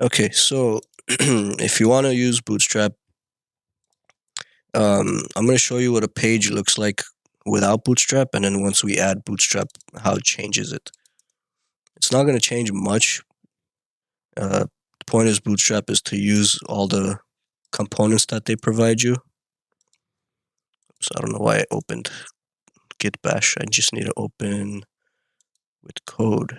Okay, so if you want to use Bootstrap, I'm going to show you what a page looks like without Bootstrap, and then once we add Bootstrap, how it changes it. It's not going to change much. The point is Bootstrap is to use all the components that they provide you. So I don't know why I opened git bash. I just need to open with code.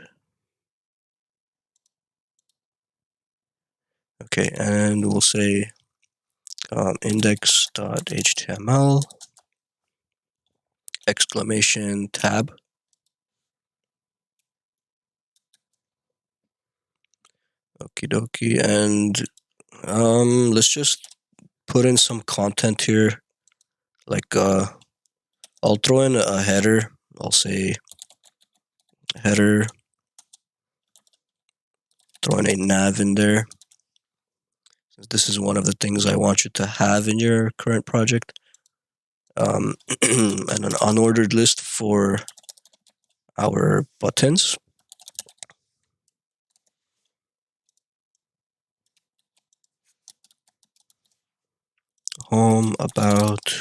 Okay, and we'll say index.html exclamation tab. Okie dokie, and let's just put in some content here. Like I'll throw in a header. I'll say header, throw in a nav in there. This is one of the things I want you to have in your current project. And an unordered list for our buttons. Home, about,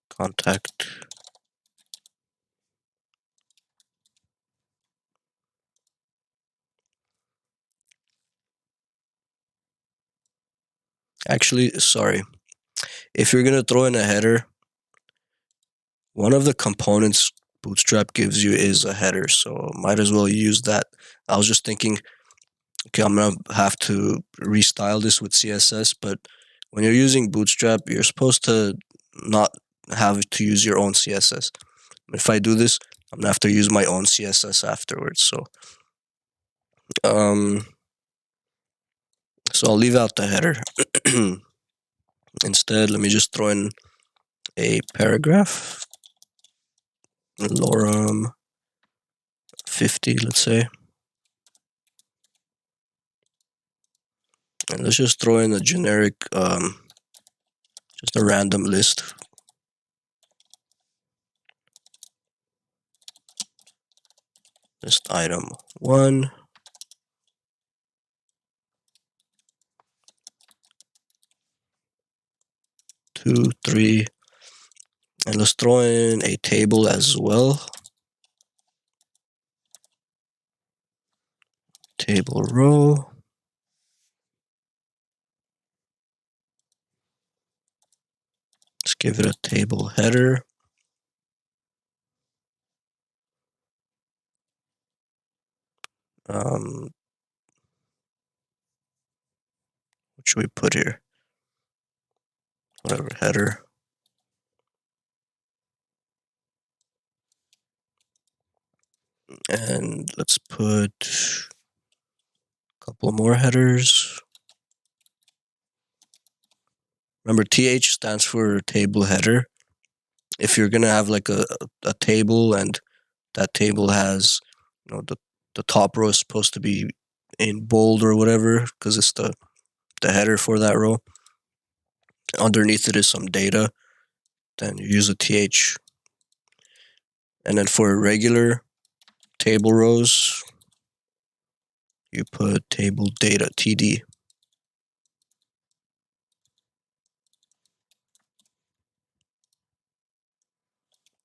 contact. Actually, sorry. If you're going to throw in a header, one of the components Bootstrap gives you is a header, so might as well use that. I was just thinking, okay, I'm going to have to restyle this with CSS, but when you're using Bootstrap, you're supposed to not have to use your own CSS. If I do this, I'm going to have to use my own CSS afterwards. So I'll leave out the header. Instead, let me just throw in a paragraph. Lorem 50, let's say. And let's just throw in a generic, just a random list. List item 1. Two, 3. And let's throw in a table as well. Table row. Let's give it a table header. What should we put here? Whatever, header. And let's put a couple more headers. Remember, TH stands for table header. If you're gonna have like a table and that table has, the top row is supposed to be in bold or whatever because it's the header for that row. Underneath it is some data. Then you use a TH. And then for regular table rows, you put table data TD.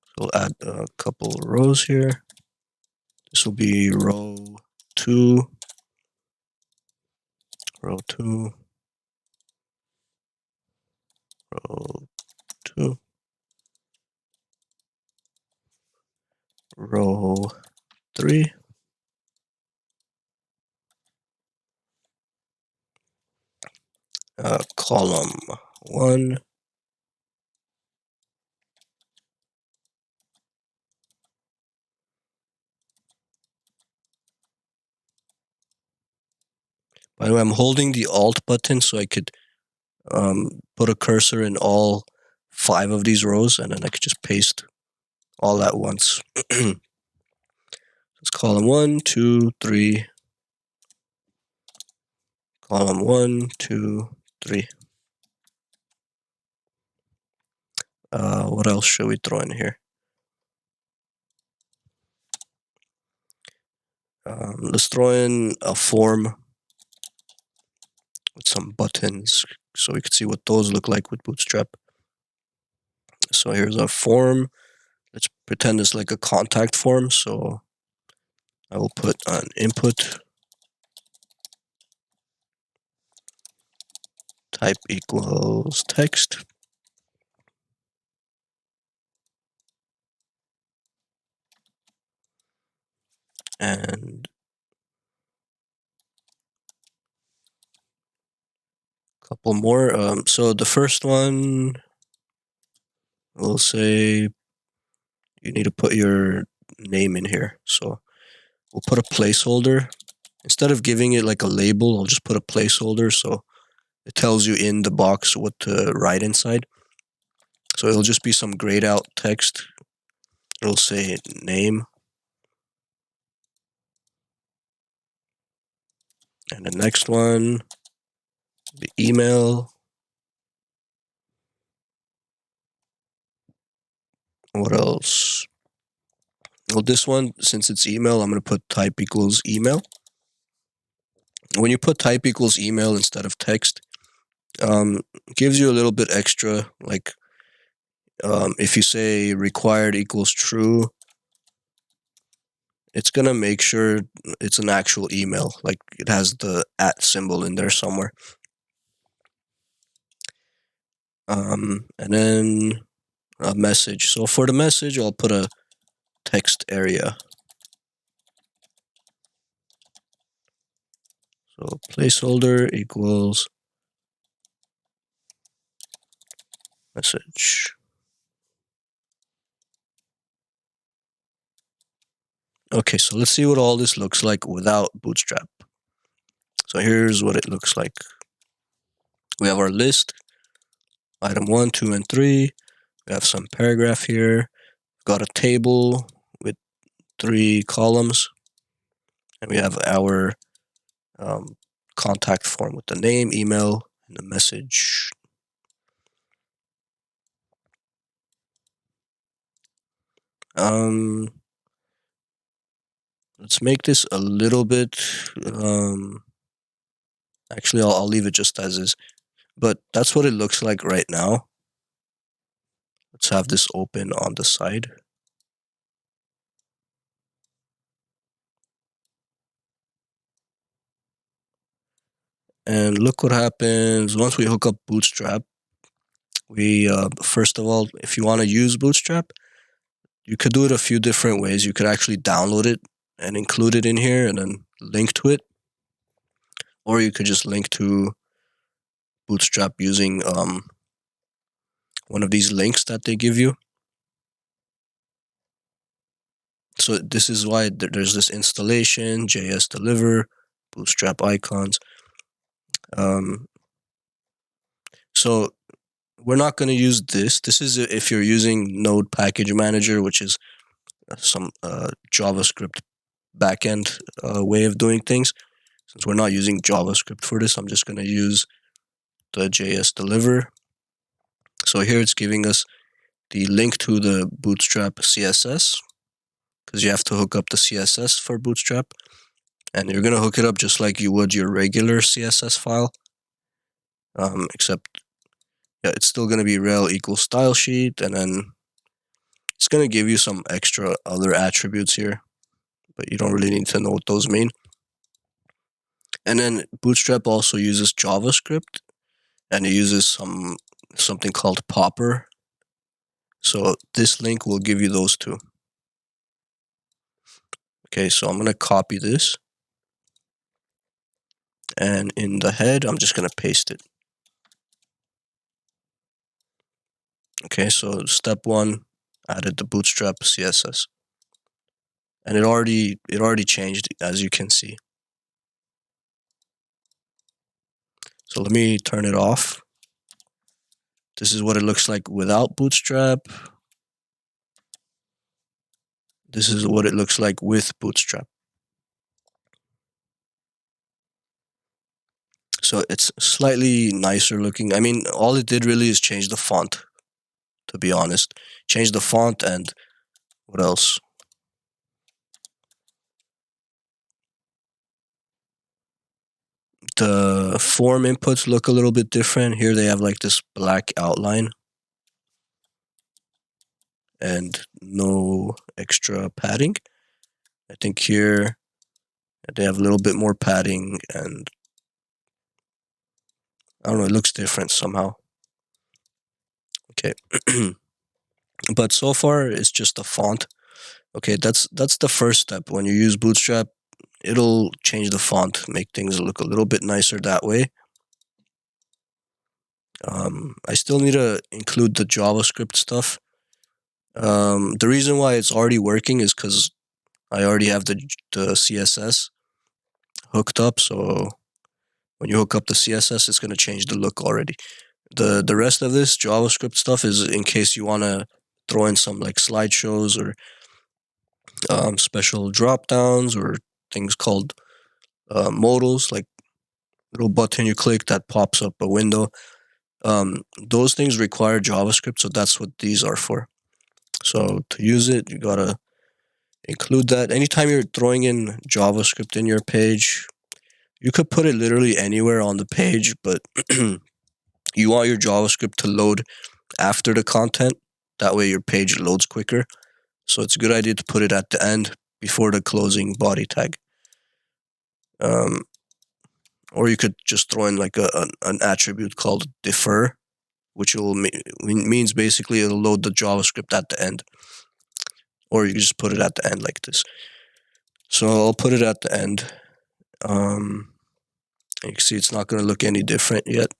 So we'll add a couple rows here. This will be row 2, row 2, row 2, row 3, column 1, by the way, I'm holding the Alt button so I could put a cursor in all 5 of these rows, and then I could just paste all at once. It's column 1, 2, 3, column 1, 2, 3. What else should we throw in here? Let's throw in a form with some buttons so we can see what those look like with Bootstrap. So here's our form. Let's pretend it's like a contact form. So I will put an input type equals text. And a couple more. So the first one, we'll say you need to put your name in here. So we'll put a placeholder. Instead of giving it like a label, I'll just put a placeholder so it tells you in the box what to write inside. So it'll just be some grayed out text. It'll say name. And the next one, the email. What else? Well, this one, since it's email, I'm going to put type equals email. When you put type equals email instead of text, gives you a little bit extra. Like if you say required equals true, it's going to make sure it's an actual email. Like it has the @ symbol in there somewhere. And then a message. So for the message, I'll put a text area. So placeholder equals message. Okay, so let's see what all this looks like without Bootstrap. So here's what it looks like. We have our list, item 1, 2, and 3. We have some paragraph here. We've got a table with 3 columns. And we have our contact form with the name, email, and the message. Let's make this a little bit. Actually, I'll leave it just as is. But that's what it looks like right now. Let's have this open on the side. And look what happens once we hook up Bootstrap. We first of all, if you want to use Bootstrap, you could do it a few different ways. You could actually download it and include it in here and then link to it. Or you could just link to Bootstrap using one of these links that they give you. So this is why there's this installation, JS deliver, Bootstrap icons. So we're not going to use this. This is if you're using Node Package Manager, which is some JavaScript backend way of doing things. Since we're not using JavaScript for this, I'm just going to use the JS deliver. So here it's giving us the link to the Bootstrap CSS, because you have to hook up the CSS for Bootstrap. And you're going to hook it up just like you would your regular CSS file. Except yeah, it's still going to be rel equals style sheet, and then it's going to give you some extra other attributes here, but you don't really need to know what those mean. And then Bootstrap also uses JavaScript, and it uses something called popper. So this link will give you those two. Okay, so I'm going to copy this. And in the head, I'm just going to paste it. Okay, so step 1, added the Bootstrap CSS. And it already changed, as you can see. So let me turn it off. This is what it looks like without Bootstrap. This is what it looks like with Bootstrap. So it's slightly nicer looking. I mean, all it did really is change the font, to be honest. Change the font and what else? the form inputs look a little bit different. Here they have like this black outline and no extra padding. I think here they have a little bit more padding, and I don't know, it looks different somehow. Okay. But so far it's just a font. Okay, that's the first step. When you use Bootstrap, it'll change the font, make things look a little bit nicer that way. I still need to include the JavaScript stuff. The reason why it's already working is because I already have the CSS hooked up. So when you hook up the CSS, it's going to change the look already. The rest of this JavaScript stuff is in case you want to throw in some like slideshows or special drop downs or things called modals, like little button you click that pops up a window. Those things require JavaScript, so that's what these are for. So to use it, you gotta include that. Anytime you're throwing in JavaScript in your page, you could put it literally anywhere on the page, but you want your JavaScript to load after the content. That way your page loads quicker. So it's a good idea to put it at the end before the closing body tag. Or you could just throw in like an attribute called defer, which will means basically it'll load the JavaScript at the end. Or you can just put it at the end like this. So I'll put it at the end. You can see it's not going to look any different yet.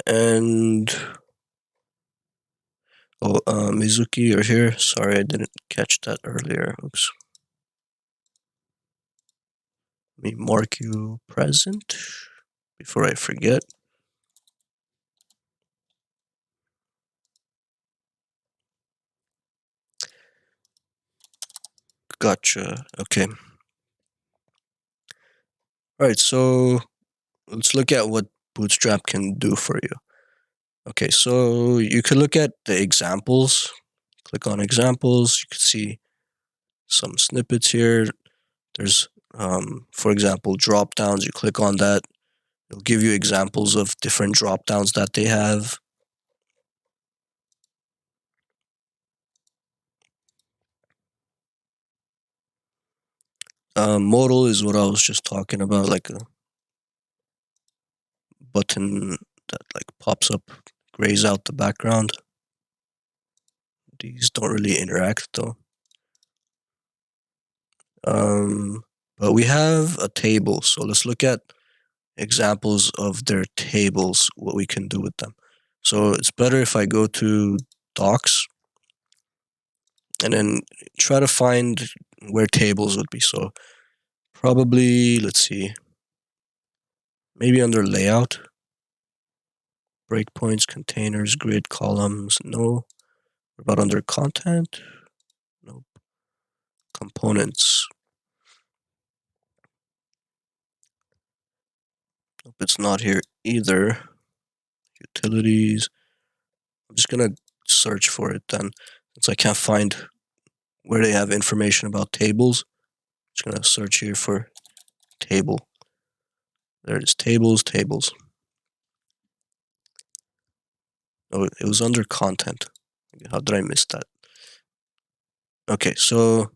And Mizuki, you're here. Sorry, I didn't catch that earlier. Oops. Let me mark you present before I forget. Gotcha. Okay. All right, so let's look at what Bootstrap can do for you. Okay, so you can look at the examples. Click on examples. You can see some snippets here. There's, for example, drop downs. You click on that. It'll give you examples of different drop downs that they have. Modal is what I was just talking about, like a button that like pops up, grays out the background. These don't really interact though. But we have a table, so let's look at examples of their tables, what we can do with them. So it's better if I go to docs and then try to find where tables would be. So probably, let's see, maybe under layout, breakpoints, containers, grid, columns, no. What about under content? Nope. Components. Nope, it's not here either. Utilities. I'm just gonna search for it then, since I can't find where they have information about tables. I'm just gonna search here for table. There it is, tables, tables. Oh, it was under content. How did I miss that? Okay, so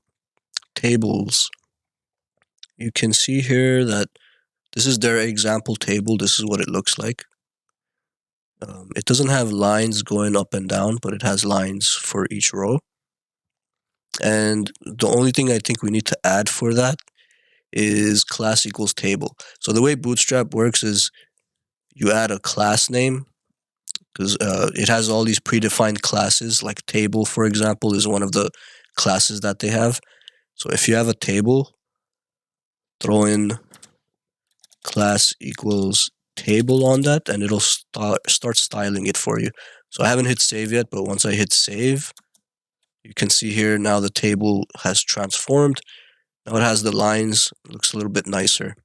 tables. You can see here that this is their example table. This is what it looks like. It doesn't have lines going up and down, but it has lines for each row. And the only thing I think we need to add for that is class equals table. So the way Bootstrap works is you add a class name, because it has all these predefined classes, like table, for example, is one of the classes that they have. So if you have a table, throw in class equals table on that, and it'll start styling it for you. So I haven't hit save yet, but once I hit save, you can see here now the table has transformed. Now it has the lines, it looks a little bit nicer.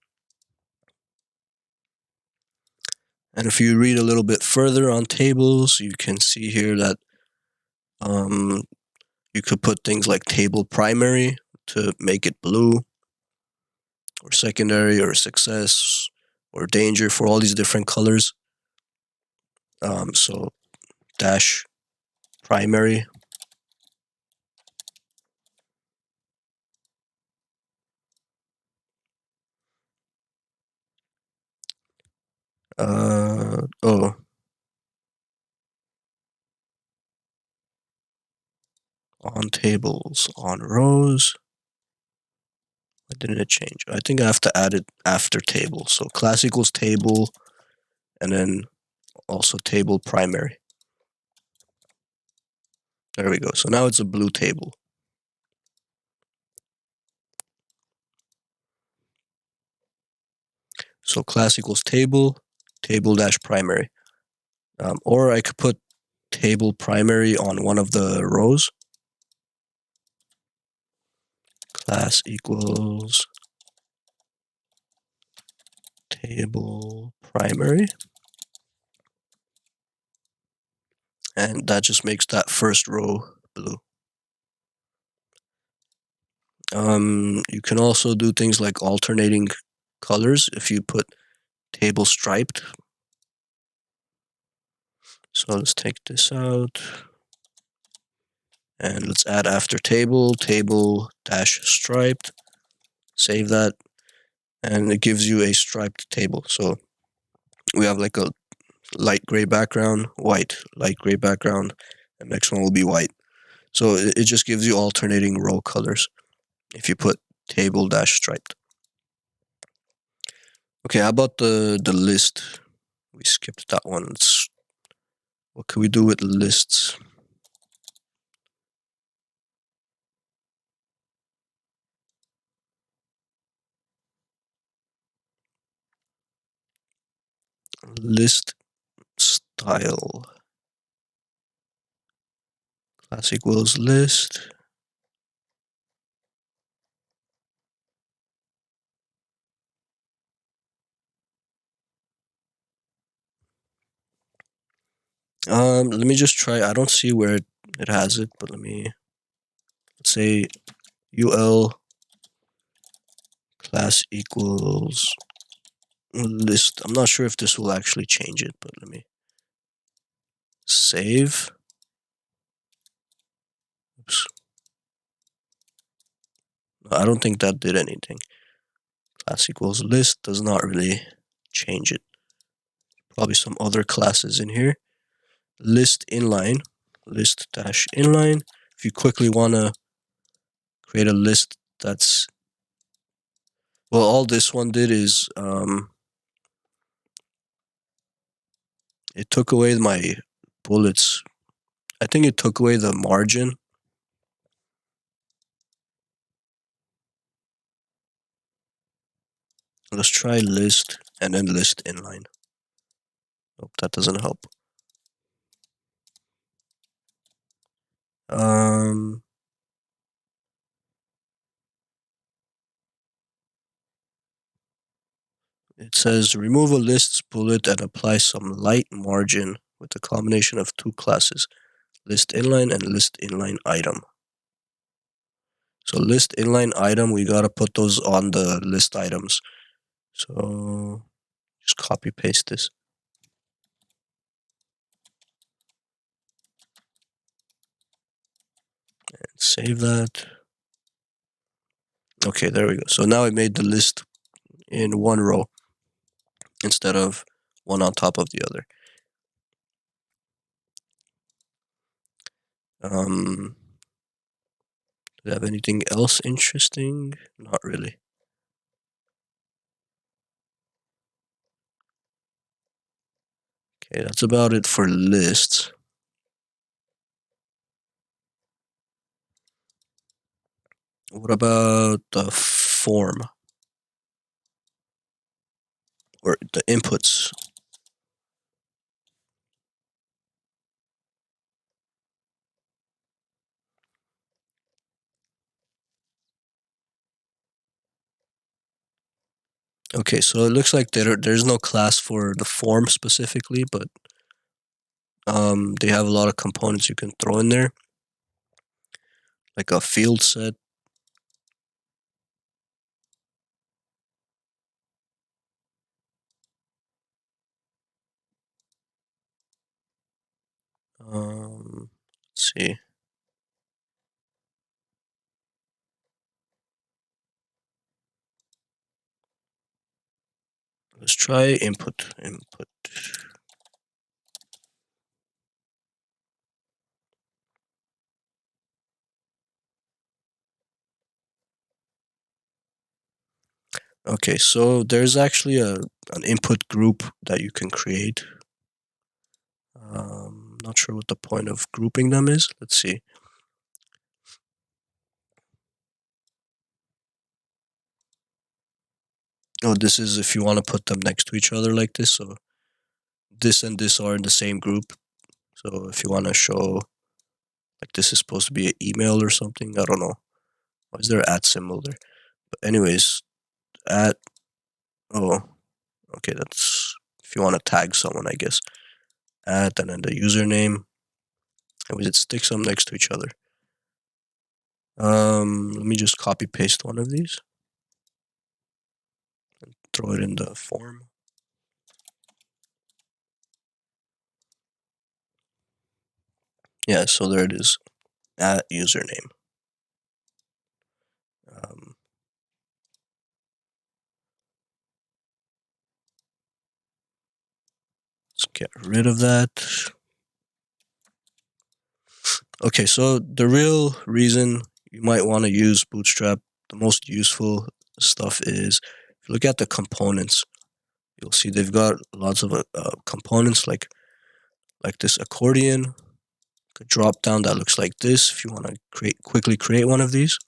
And if you read a little bit further on tables, you can see here that you could put things like table primary. to make it blue, or secondary, or success, or danger for all these different colors. So dash primary. Oh, on tables, on rows. Why didn't it change? I think I have to add it after table. So class equals table, and then also table primary. There we go. So now it's a blue table. So class equals table, table dash primary. Or I could put table primary on one of the rows. Class equals table primary. And that just makes that first row blue. You can also do things like alternating colors if you put table striped. So let's take this out. And let's add after table, table dash striped. Save that. And it gives you a striped table. So we have like a light gray background, white, light gray background, and next one will be white. So it just gives you alternating row colors if you put table dash striped. Okay, how about the list? We skipped that one. What can we do with lists? List style. Class equals list. Let me just try. I don't see where it has it, but let's say ul class equals list. I'm not sure if this will actually change it, but let me save. Oops. I don't think that did anything. Class equals list does not really change it. Probably some other classes in here. List inline, list dash inline. If you quickly want to create a list that's, well, all this one did is it took away my bullets. I think it took away the margin. Let's try list and then list inline. Nope, that doesn't help. It says remove a lists bullet and apply some light margin with a combination of two classes, list inline and list inline item. So list inline item, we gotta put those on the list items. So just copy paste this. And save that. Okay, there we go. So now I made the list in one row instead of one on top of the other. Do you have anything else interesting? Not really. Okay, that's about it for lists. What about the form? Or the inputs? Okay, so it looks like there's no class for the form specifically, but they have a lot of components you can throw in there, like a field set. Let's see. Let's try input. Input. Okay, so there's actually an input group that you can create. Not sure what the point of grouping them is. Let's see. Oh, this is if you want to put them next to each other like this. So this and this are in the same group. So if you want to show, like this is supposed to be an email or something. I don't know. Why is there an at symbol there? But anyways, at, oh, okay, that's if you want to tag someone, I guess. At and then the username. And we just stick some next to each other. Let me just copy paste one of these. Throw it in the form. Yeah, so there it is. At username. Um, let's get rid of that. Okay, so the real reason you might want to use Bootstrap, the most useful stuff is if you look at the components, you'll see they've got lots of components like this accordion, a drop down that looks like this. If you want to quickly create one of these,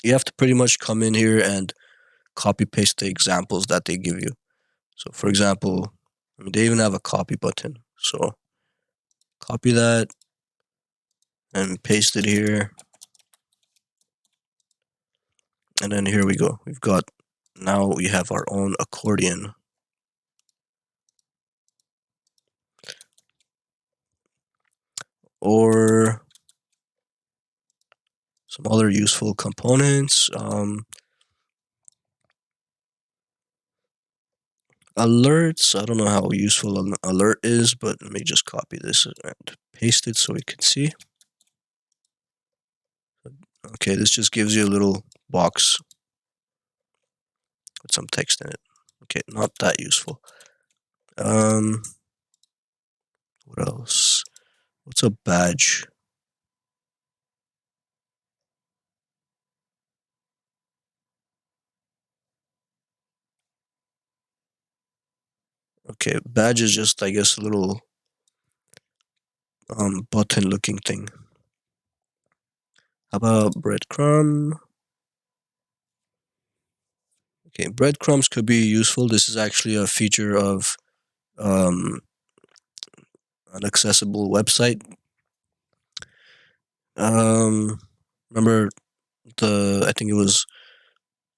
you have to pretty much come in here and copy paste the examples that they give you. So for example, I mean, they even have a copy button. So copy that and paste it here. And then here we go. Now we have our own accordion. Or some other useful components. Alerts. I don't know how useful an alert is, but let me just copy this and paste it so we can see. Okay, this just gives you a little box with some text in it. Okay, not that useful. What else? What's a badge? Okay, badge is just, I guess, a little button looking thing. How about breadcrumb? Okay, breadcrumbs could be useful. This is actually a feature of an accessible website. Remember I think was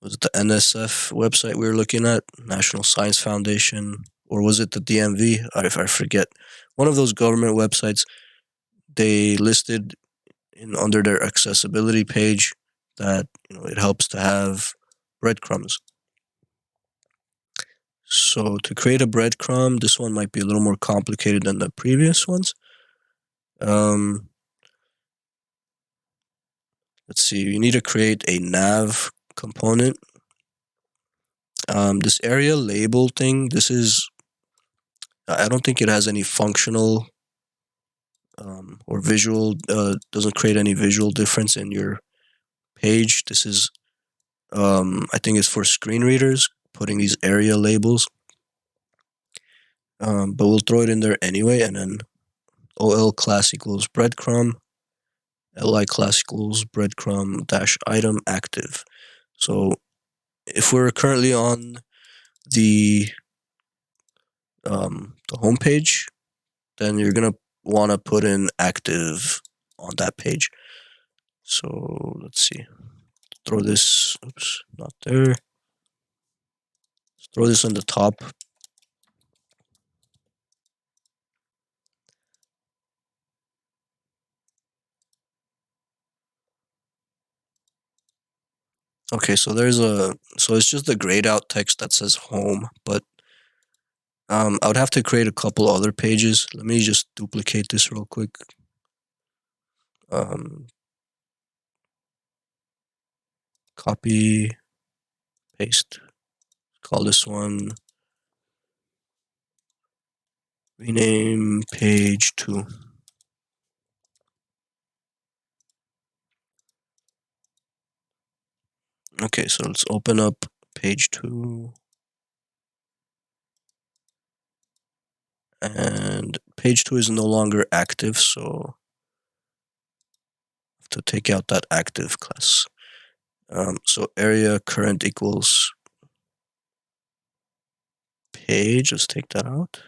it the NSF website we were looking at, National Science Foundation, or was it the DMV? I forget. One of those government websites. They listed under their accessibility page that it helps to have breadcrumbs. So to create a breadcrumb, this one might be a little more complicated than the previous ones. Um, let's see. You need to create a nav component. This area label thing. I don't think it has any functional or visual. Doesn't create any visual difference in your page. This is I think it's for screen readers putting these area labels. But we'll throw it in there anyway, and then OL class equals breadcrumb, LI class equals breadcrumb dash item active. So if we're currently on the home page, then you're gonna want to put in active on that page. So let's see. Throw this. Oops, not there. Let's throw this on the top. Okay, so so it's just the grayed out text that says home, but I would have to create a couple other pages. Let me just duplicate this real quick. Um, Copy, paste. Call this one rename page 2. Okay, so let's open up page 2. And page 2 is no longer active, so I have to take out that active class. So area current equals page. Let's take that out.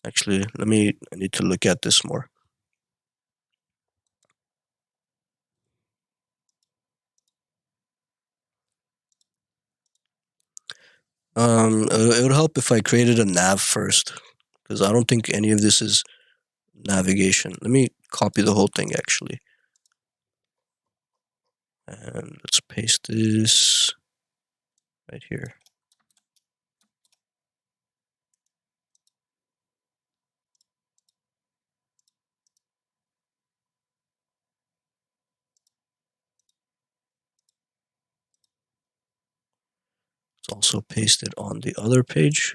Actually, I need to look at this more. It would help if I created a nav first, because I don't think any of this is navigation. Let me copy the whole thing actually. And let's paste this right here. Let's also paste it on the other page.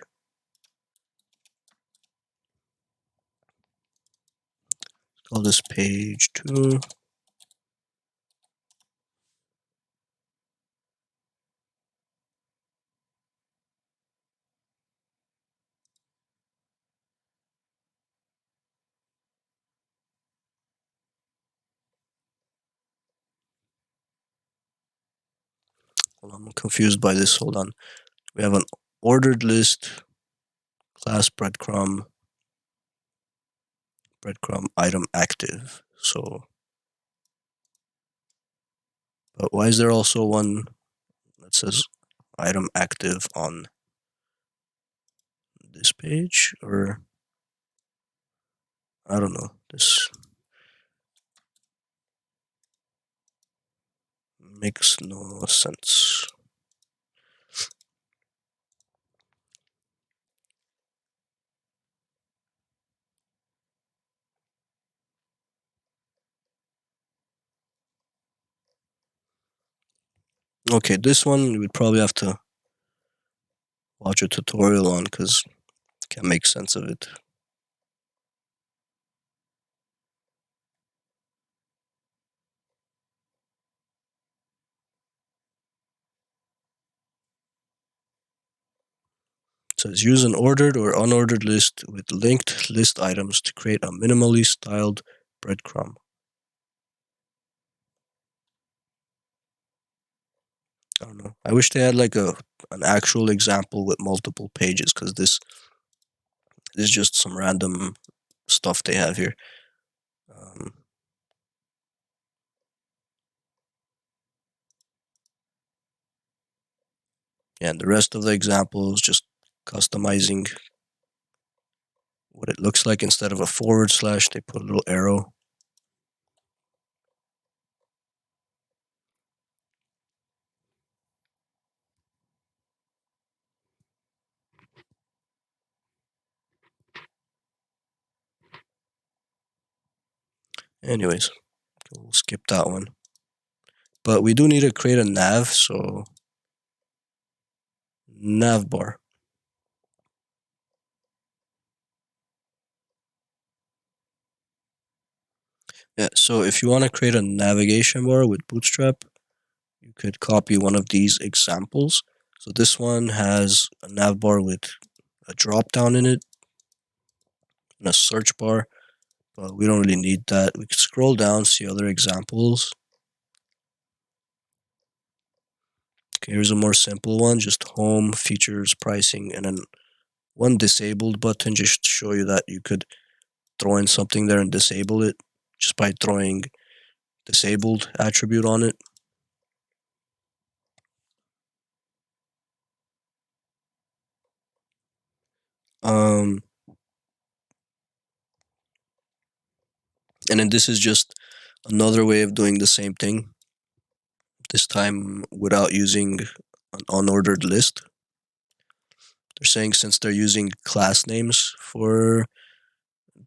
Call this page 2. Hold on, I'm confused by this. Hold on. We have an ordered list, class breadcrumb item active. So, but why is there also one that says item active on this page? Or I don't know. This makes no sense. Okay, this one we'd probably have to watch a tutorial on because can't make sense of it. It says use an ordered or unordered list with linked list items to create a minimally styled breadcrumb. I don't know. I wish they had like an actual example with multiple pages because this is just some random stuff they have here. Um, yeah, and the rest of the example is just customizing what it looks like. Instead of a forward slash, they put a little arrow. Anyways, we'll skip that one. But we do need to create a nav, so nav bar. Yeah, so if you want to create a navigation bar with Bootstrap, you could copy one of these examples. So this one has a nav bar with a drop down in it and a search bar, but we don't really need that. We could scroll down, see other examples. Okay, here's a more simple one, just home, features, pricing, and then one disabled button just to show you that you could throw in something there and disable it just by throwing disabled attribute on it. Um, and then this is just another way of doing the same thing. this time without using an unordered list. They're saying since they're using class names for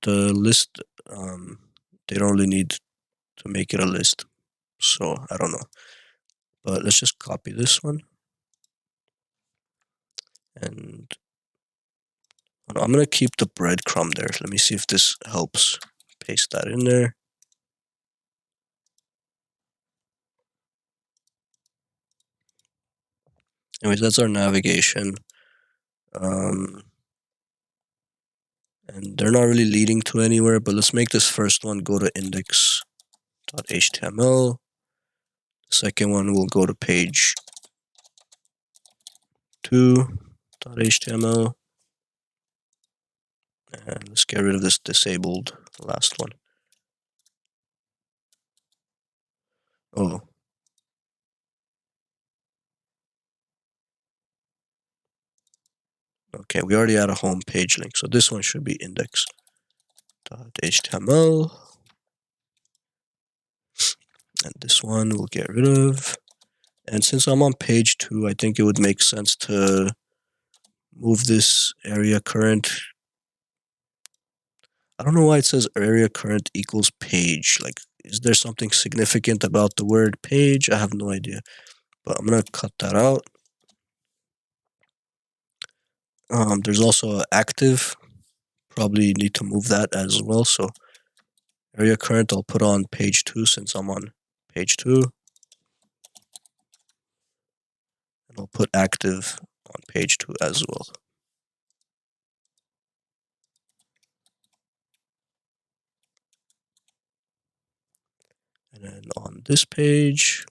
the list, they don't really need to make it a list. So I don't know. But let's just copy this one. And I'm going to keep the breadcrumb there. Let me see if this helps. Paste that in there. Anyways, that's our navigation. And they're not really leading to anywhere, but let's make this first one go to index.html. The second one will go to page 2.html. And let's get rid of this disabled last one. Oh. Okay, we already had a home page link, so this one should be index.html. And this one we'll get rid of. And since I'm on page 2, I think it would make sense to move this area current. I don't know why it says area current equals page. Like, is there something significant about the word page? I have no idea. But I'm going to cut that out. There's also active. Probably need to move that as well. So area current I'll put on page 2 since I'm on page 2. And I'll put active on page 2 as well. And then on this page,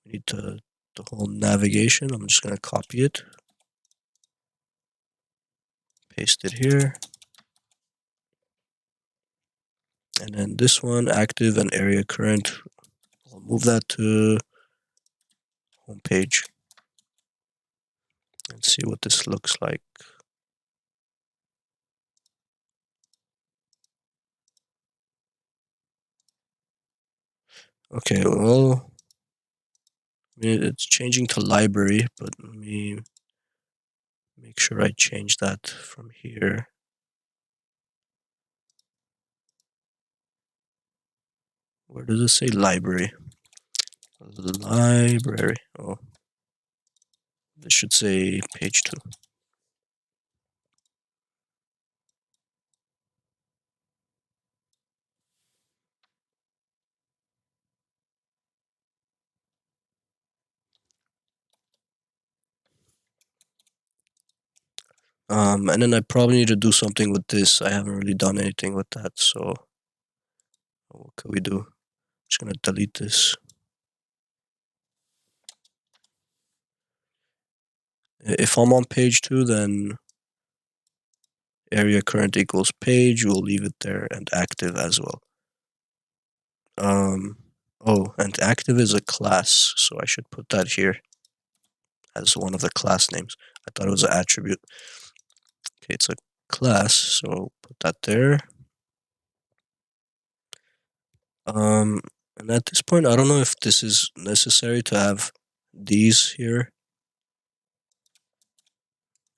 we need the whole navigation. I'm just going to copy it. Paste it here. And then this one, active and area current, I'll move that to home page. And see what this looks like. Okay, well, I mean, it's changing to library, but let me make sure I change that from here. Where does it say library? Library. Oh, this should say page 2. And then I probably need to do something with this. I haven't really done anything with that, so what can we do? I'm just gonna delete this. If I'm on page 2, then area current equals page. We'll leave it there, and active as well. Oh, and active is a class, so I should put that here as one of the class names. I thought it was an attribute. Okay, it's a class, so put that there. And at this point, I don't know if this is necessary to have these here.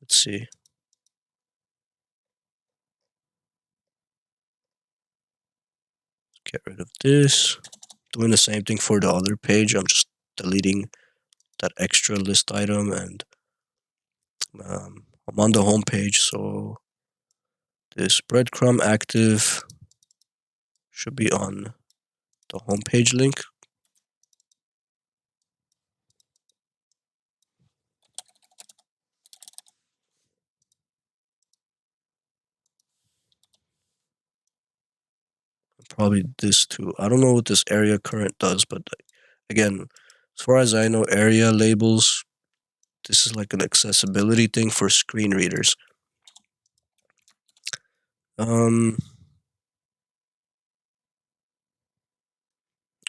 Let's see. Get rid of this. Doing the same thing for the other page. I'm just deleting that extra list item, and I'm on the home page, so this breadcrumb active should be on the home page link. Probably this too. I don't know what this area current does, but again, as far as I know, area labels, this is like an accessibility thing for screen readers.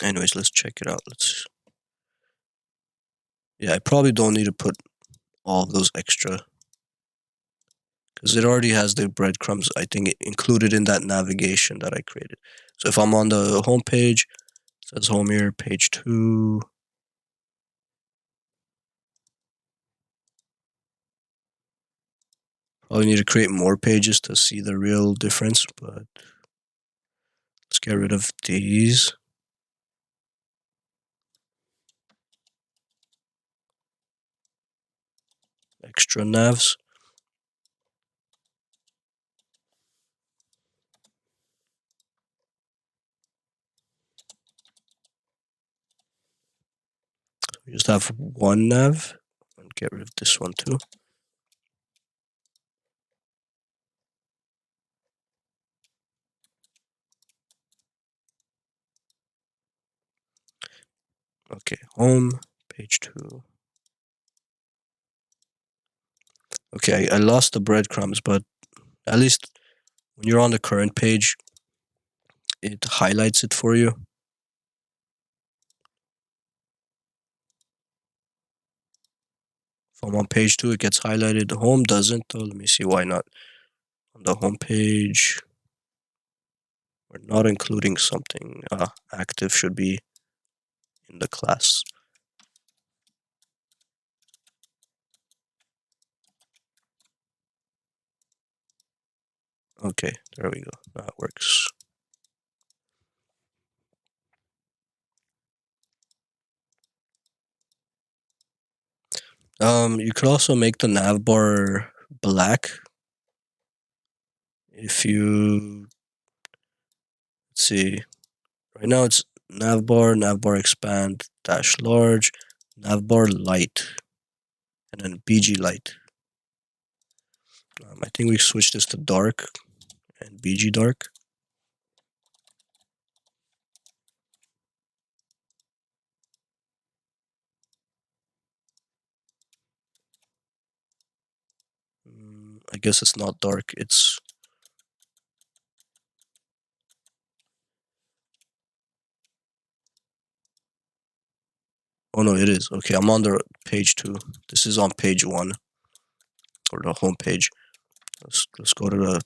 Anyways, let's check it out. Yeah, I probably don't need to put all of those extra because it already has the breadcrumbs, I think, included in that navigation that I created. So if I'm on the home page, says home here, page 2. Probably need to create more pages to see the real difference, but let's get rid of these. Extra navs. We just have one nav, and get rid of this one too. Okay, home, page 2. Okay, I lost the breadcrumbs, but at least when you're on the current page, it highlights it for you. If I'm on page 2, it gets highlighted. The home doesn't, though. Let me see why not. On the home page, we're not including something. Active should be in the class. Okay, there we go. That works. You could also make the navbar black if you, let's see, right now it's navbar expand dash large, navbar light, and then BG light. I think we switch this to dark and BG dark. I guess it's not dark, it's, oh no, it is. Okay, I'm on the page 2. This is on page 1, or the home page. Let's go to the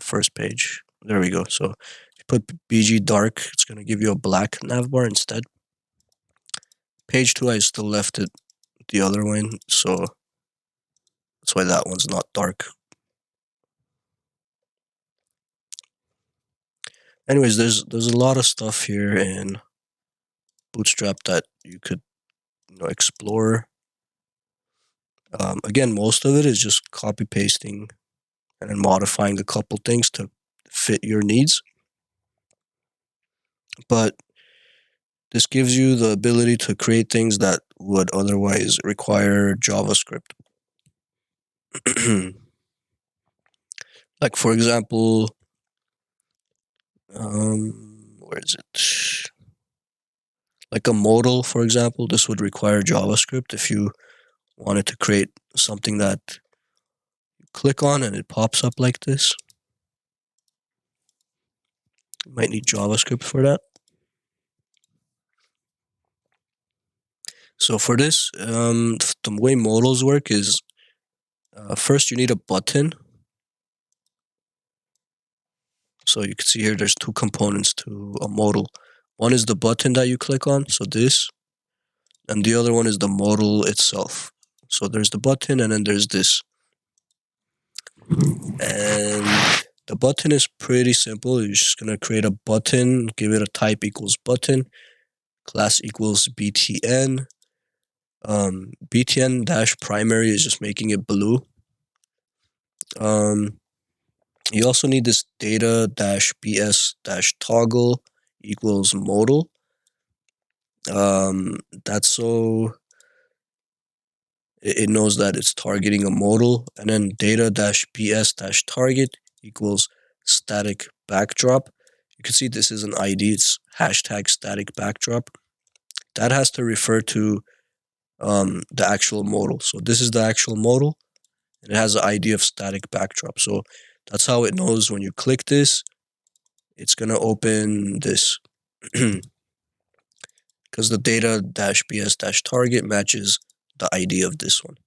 first page. There we go. So if you put BG dark, it's going to give you a black navbar instead. Page 2, I still left it the other way, so that's why that one's not dark. Anyways, there's a lot of stuff here in Bootstrap that you could explore. Again, most of it is just copy pasting and then modifying a couple things to fit your needs. But this gives you the ability to create things that would otherwise require JavaScript. Like, for example, where is it? Like a modal, for example, this would require JavaScript if you wanted to create something that you click on and it pops up like this. You might need JavaScript for that. So for this, the way modals work is first you need a button. So you can see here there's two components to a modal. One is the button that you click on, so this, and the other one is the modal itself. So there's the button and then there's this. And the button is pretty simple. You're just going to create a button, give it a type equals button, class equals btn. Btn dash primary is just making it blue. You also need this data dash bs dash toggle equals modal. That's so it knows that it's targeting a modal, and then data dash bs dash target equals static backdrop. You can see this is an ID, it's hashtag static backdrop. That has to refer to the actual modal. So this is the actual modal, and it has an ID of static backdrop. So that's how it knows when you click this, it's gonna open this. Because the data dash bs dash target matches the ID of this one.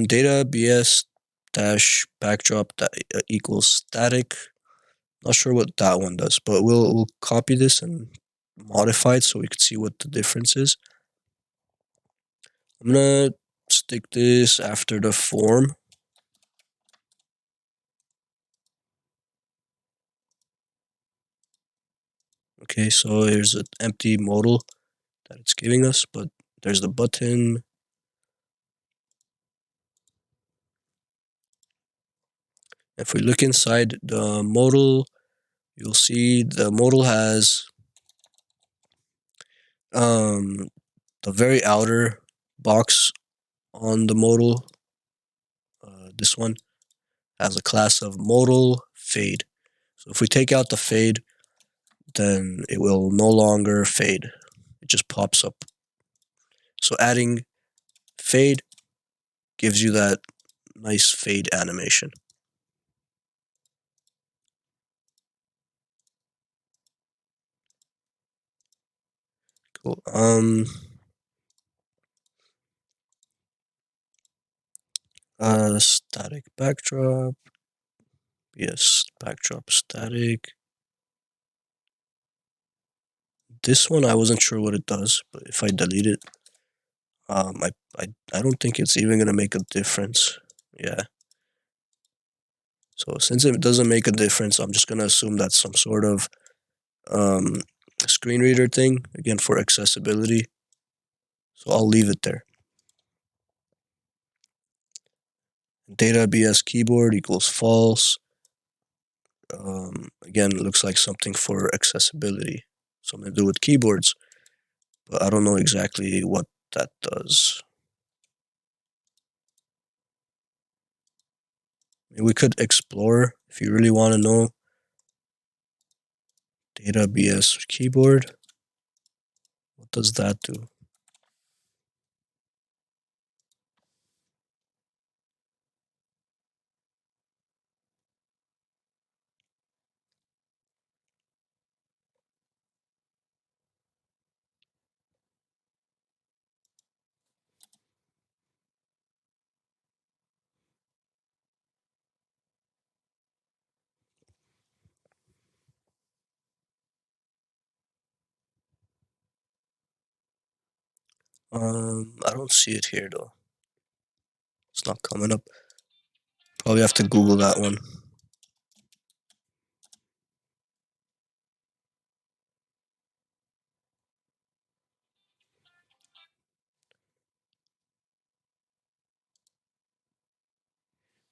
Data bs dash backdrop that equals static. Not sure what that one does, but we'll copy this and modify it so we can see what the difference is. I'm gonna stick this after the form. Okay, so here's an empty modal that it's giving us, but there's the button. If we look inside the modal, you'll see the modal has the very outer box on the modal. This one has a class of modal fade. So if we take out the fade, then it will no longer fade. It just pops up. So adding fade gives you that nice fade animation. Cool. Static backdrop. Yes, backdrop static. This one I wasn't sure what it does, but if I delete it, I don't think it's even gonna make a difference. Yeah. So since it doesn't make a difference, I'm just gonna assume that's some sort of screen reader thing, again for accessibility. So I'll leave it there. Data BS keyboard equals false. Again, it looks like something for accessibility. Something to do with keyboards, but I don't know exactly what that does. We could explore if you really want to know. Data BS keyboard. What does that do? I don't see it here though. It's not coming up. Probably have to Google that one.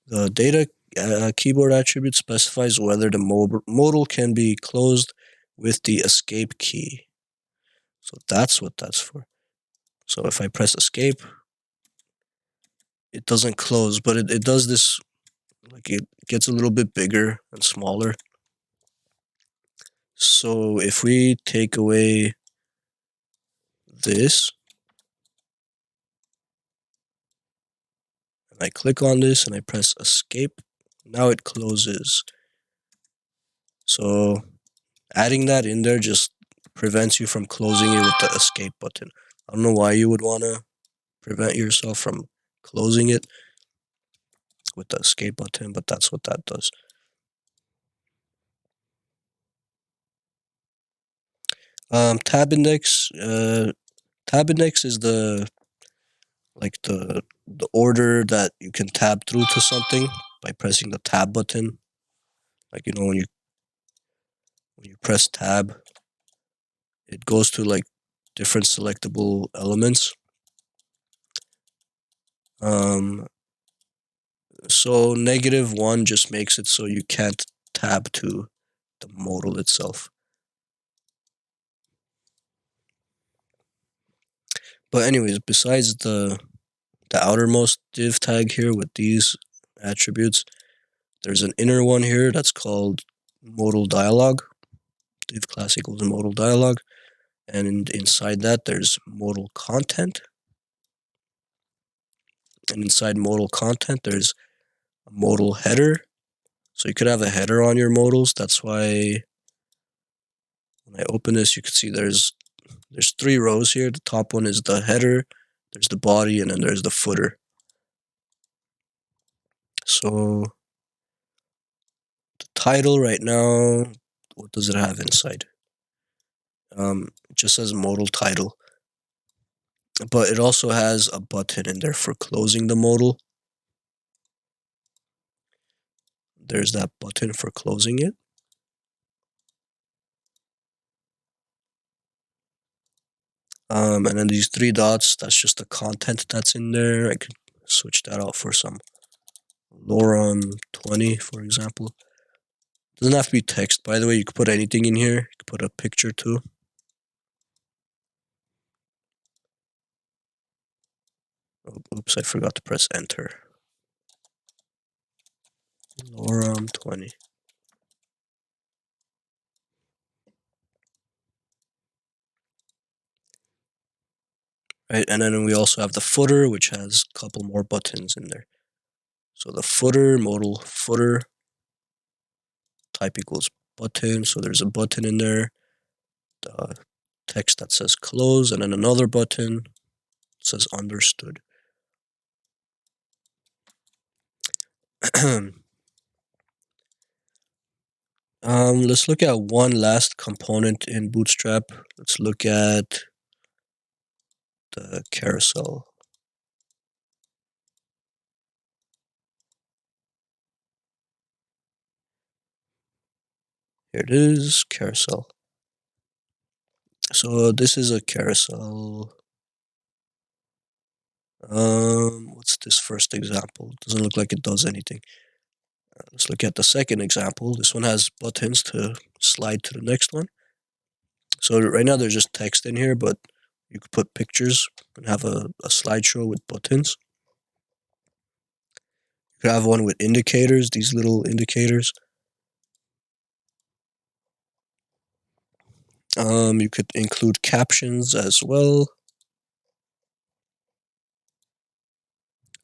The data keyboard attribute specifies whether the modal can be closed with the escape key. So that's what that's for. So if I press escape, it doesn't close, but it does this, like it gets a little bit bigger and smaller. So if we take away this, and I click on this and I press escape, now it closes. So adding that in there just prevents you from closing it with the escape button. I don't know why you would want to prevent yourself from closing it with the escape button, but that's what that does. Tab index. Tab index is the the order that you can tab through to something by pressing the tab button. Like when you press tab, it goes to like different selectable elements. So -1 just makes it so you can't tab to the modal itself. But anyways, besides the outermost div tag here with these attributes, there's an inner one here that's called modal dialog. Div class equals modal dialog. And inside that, there's modal content. And inside modal content, there's a modal header. So you could have a header on your modals. That's why when I open this, you can see there's 3 rows here. The top one is the header, there's the body, and then there's the footer. So the title right now, what does it have inside? It just says modal title, but it also has a button in there for closing the modal. There's that button for closing it. And then these three dots, that's just the content that's in there. I could switch that out for some lorem 20, for example. Doesn't have to be text, by the way. You could put anything in here. You could put a picture too. Oh, oops, I forgot to press enter. Lorem 20. Right, and then we also have the footer, which has a couple more buttons in there. So the footer, modal footer, type equals button. So there's a button in there. The text that says close, and then another button says understood. Let's look at one last component in Bootstrap. Let's look at the carousel. Here it is, carousel. So this is a carousel. What's this first example? Doesn't look like it does anything. Let's look at the second example. This one has buttons to slide to the next one. So right now there's just text in here, but you could put pictures and have a slideshow with buttons. You could have one with indicators, these little indicators. You could include captions as well.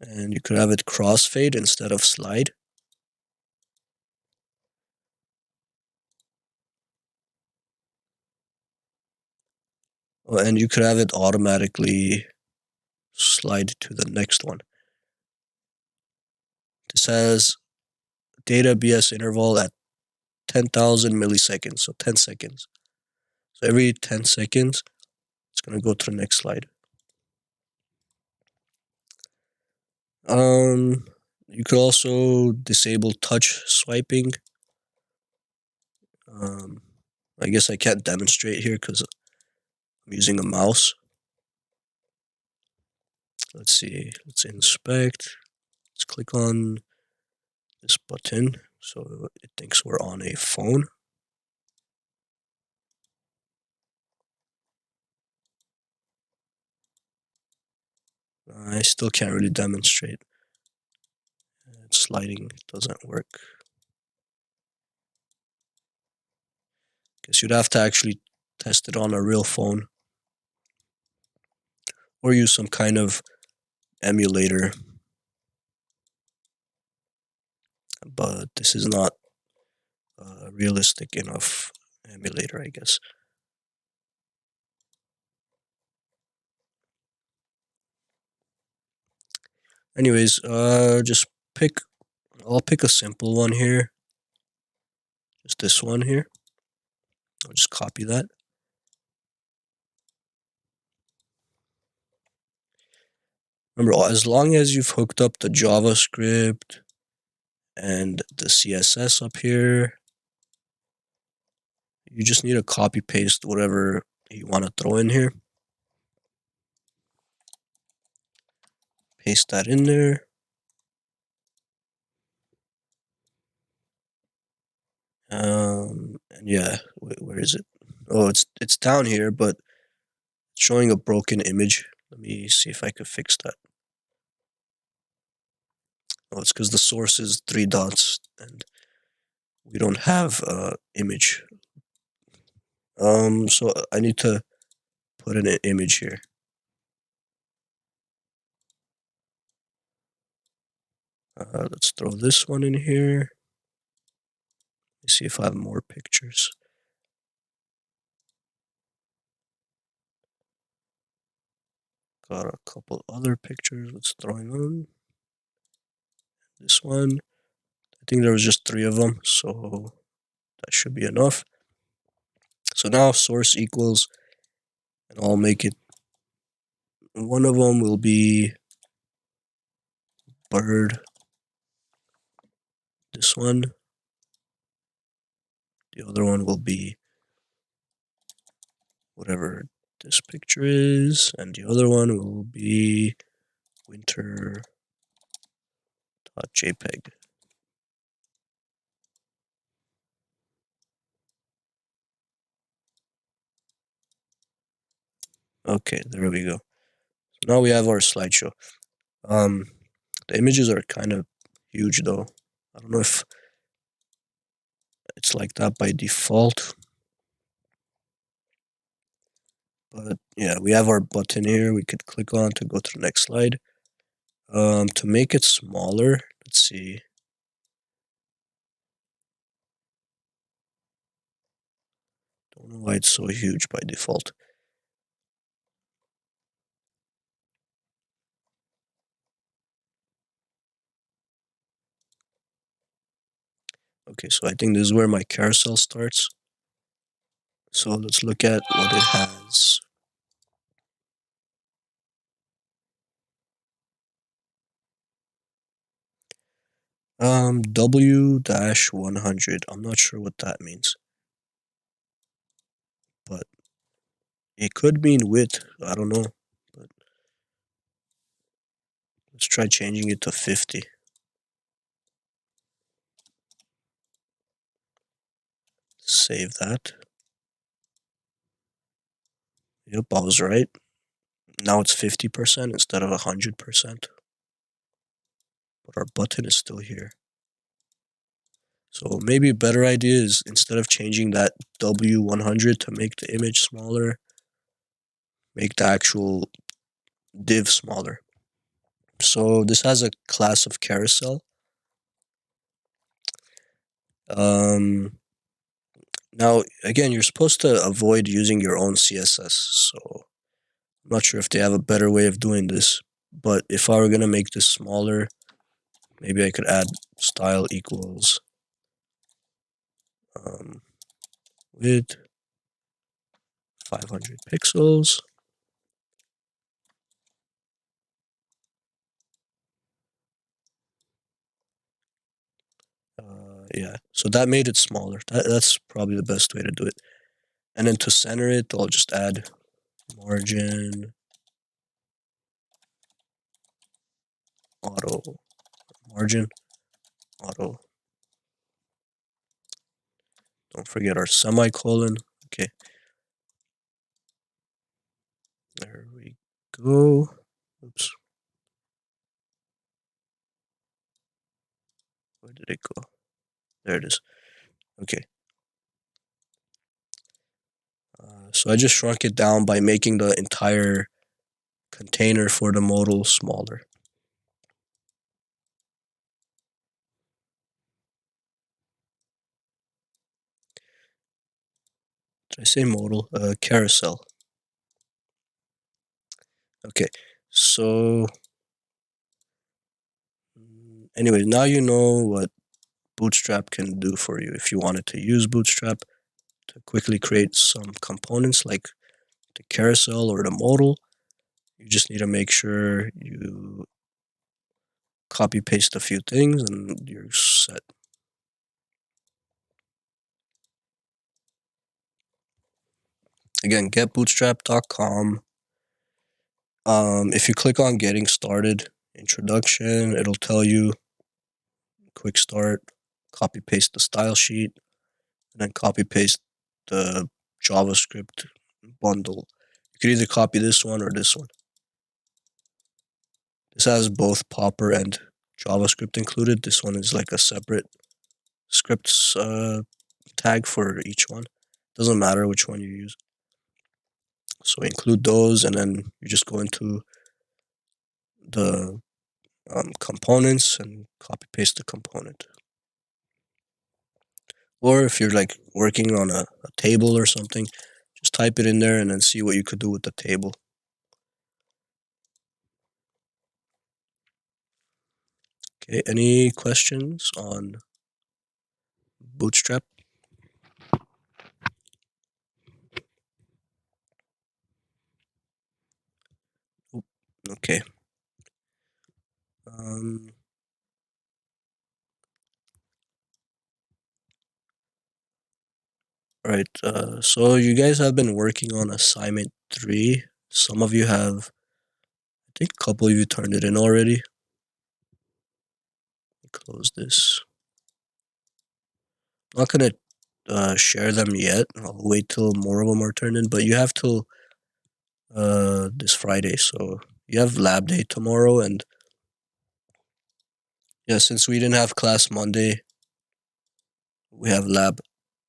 And you could have it crossfade instead of slide. And you could have it automatically slide to the next one. This has data BS interval at 10,000 milliseconds, so 10 seconds. So every 10 seconds, it's going to go to the next slide. You could also disable touch swiping. I guess I can't demonstrate here because I'm using a mouse. Let's see. Let's inspect. Let's click on this button so it thinks we're on a phone. I still can't really demonstrate. Sliding doesn't work. Guess you'd have to actually test it on a real phone or use some kind of emulator. But this is not a realistic enough emulator, I guess. Anyways, just I'll pick a simple one here. Just this one here. I'll just copy that. Remember, as long as you've hooked up the JavaScript and the CSS up here, you just need to copy paste whatever you want to throw in here. Paste that in there. And yeah, where is it? Oh, it's down here, but it's showing a broken image. Let me see if I could fix that. Oh, it's because the source is 3 dots and we don't have image. So I need to put in an image here. Let's throw this one in here. Let's see if I have more pictures. Got a couple other pictures. Let's throw in on. this one. I think there was just 3 of them, so that should be enough. So now source equals, and I'll make it, one of them will be bird, this one, the other one will be whatever this picture is, and the other one will be winter.jpg. Okay, there we go. So now we have our slideshow. The images are kind of huge though. I don't know if it's like that by default. But yeah, we have our button here we could click on to go to the next slide. To make it smaller, let's see. Don't know why it's so huge by default. Okay, so I think this is where my carousel starts. So let's look at what it has. W-100. I'm not sure what that means. But it could mean width. I don't know. But let's try changing it to 50. Save that. Yep, I was right. Now it's 50% instead of 100%. But our button is still here. So maybe a better idea is, instead of changing that W100 to make the image smaller, make the actual div smaller. So this has a class of carousel. Now, again, you're supposed to avoid using your own CSS. So I'm not sure if they have a better way of doing this. But if I were going to make this smaller, maybe I could add style equals width 500 pixels. Yeah, so that made it smaller. That's probably the best way to do it. And then to center it, I'll just add margin auto, margin auto. Don't forget our semicolon. Okay, there we go. Oops, where did it go? There it is. Okay. So I just shrunk it down by making the entire container for the modal smaller. Did I say modal? Carousel. Okay, so anyway, now you know what Bootstrap can do for you. If you wanted to use Bootstrap to quickly create some components like the carousel or the modal, you just need to make sure you copy paste a few things and you're set. Again, getbootstrap.com. If you click on getting started, introduction, it'll tell you quick start, copy paste the style sheet, and then copy paste the JavaScript bundle. You could either copy this one or this one. This has both Popper and JavaScript included. This one is like a separate scripts tag for each one. Doesn't matter which one you use. So include those, and then you just go into the components and copy paste the component. Or if you're like working on a table or something, just type it in there and then see what you could do with the table. Okay, any questions on Bootstrap? Oop, okay. Um, all right. So you guys have been working on assignment 3. Some of you have, I think a couple of you turned it in already. Close this. I'm not gonna share them yet. I'll wait till more of them are turned in, but you have till this Friday. So you have lab day tomorrow, and yeah, since we didn't have class Monday, we have lab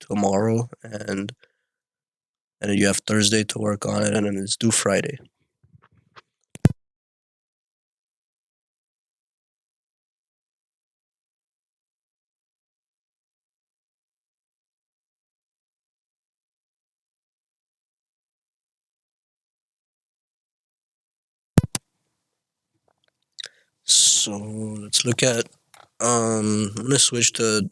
tomorrow, and then you have Thursday to work on it, and then it's due Friday. So let's look at. I'm gonna switch to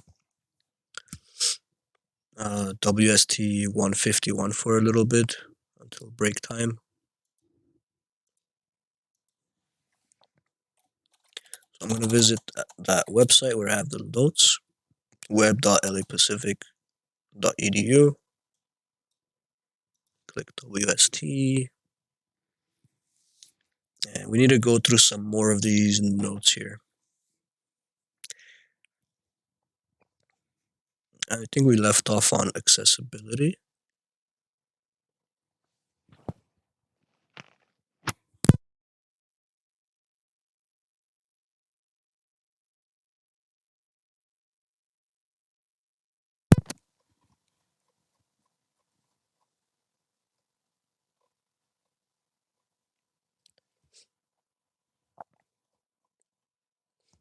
WST 151 for a little bit until break time. So I'm gonna visit that website where I have the notes, web.lapacific.edu. Click WST, and we need to go through some more of these notes here. I think we left off on accessibility.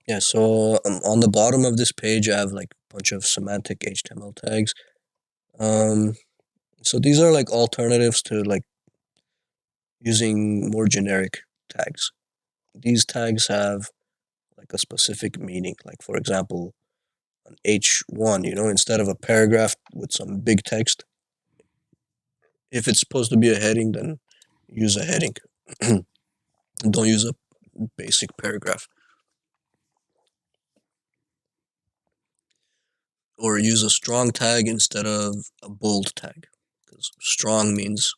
Yeah, so on the bottom of this page, I have like a bunch of semantic HTML tags. So these are like alternatives to like using more generic tags. These tags have like a specific meaning. Like for example, an H1, instead of a paragraph with some big text, if it's supposed to be a heading, then use a heading. Don't use a basic paragraph. Or use a strong tag instead of a bold tag. Because strong means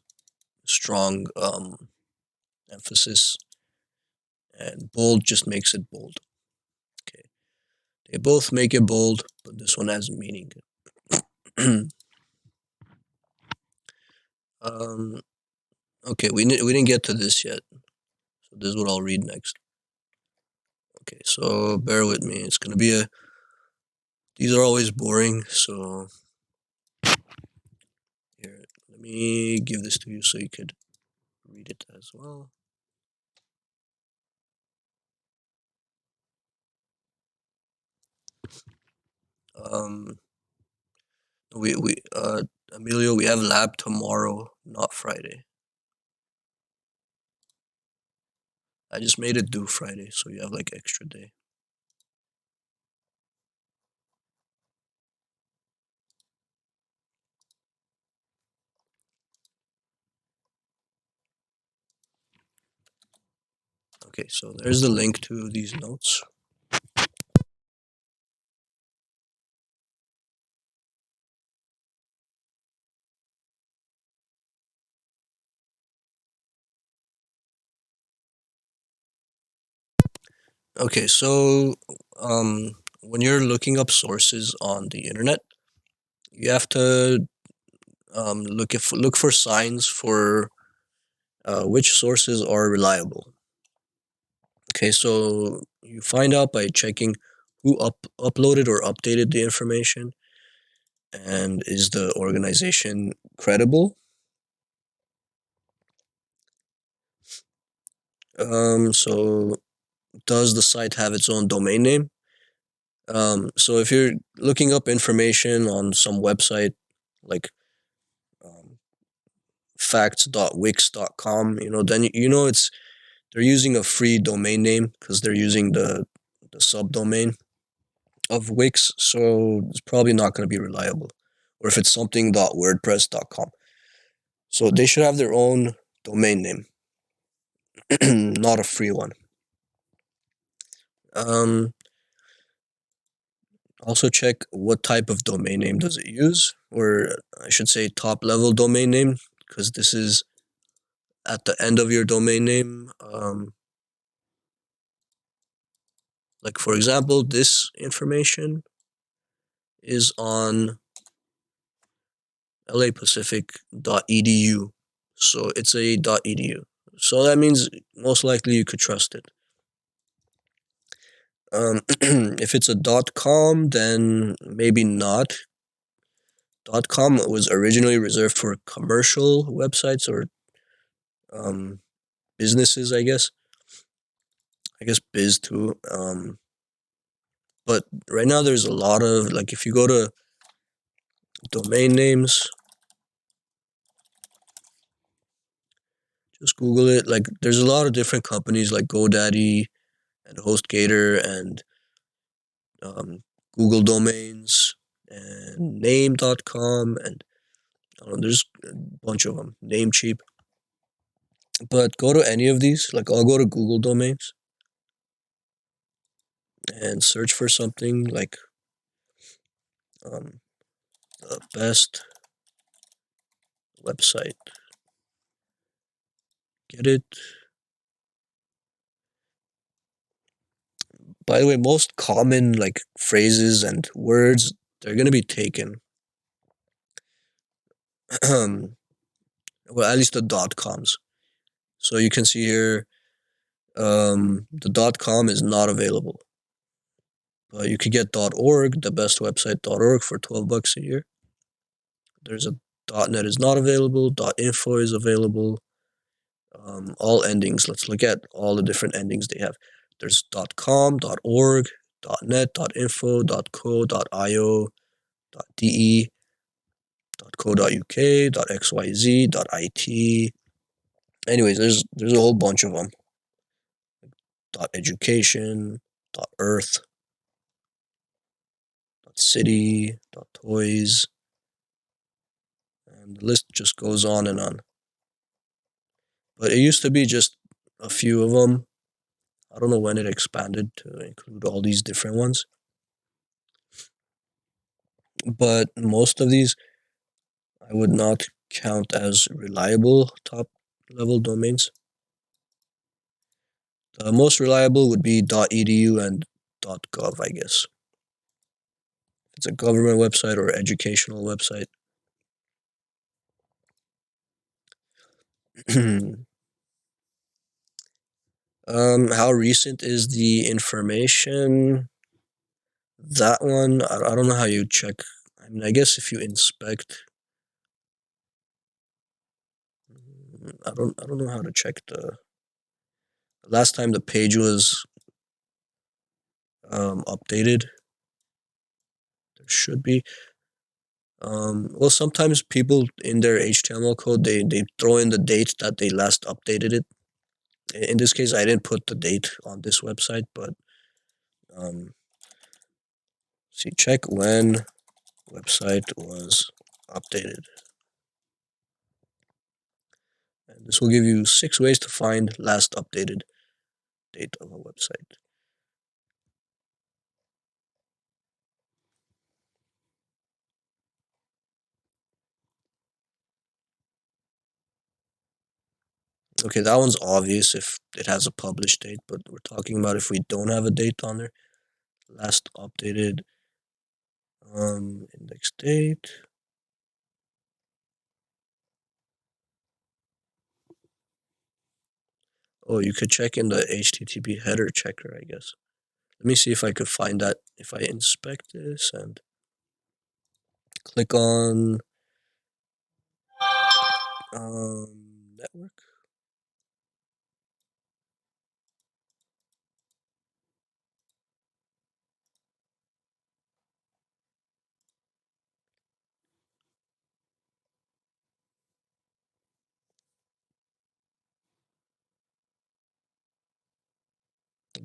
strong emphasis, and bold just makes it bold. Okay. They both make it bold, but this one has meaning. um, okay, we didn't get to this yet, so this is what I'll read next. Okay, so bear with me. It's gonna be a. These are always boring, so here, let me give this to you so you could read it as well. Um, we Emilio, we have lab tomorrow, not Friday. I just made it due Friday, so you have like extra day. Okay, so there's the link to these notes. Okay, so when you're looking up sources on the internet, you have to look for signs for which sources are reliable. Okay, so you find out by checking who uploaded or updated the information, and is the organization credible. So does the site have its own domain name? So if you're looking up information on some website like um, facts.wix.com, then it's they're using a free domain name because they're using the the subdomain of Wix, so it's probably not going to be reliable. Or if it's something .wordpress.com. So they should have their own domain name, not a free one. Um, Also check what type of domain name does it use, or I should say top level domain name, because this is at the end of your domain name. Like for example, this information is on lapacific.edu. So it's a .edu. So that means most likely you could trust it. If it's a .com, then maybe not. .com was originally reserved for commercial websites or um, businesses, I guess. I guess biz too. But right now there's a lot of, like, if you go to domain names, just Google it. Like there's a lot of different companies like GoDaddy and HostGator and um, Google Domains and Name.com and I don't know, there's a bunch of them. Namecheap. But go to any of these. Like I'll go to Google Domains and search for something like um, the best website. Get it? By the way, most common like phrases and words, they're gonna be taken. Well, at least the dot coms. So you can see here, the dot com is not available. But you could get .org, the best website .org for $12 a year. There's a .net is not available. .info is available. All endings. Let's look at all the different endings they have. There's .com, .org, .net, .info, .co, .io, .de, .co.uk, .xyz, .it. Anyways, there's a whole bunch of them. .education, .earth, .city, .toys, and the list just goes on and on. But it used to be just a few of them. I don't know when it expanded to include all these different ones. But most of these I would not count as reliable top level domains. The most reliable would be .edu and .gov, I guess. If it's a government website or educational website. How recent is the information? That one, I don't know how you check. I mean, I guess if you inspect, I don't know how to check the last time the page was updated. There should be. Well, sometimes people in their HTML code they throw in the date that they last updated it. In this case, I didn't put the date on this website, but um, see, check when website was updated. And this will give you 6 ways to find last updated date of a website. Okay, that one's obvious if it has a published date, but we're talking about if we don't have a date on there. Last updated index date. Oh, you could check in the HTTP header checker, I guess. Let me see if I could find that if I inspect this and click on network.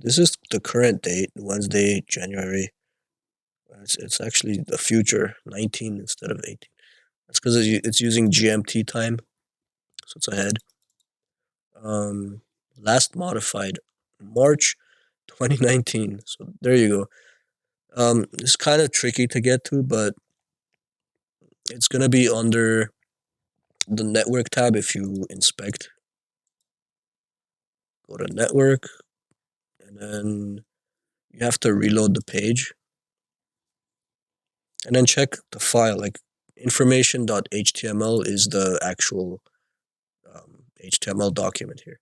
This is the current date, Wednesday, January. It's actually the future, 19 instead of 18. That's because it's using GMT time, so it's ahead. Um, Last modified March 2019. So there you go. It's kind of tricky to get to, but it's gonna be under the network tab. If you inspect, go to network, and then you have to reload the page, and then check the file. Like information.html is the actual HTML document here,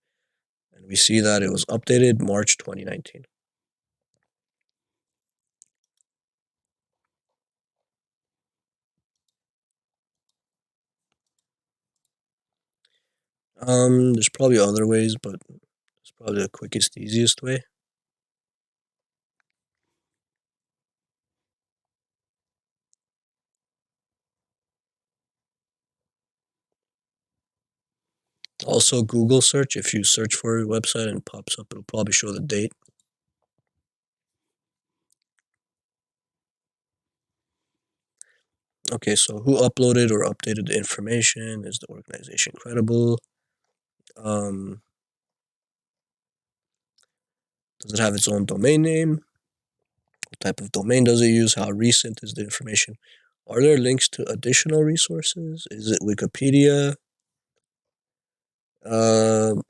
and we see that it was updated March 2019. There's probably other ways, but it's probably the quickest, easiest way. Also, Google search. If you search for a website and it pops up, it'll probably show the date. Okay, so who uploaded or updated the information? Is the organization credible? Um, does it have its own domain name? What type of domain does it use? How recent is the information? Are there links to additional resources? Is it Wikipedia? Um,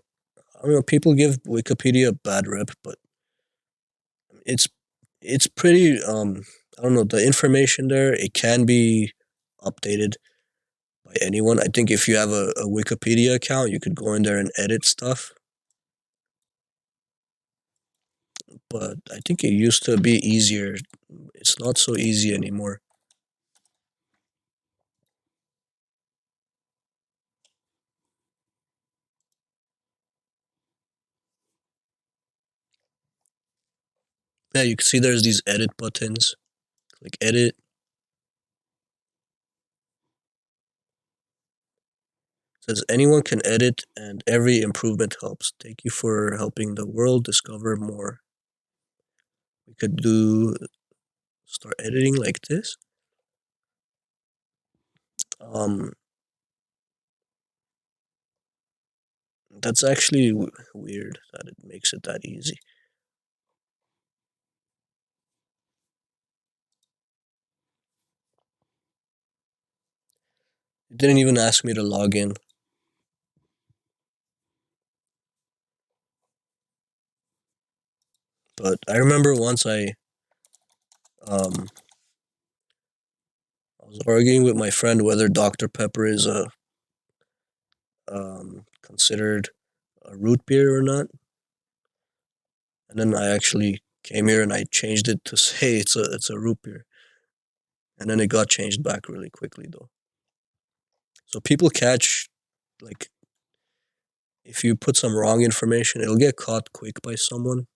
I don't know. People give Wikipedia a bad rep, but it's it's pretty. I don't know. The information there, it can be updated by anyone. I think if you have a Wikipedia account, you could go in there and edit stuff. But I think it used to be easier. It's not so easy anymore. Yeah, you can see there's these edit buttons. Click edit. It says anyone can edit and every improvement helps. Thank you for helping the world discover more. We could do start editing like this. Um, that's actually weird that it makes it that easy. It didn't even ask me to log in. But I remember once um I was arguing with my friend whether Dr. Pepper is a considered a root beer or not, and then I actually came here and I changed it to say it's a root beer, and then it got changed back really quickly though. So people catch, like, if you put some wrong information, it'll get caught quick by someone.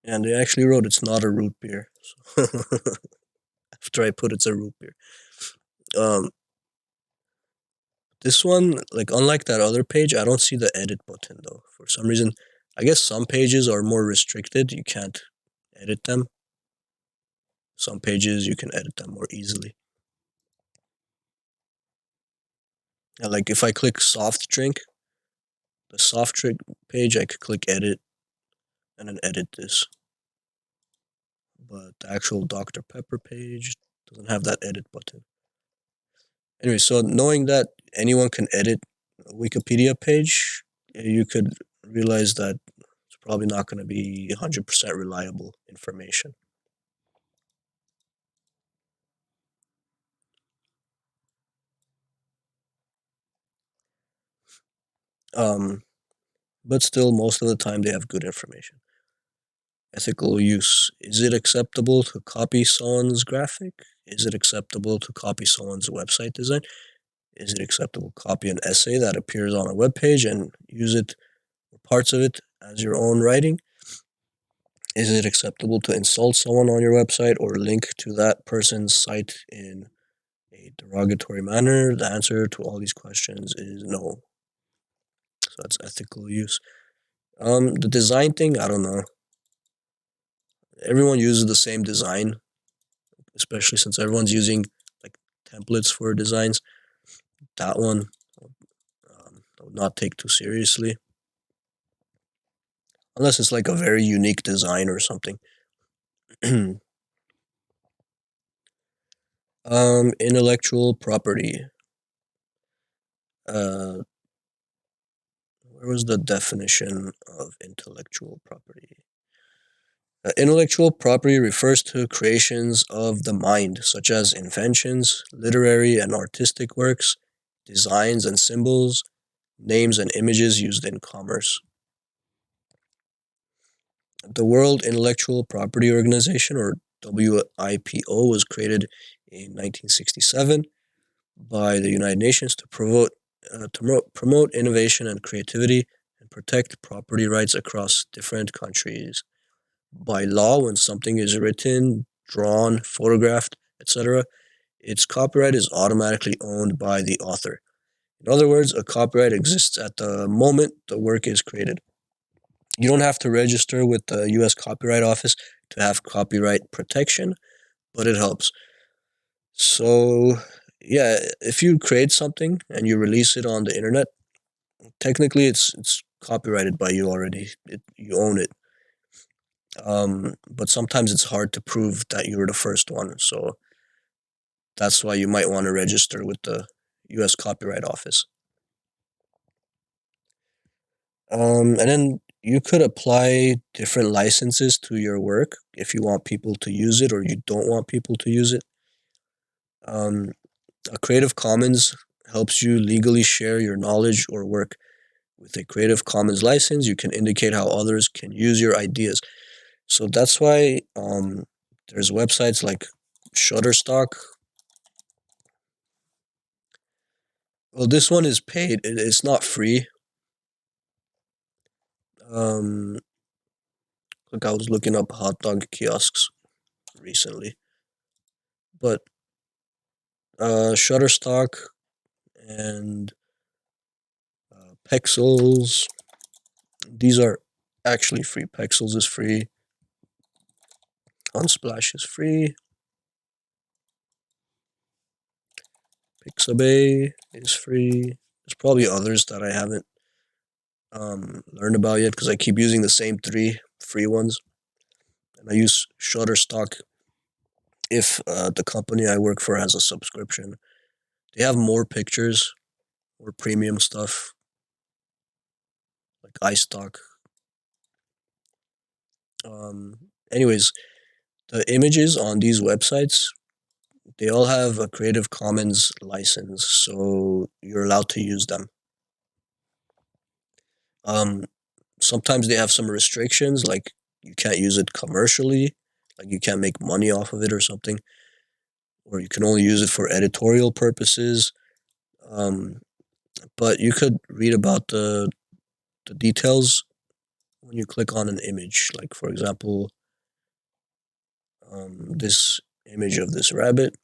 And they actually wrote it's not a root beer. So after I put it's a root beer. Um, this one, like unlike that other page, I don't see the edit button though. For some reason, I guess some pages are more restricted. You can't edit them. Some pages you can edit them more easily. And like if I click soft drink, the soft drink page, I could click edit and then edit this. But the actual Dr. Pepper page doesn't have that edit button. Anyway, so knowing that anyone can edit a Wikipedia page, you could realize that it's probably not going to be 100% reliable information. Um, but still, most of the time they have good information. Ethical use. Is it acceptable to copy someone's graphic? Is it acceptable to copy someone's website design? Is it acceptable to copy an essay that appears on a web page and use it or parts of it as your own writing? Is it acceptable to insult someone on your website or link to that person's site in a derogatory manner? The answer to all these questions is no. So that's ethical use. The design thing, I don't know. Everyone uses the same design, especially since everyone's using like templates for designs. That one, I would not take too seriously, unless it's like a very unique design or something. Intellectual property. Uh, where was the definition of intellectual property? Intellectual property refers to creations of the mind, such as inventions, literary and artistic works, designs and symbols, names and images used in commerce. The World Intellectual Property Organization, or WIPO, was created in 1967 by the United Nations to promote innovation and creativity and protect property rights across different countries. By law, when something is written, drawn, photographed, etc., its copyright is automatically owned by the author. In other words, a copyright exists at the moment the work is created. You don't have to register with the US Copyright Office to have copyright protection, but it helps. So, yeah, if you create something and you release it on the internet, technically it's copyrighted by you already. You own it. But sometimes it's hard to prove that you were the first one. So that's why you might want to register with the US Copyright Office. And then you could apply different licenses to your work if you want people to use it or you don't want people to use it. Um, a Creative Commons helps you legally share your knowledge or work. With a Creative Commons license, you can indicate how others can use your ideas. So that's why there's websites like Shutterstock. Well, this one is paid. It's not free. Um, like I was looking up hot dog kiosks recently, but Shutterstock and Pexels, these are actually free. Pexels is free. Unsplash is free. Pixabay is free. There's probably others that I haven't learned about yet because I keep using the same three free ones. And I use Shutterstock if the company I work for has a subscription. They have more pictures, more premium stuff, like iStock. Anyways, the images on these websites, they all have a Creative Commons license, so you're allowed to use them. Um, Sometimes they have some restrictions, like you can't use it commercially, like you can't make money off of it or something, or you can only use it for editorial purposes. Um, but you could read about the details when you click on an image. Like for example, this image of this rabbit.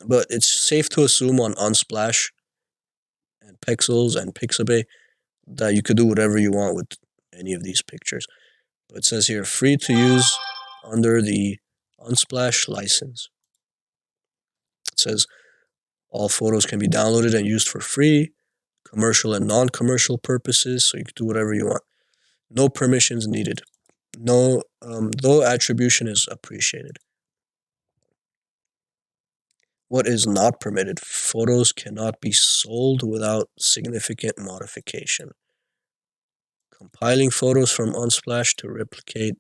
But it's safe to assume on Unsplash and Pixels and Pixabay that you could do whatever you want with any of these pictures. But it says here free to use under the Unsplash license. It says all photos can be downloaded and used for free, commercial and non-commercial purposes, so you can do whatever you want. No permissions needed. No, though attribution is appreciated. What is not permitted? Photos cannot be sold without significant modification. Compiling photos from Unsplash to replicate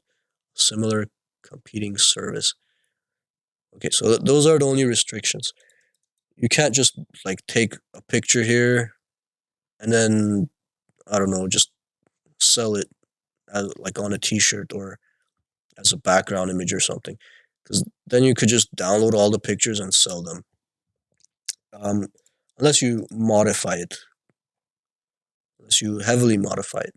similar competing service. Okay, so those are the only restrictions. You can't just like take a picture here and then I don't know, just sell it as like on a T-shirt or as a background image or something, because then you could just download all the pictures and sell them. Um, unless you modify it, unless you heavily modify it.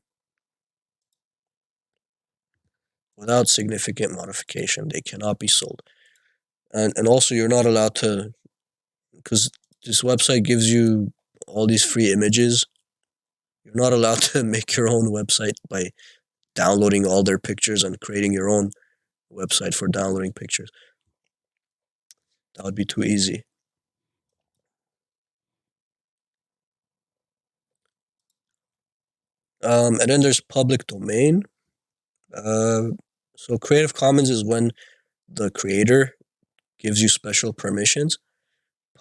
without significant modification. They cannot be sold. And also you're not allowed to, because this website gives you all these free images. You're not allowed to make your own website by downloading all their pictures and creating your own website for downloading pictures. That would be too easy. And then there's public domain. Uh, so Creative Commons is when the creator gives you special permissions.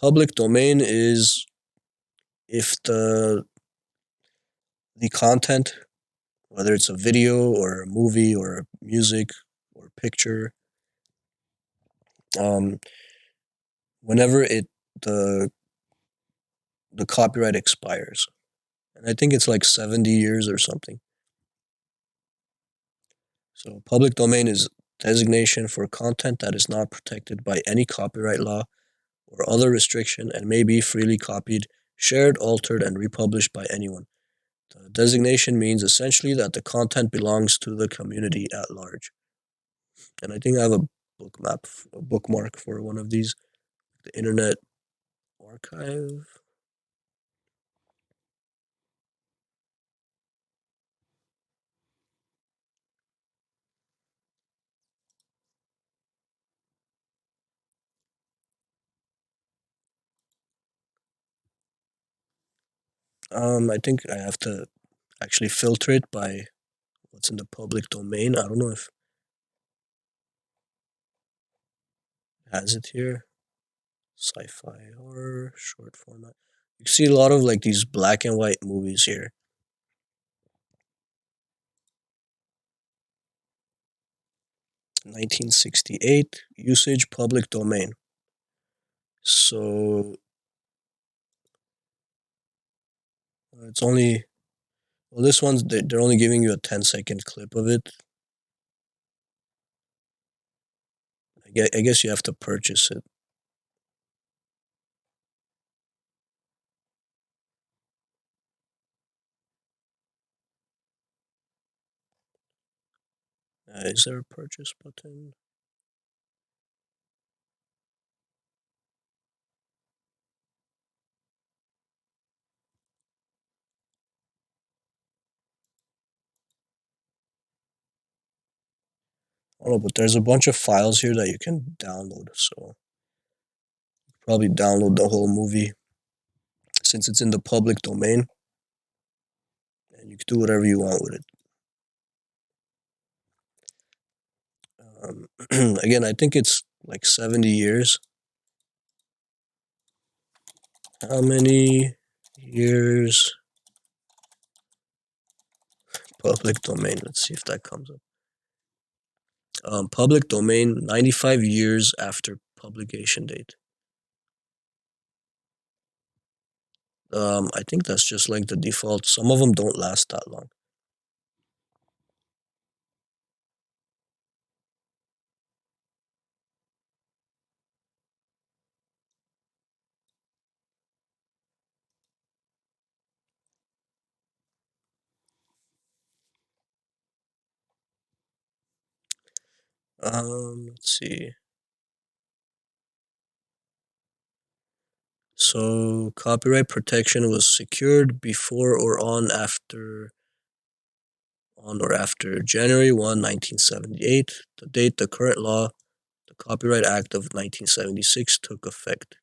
Public domain is if the content, whether it's a video or a movie or music or picture, um, whenever the the copyright expires, and I think it's like 70 years or something. So public domain is designation for content that is not protected by any copyright law or other restriction and may be freely copied, shared, altered, and republished by anyone. The designation means essentially that the content belongs to the community at large. And I think I have a bookmark for one of these, the Internet Archive. I think I have to actually filter it by what's in the public domain. I don't know if it has it here. Sci-fi horror, short format. You see a lot of like these black and white movies here. 1968 usage public domain. So it's only, well, this one's they're only giving you a 10-second clip of it. I guess you have to purchase it. Is there a purchase button? I don't know, but there's a bunch of files here that you can download. So probably download the whole movie since it's in the public domain, and you can do whatever you want with it. Again, I think it's like 70 years. How many years public domain? Let's see if that comes up. Public domain, 95 years after publication date. I think that's just like the default. Some of them don't last that long. Let's see. So copyright protection was secured before or on or after January 1, 1978, the date the current law, the Copyright Act of 1976, took effect.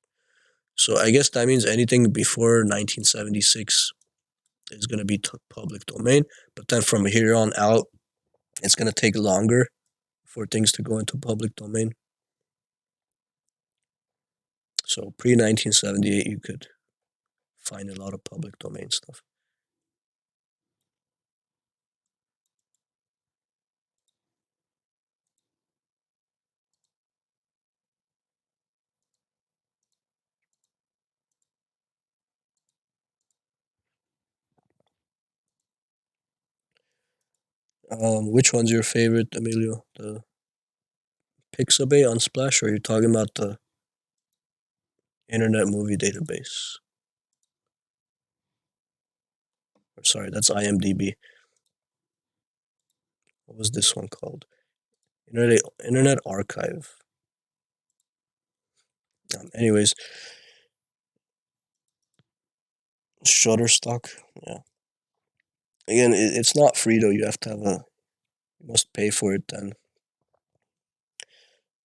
So I guess that means anything before 1976 is going to be public domain, but then from here on out, it's going to take longer for things to go into public domain. So pre 1978, you could find a lot of public domain stuff. Which one's your favorite, Emilio? The Pixabay Unsplash, or are you talking about the Internet Movie Database? Or sorry, that's IMDb. What was this one called? Internet Archive. Anyways, Shutterstock. Yeah. Again, it's not free though. You have to have you must pay for it then.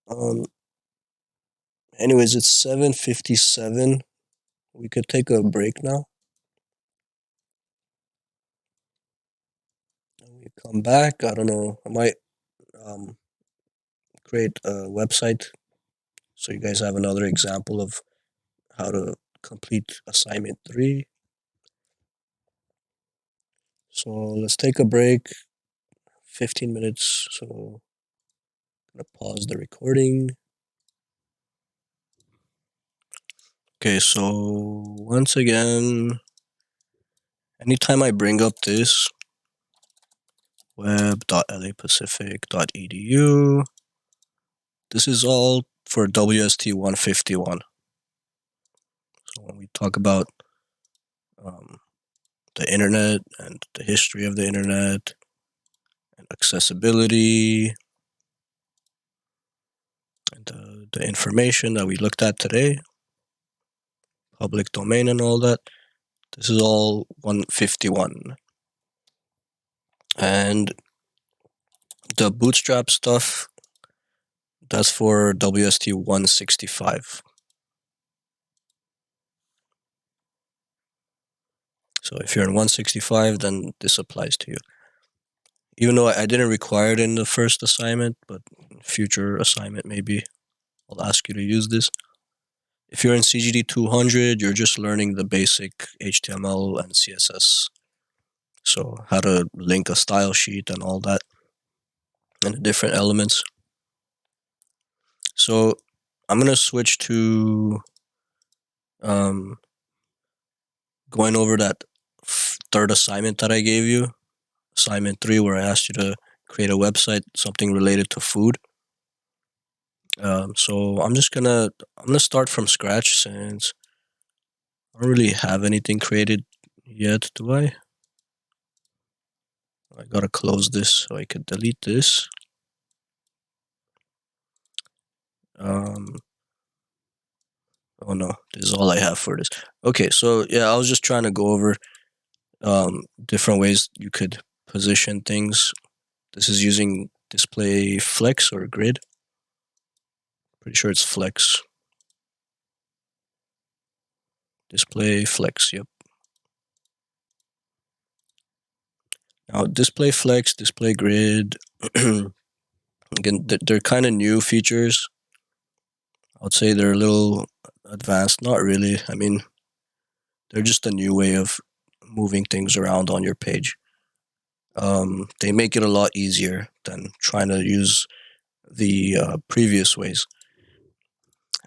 Um. Anyways, it's 7:57. We could take a break now. We come back. I don't know. I might um create a website so you guys have another example of how to complete assignment 3. So let's take a break. 15 minutes. So I'm gonna pause the recording. Okay, so once again, anytime I bring up this web.lapacific.edu, this is all for WST 151. So when we talk about um, the internet and the history of the internet and accessibility and the information that we looked at today, public domain and all that, this is all 151. And the Bootstrap stuff, that's for WST 165. So if you're in 165, then this applies to you. Even though I didn't require it in the first assignment, but future assignment maybe I'll ask you to use this. If you're in CGD 200, you're just learning the basic HTML and CSS. So how to link a style sheet and all that, and the different elements. So I'm gonna switch to going over that third assignment that I gave you, assignment 3, where I asked you to create a website, something related to food. So I'm gonna start from scratch since I don't really have anything created yet, do I? I gotta close this so I could delete this. Oh no, this is all I have for this. Okay, so yeah, I was just trying to go over different ways you could position things. This is using display flex or grid. Pretty sure it's flex. Display flex, yep. Now display flex, display grid, again, they're kind of new features. I would say they're a little advanced. Not really. I mean, they're just a new way of moving things around on your page. They make it a lot easier than trying to use the previous ways.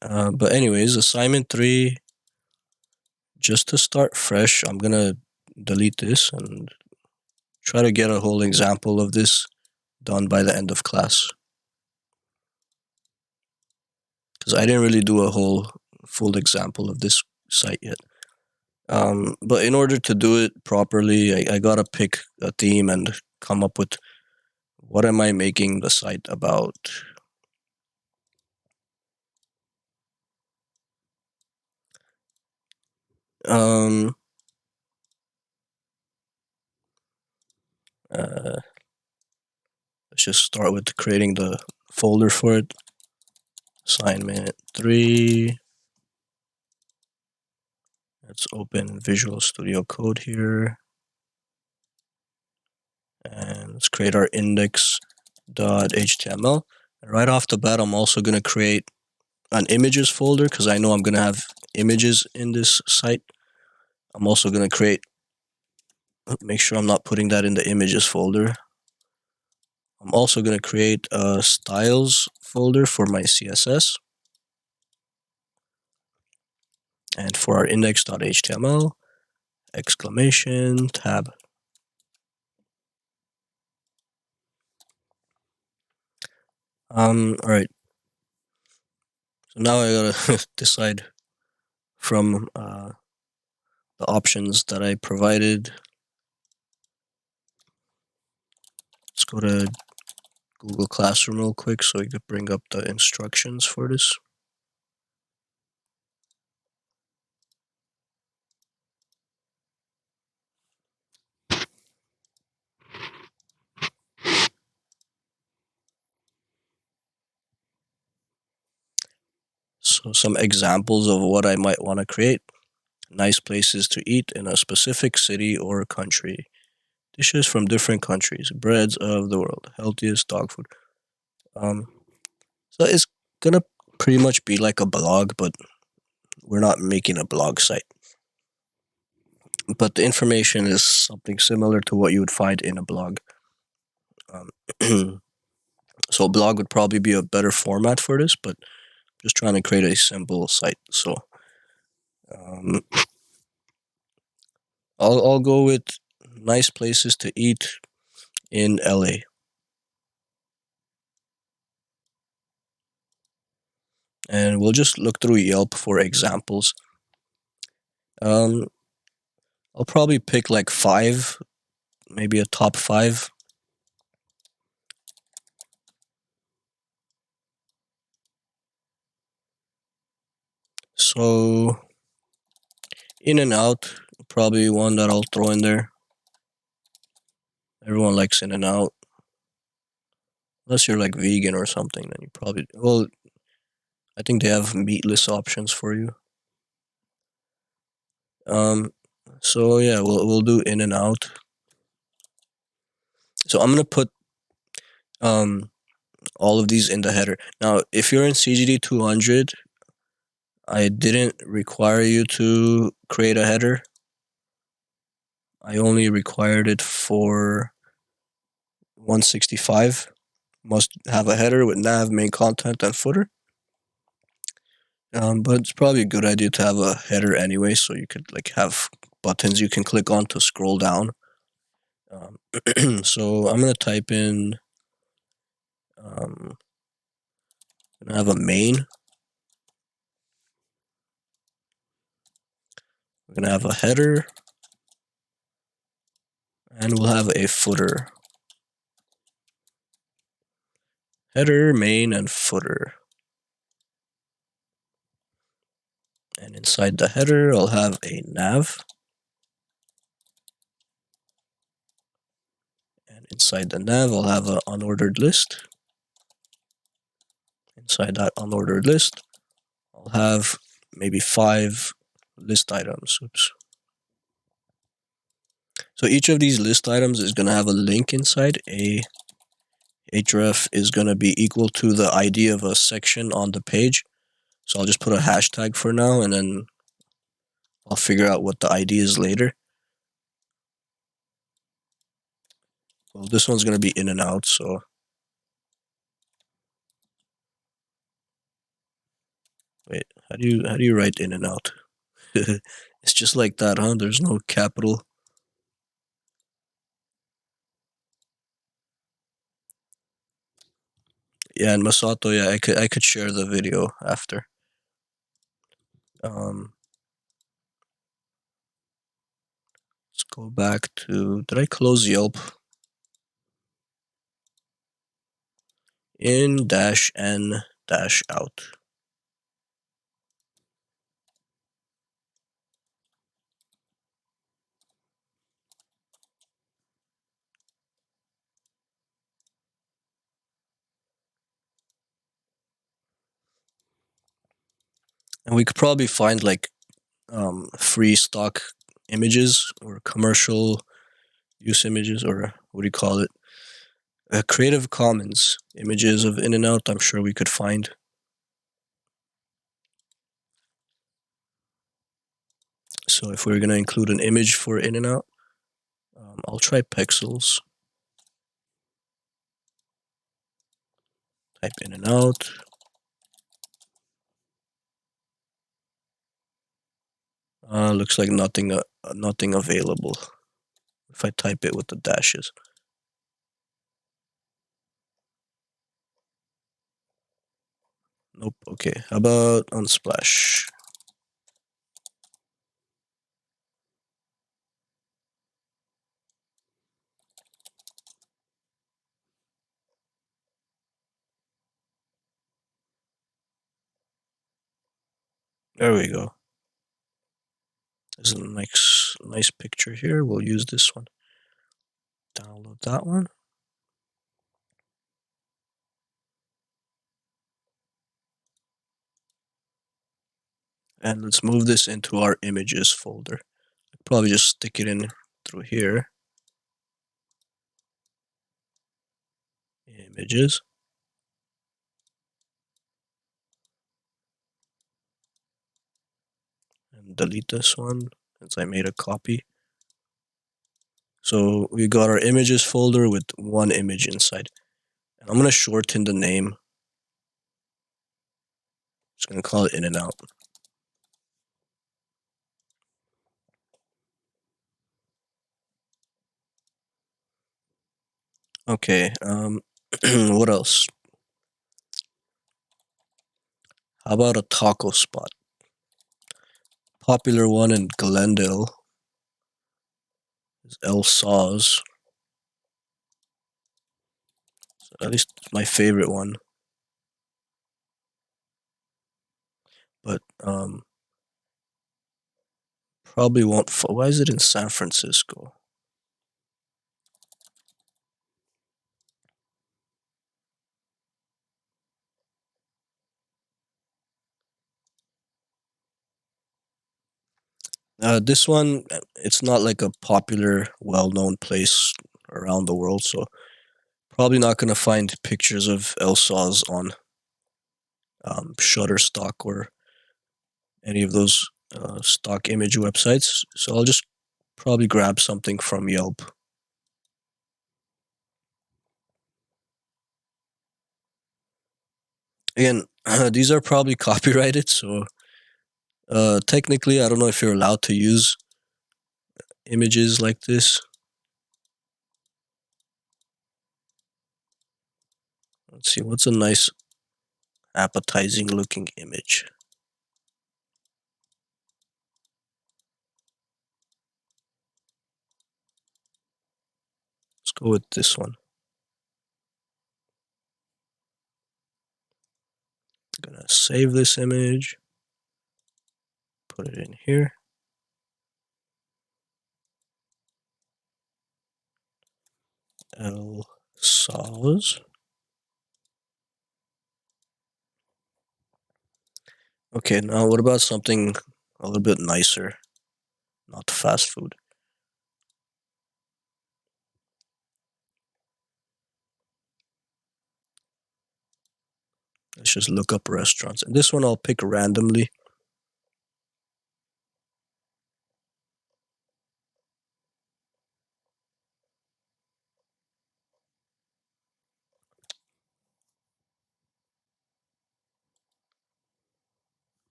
But anyways, assignment 3, just to start fresh, I'm gonna delete this and try to get a whole example of this done by the end of class. Because I didn't really do a whole full example of this site yet. But in order to do it properly, I gotta pick a theme and come up with what am I making the site about. Um, let's just start with creating the folder for it. Assignment 3. Let's open Visual Studio Code here. And let's create our index.html. And right off the bat, I'm also going to create an images folder because I know I'm going to have images in this site. I'm also going to create, make sure I'm not putting that in the images folder. I'm also going to create a styles folder for my CSS. And for our index.html, exclamation tab. All right. So now I gotta decide from the options that I provided. Let's go to Google Classroom real quick so we could bring up the instructions for this. So some examples of what I might want to create. Nice places to eat in a specific city or country. Dishes from different countries. Breads of the world. Healthiest dog food. So it's gonna pretty much be like a blog, but we're not making a blog site. But the information is something similar to what you would find in a blog. So a blog would probably be a better format for this, but just trying to create a simple site. So um, I'll go with nice places to eat in LA. And we'll just look through Yelp for examples. Um, I'll probably pick like 5, maybe a top 5. So In and Out, probably one that I'll throw in there. Everyone likes In and Out. Unless you're like vegan or something, then you probably, well, I think they have meatless options for you. Um, so yeah, we'll do In and Out. So I'm gonna put all of these in the header. Now, if you're in CGD 200, I didn't require you to create a header. I only required it for 165. Must have a header with nav, main content, and footer. But it's probably a good idea to have a header anyway, so you could like have buttons you can click on to scroll down. So I'm gonna type in. I'm gonna have a main. We're gonna have a header, and we'll have a footer. Header, main, and footer. And inside the header, I'll have a nav. And inside the nav, I'll have an unordered list. Inside that unordered list, I'll have maybe 5 list items. Oops. So each of these list items is going to have a link inside. A href is going to be equal to the ID of a section on the page. So I'll just put a hashtag for now, and then I'll figure out what the ID is later. Well, this one's going to be In and Out, so wait, how do you write In and Out? It's just like that, huh? There's no capital. Yeah, and Masato, yeah, I could share the video after. Let's go back to, did I close Yelp? In dash n dash out. And we could probably find like free stock images or commercial use images, or what do you call it? Creative Commons images of In and Out. I'm sure we could find. So if we're gonna include an image for In and Out, I'll try pixels. Type In and Out. Looks like nothing available. If I type it with the dashes. Nope. Okay. How about Unsplash? There we go. There's a nice picture here. We'll use this one. Download that one. And let's move this into our images folder. Probably just stick it in through here. Images. And delete this one since I made a copy. So we got our images folder with one image inside. And I'm going to shorten the name. Just going to call it in and out. Okay, what else? How about a taco spot? Popular one in Glendale is El Saw's. So at least it's my favorite one. But probably won't. Why is it in San Francisco? This one, it's not like a popular, well-known place around the world, so probably not gonna find pictures of El Saw's on Shutterstock or any of those stock image websites. So I'll just probably grab something from Yelp. Again, these are probably copyrighted, so technically, I don't know if you're allowed to use images like this. Let's see, what's a nice appetizing looking image? Let's go with this one. I'm gonna save this image, put it in here. El Saw's. Okay, now what about something a little bit nicer, not fast food? Let's just look up restaurants. And this one I'll pick randomly.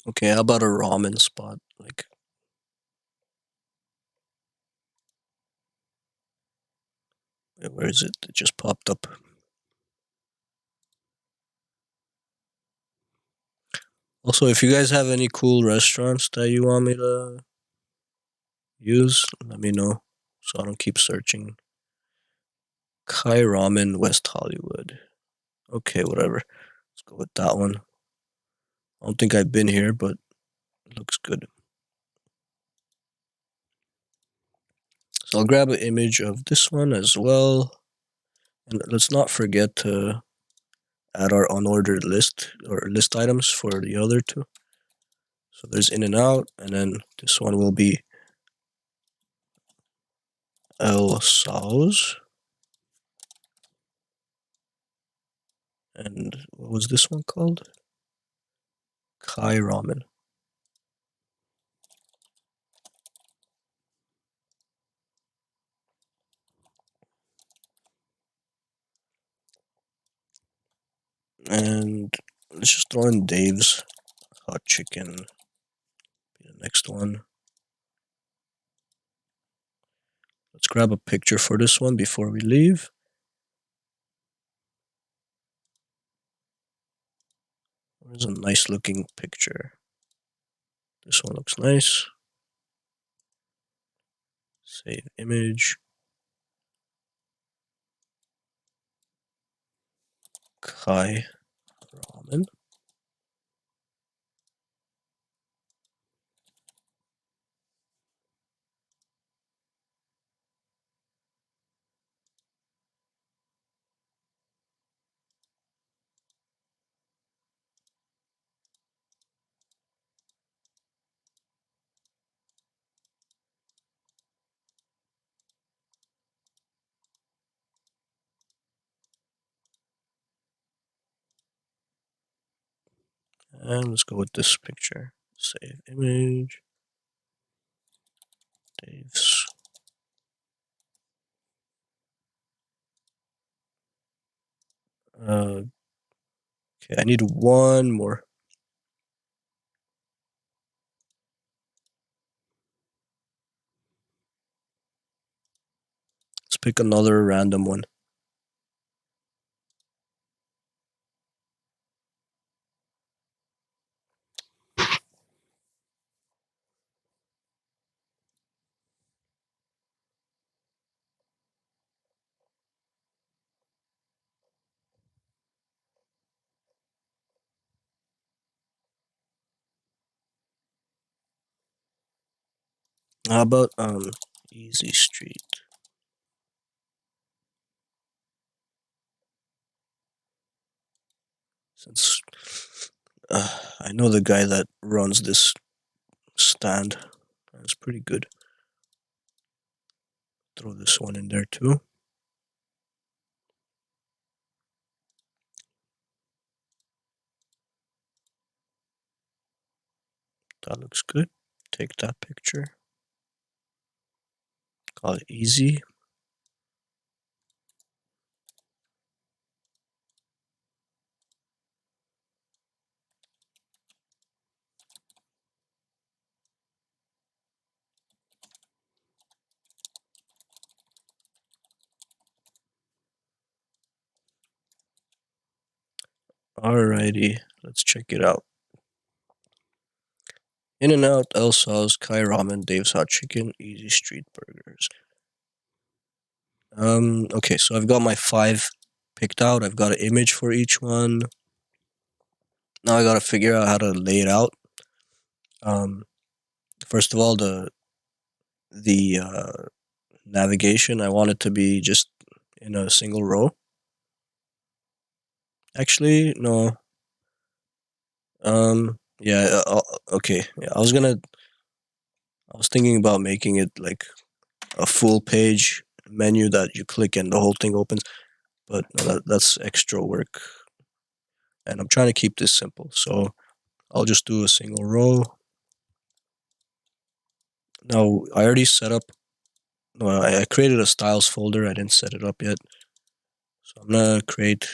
Okay, how about a ramen spot? Like, where is it? It just popped up. Also, if you guys have any cool restaurants that you want me to use, let me know so I don't keep searching. Kai Ramen, West Hollywood. Okay, whatever. Let's go with that one. I don't think I've been here, but it looks good. So I'll grab an image of this one as well. And let's not forget to add our unordered list or list items for the other two. So there's in and out, and then this one will be El Saw's. And what was this one called? Kai Ramen. And let's just throw in Dave's Hot Chicken. Be the next one. Let's grab a picture for this one before we leave. There's a nice looking picture. This one looks nice. Save image. Kai Ramen. And let's go with this picture. Save image. Dave's. Okay, I need one more. Let's pick another random one. How about Easy Street? Since I know the guy that runs this stand, that's pretty good. Throw this one in there too. That looks good. Take that picture. Call it Easy. Alrighty, let's check it out. In-N-Out, El Sauce, Kai Ramen, Dave's Hot Chicken, Easy Street Burgers. Okay, so I've got my 5 picked out. I've got an image for each one. Now I gotta figure out how to lay it out. First of all, the navigation, I want it to be just in a single row. Actually, no. Yeah. Okay. Yeah, I was thinking about making it like a full page menu that you click and the whole thing opens, but no, that's extra work. And I'm trying to keep this simple, so I'll just do a single row. Now I already set up. No, I created a styles folder. I didn't set it up yet, so I'm gonna create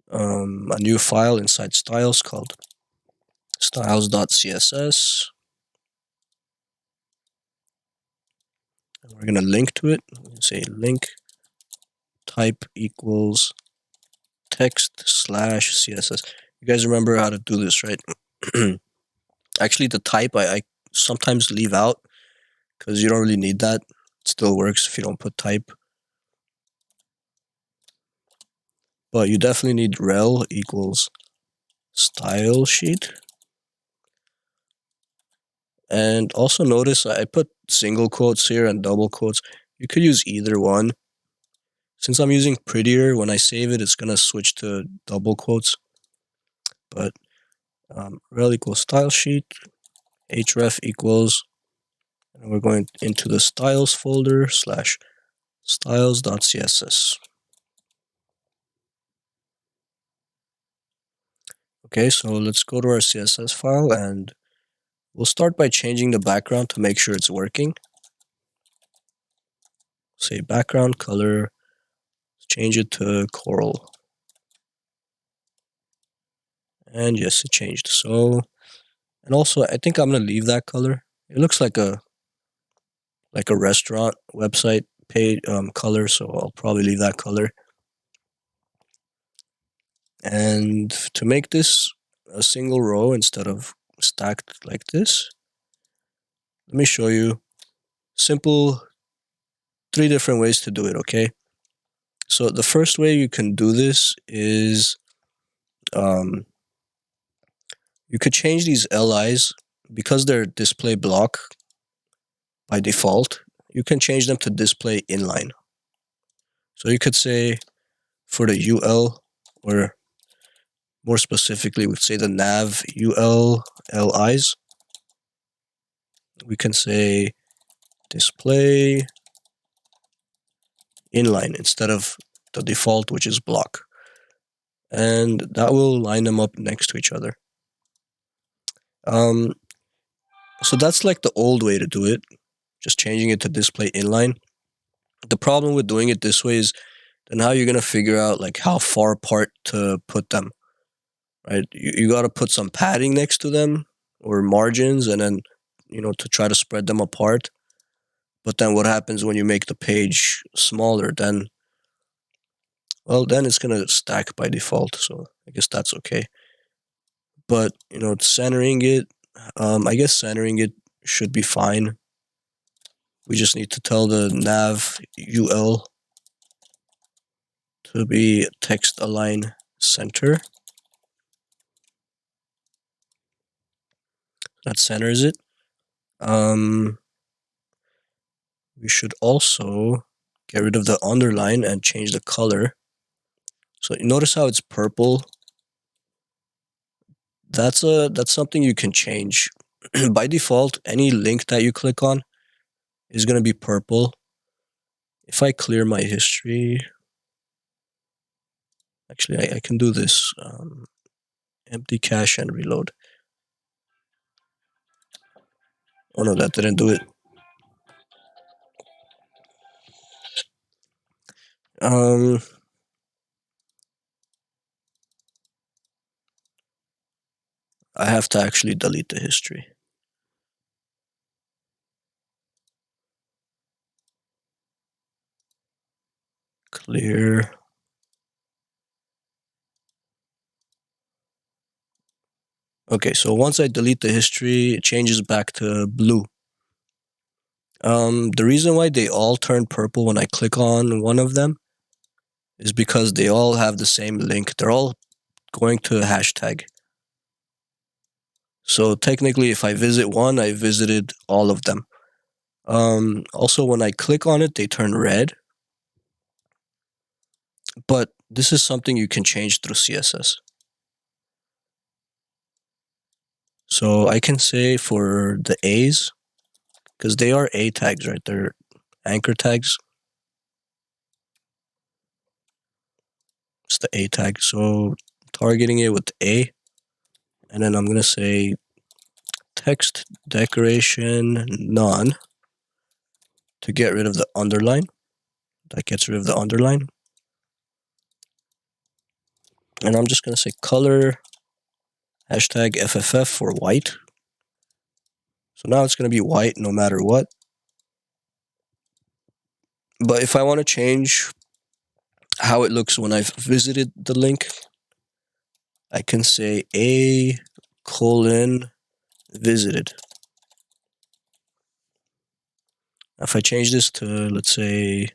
a new file inside styles called styles.css. And we're gonna link to it. Say link type equals text slash CSS. You guys remember how to do this, right? Actually, the type I sometimes leave out because you don't really need that. It still works if you don't put type. But you definitely need rel equals style sheet. And also notice I put single quotes here and double quotes. You could use either one. Since I'm using prettier, when I save it, it's gonna switch to double quotes. But rel equals style sheet, href equals, and we're going into the styles folder slash styles.css. Okay, so let's go to our CSS file and we'll start by changing the background to make sure it's working. Say background color, change it to coral. And yes, it changed. So, and also I think I'm gonna leave that color. It looks like a restaurant website page color, so I'll probably leave that color. And to make this a single row instead of stacked like this, let me show you simple 3 different ways to do it, okay? So the first way you can do this is um, you could change these LIs because they're display block by default. You can change them to display inline. So you could say for the UL, or more specifically, we'd say the nav UL LIs, we can say display inline instead of the default, which is block. And that will line them up next to each other. So that's like the old way to do it, just changing it to display inline. The problem with doing it this way is then how you're going to figure out like how far apart to put them, right? You got to put some padding next to them or margins, and then, to try to spread them apart. But then what happens when you make the page smaller? Then it's going to stack by default. So I guess that's okay. But, centering it, I guess centering it should be fine. We just need to tell the nav UL to be text align center. That centers it. We should also get rid of the underline and change the color. So you notice how it's purple. That's something you can change. By default, any link that you click on is going to be purple. If I clear my history, actually I can do this. Empty cache and reload. Oh no, that didn't do it. I have to actually delete the history. Clear. Okay, so once I delete the history, it changes back to blue. The reason why they all turn purple when I click on one of them is because they all have the same link. They're all going to a hashtag. So technically, if I visit one, I visited all of them. Also, when I click on it, they turn red. But this is something you can change through CSS. So I can say for the A's, because they are A tags, right? They're anchor tags. It's the A tag. So targeting it with A, and then I'm going to say text decoration none to get rid of the underline. That gets rid of the underline. And I'm just going to say color hashtag FFF for white. So now it's going to be white no matter what. But if I want to change how it looks when I've visited the link, I can say A colon visited. If I change this to, let's say, I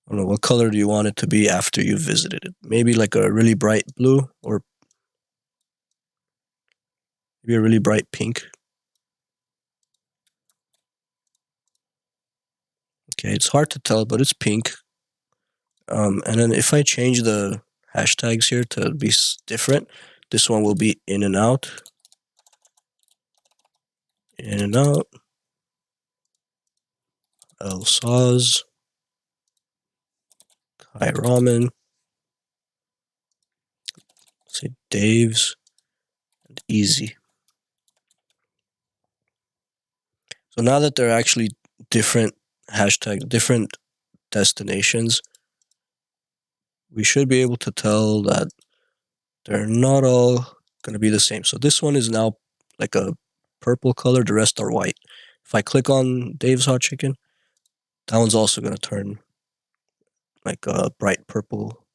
don't know, what color do you want it to be after you visited it? Maybe like a really bright blue, or maybe a really bright pink. Okay, it's hard to tell, but it's pink. And then if I change the hashtags here to be different, this one will be in and out, in and out, El Saz, Kai Ramen, say Dave's, and Easy. So now that they're actually different hashtags, different destinations, we should be able to tell that they're not all going to be the same. So this one is now like a purple color, the rest are white. If I click on Dave's Hot Chicken, that one's also going to turn like a bright purple.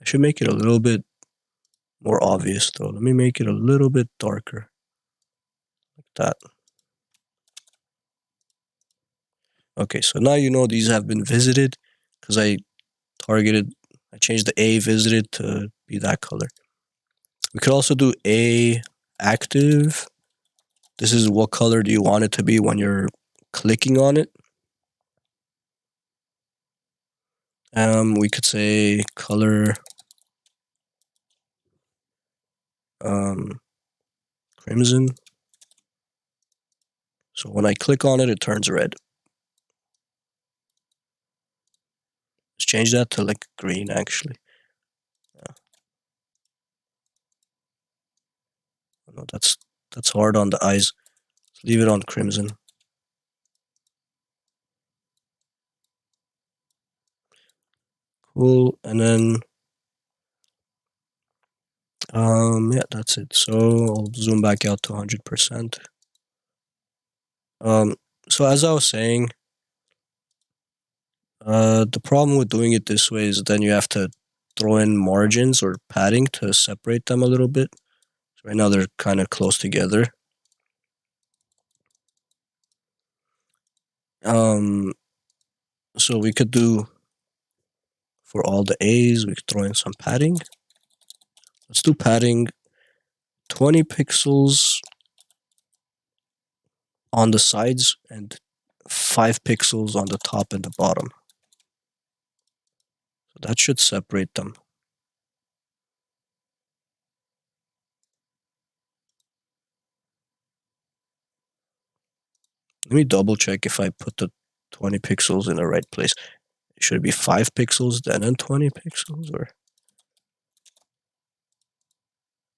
I should make it a little bit more obvious though. Let me make it a little bit darker, like that. Okay, so now you know these have been visited because I targeted. I changed the A visited to be that color. We could also do A active. This is what color do you want it to be when you're clicking on it. We could say color crimson. So when I click on it, it turns red. Let's change that to like green actually. No, that's hard on the eyes. Let's leave it on crimson. Cool, and then yeah, that's it. So I'll zoom back out to 100%. So as I was saying, the problem with doing it this way is then you have to throw in margins or padding to separate them a little bit. So right now they're kind of close together. So we could do for all the A's, we could throw in some padding. Let's do padding 20 pixels on the sides and 5 pixels on the top and the bottom. So that should separate them. Let me double check if I put the 20 pixels in the right place. Should it be 5 pixels then 20 pixels or?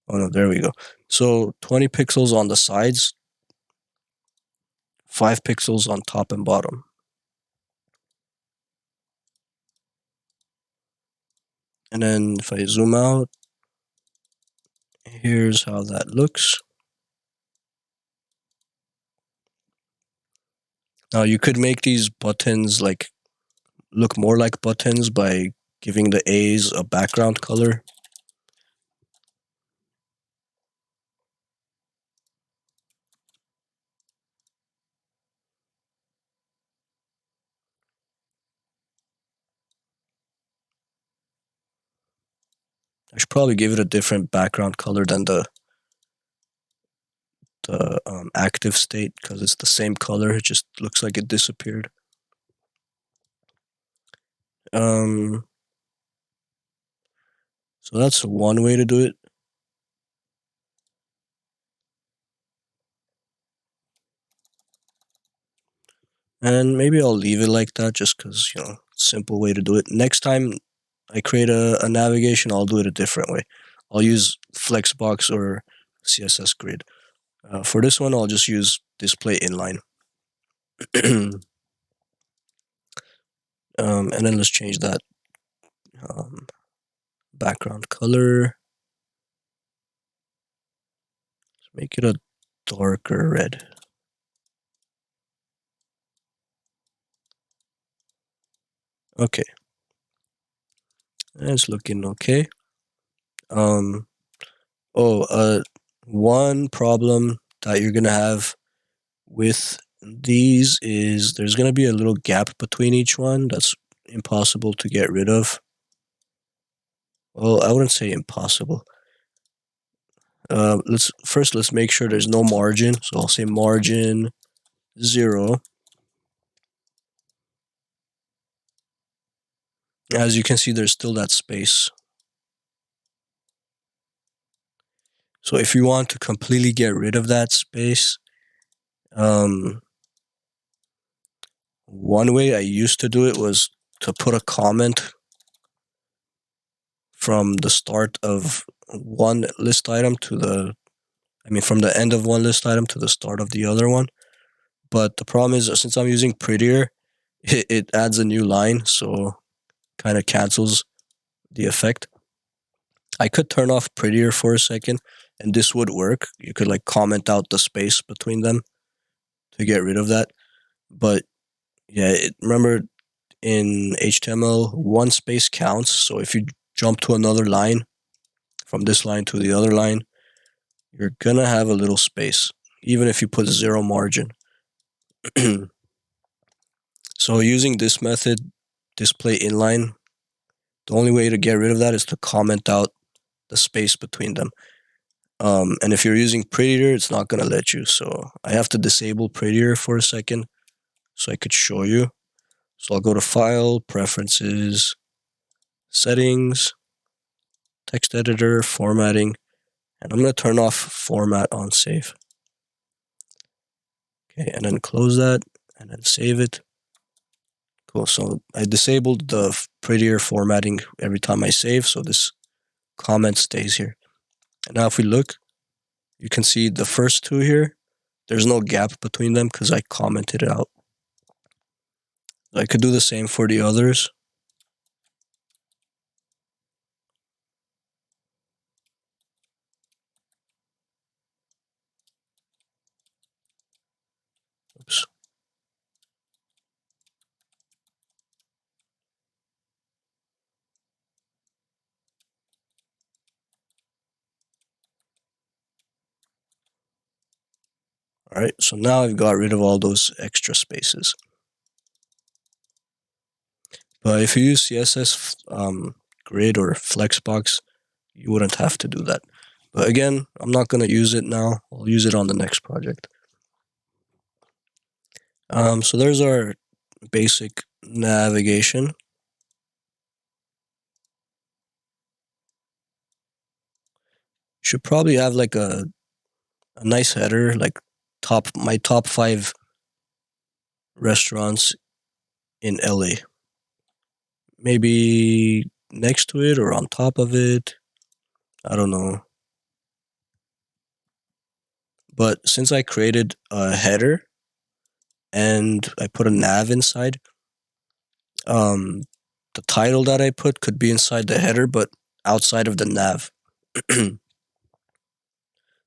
Oh no, there we go. So 20 pixels on the sides, 5 pixels on top and bottom. And then if I zoom out, here's how that looks. Now you could make these buttons like look more like buttons by giving the A's a background color. I should probably give it a different background color than the active state because it's the same color. It just looks like it disappeared. So that's one way to do it. And maybe I'll leave it like that just because, simple way to do it. Next time I create a navigation, I'll do it a different way. I'll use Flexbox or CSS Grid. For this one, I'll just use display inline. And then let's change that background color. Let's make it a darker red. Okay. It's looking okay. One problem that you're gonna have with these is there's gonna be a little gap between each one that's impossible to get rid of. Well, I wouldn't say impossible. Let's make sure there's no margin. So I'll say margin 0. As you can see, there's still that space. So if you want to completely get rid of that space, one way I used to do it was to put a comment from the start of one list item to from the end of one list item to the start of the other one. But the problem is, since I'm using Prettier, it adds a new line, so kind of cancels the effect. I could turn off Prettier for a second, and this would work. You could like comment out the space between them to get rid of that. But yeah, remember in HTML, one space counts. So if you jump to another line, from this line to the other line, you're gonna have a little space, even if you put 0 margin. So using this method, display inline, The only way to get rid of that is to comment out the space between them. And if you're using Prettier, it's not going to let you. So I have to disable Prettier for a second so I could show you. So I'll go to File, Preferences, Settings, Text Editor, Formatting, and I'm going to turn off Format on Save. Okay, and then close that, and then save it. Cool, so I disabled the Prettier formatting every time I save, so this comment stays here. And now if we look, you can see the first two here, there's no gap between them because I commented it out. I could do the same for the others. Oops. All right, so now I've got rid of all those extra spaces. But if you use CSS Grid or Flexbox, you wouldn't have to do that. But again, I'm not going to use it now. I'll use it on the next project. So there's our basic navigation. Should probably have like a nice header, like my top 5 restaurants in LA. Maybe next to it or on top of it. I don't know. But since I created a header and I put a nav inside, the title that I put could be inside the header, but outside of the nav.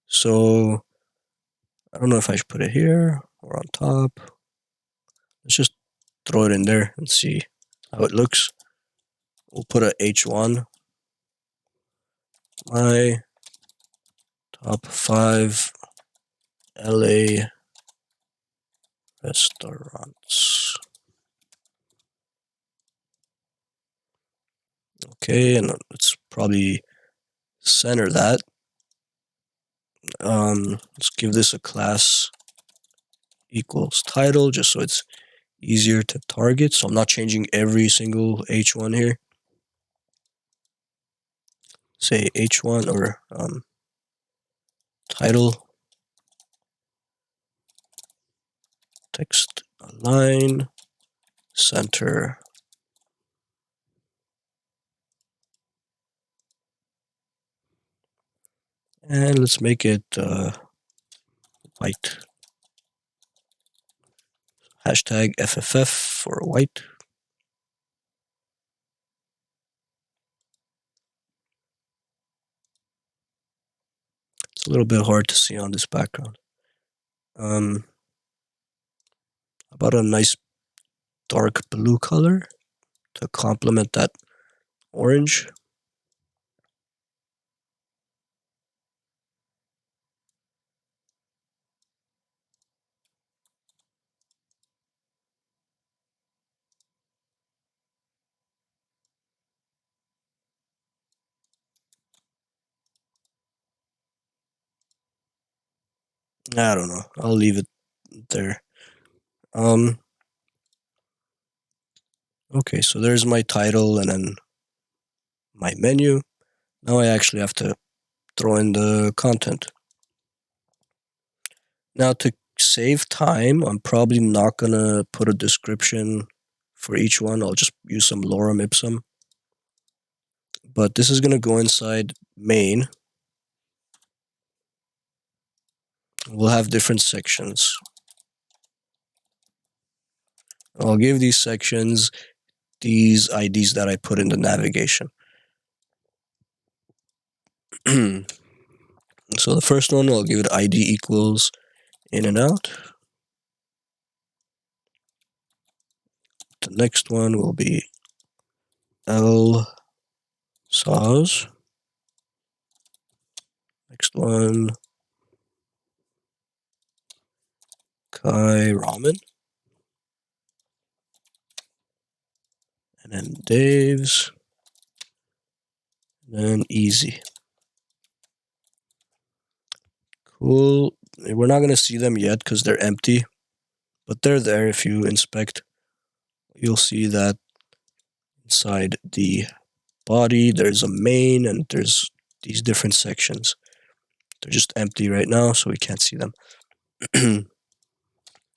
So I don't know if I should put it here or on top. Let's just throw it in there and see how it looks. We'll put a H1. My top 5 LA restaurants. Okay, and let's probably center that. Let's give this a class equals title, just so it's easier to target. So I'm not changing every single H1 here. Say H1 or title, text align, center. And let's make it white. Hashtag FFF for white. It's a little bit hard to see on this background. About a nice dark blue color to complement that orange. I don't know. I'll leave it there. Okay, so there's my title and then my menu. Now I actually have to throw in the content. Now to save time, I'm probably not gonna put a description for each one. I'll just use some lorem ipsum. But this is gonna go inside main. We'll have different sections. I'll give these sections these IDs that I put in the navigation. So the first one, I'll give it ID equals in and out. The next one will be L saws. Next one, Kai ramen. And then Dave's. and easy. Cool. We're not going to see them yet because they're empty, but they're there. If you inspect, you'll see that inside the body there's a main and there's these different sections. They're just empty right now, so we can't see them.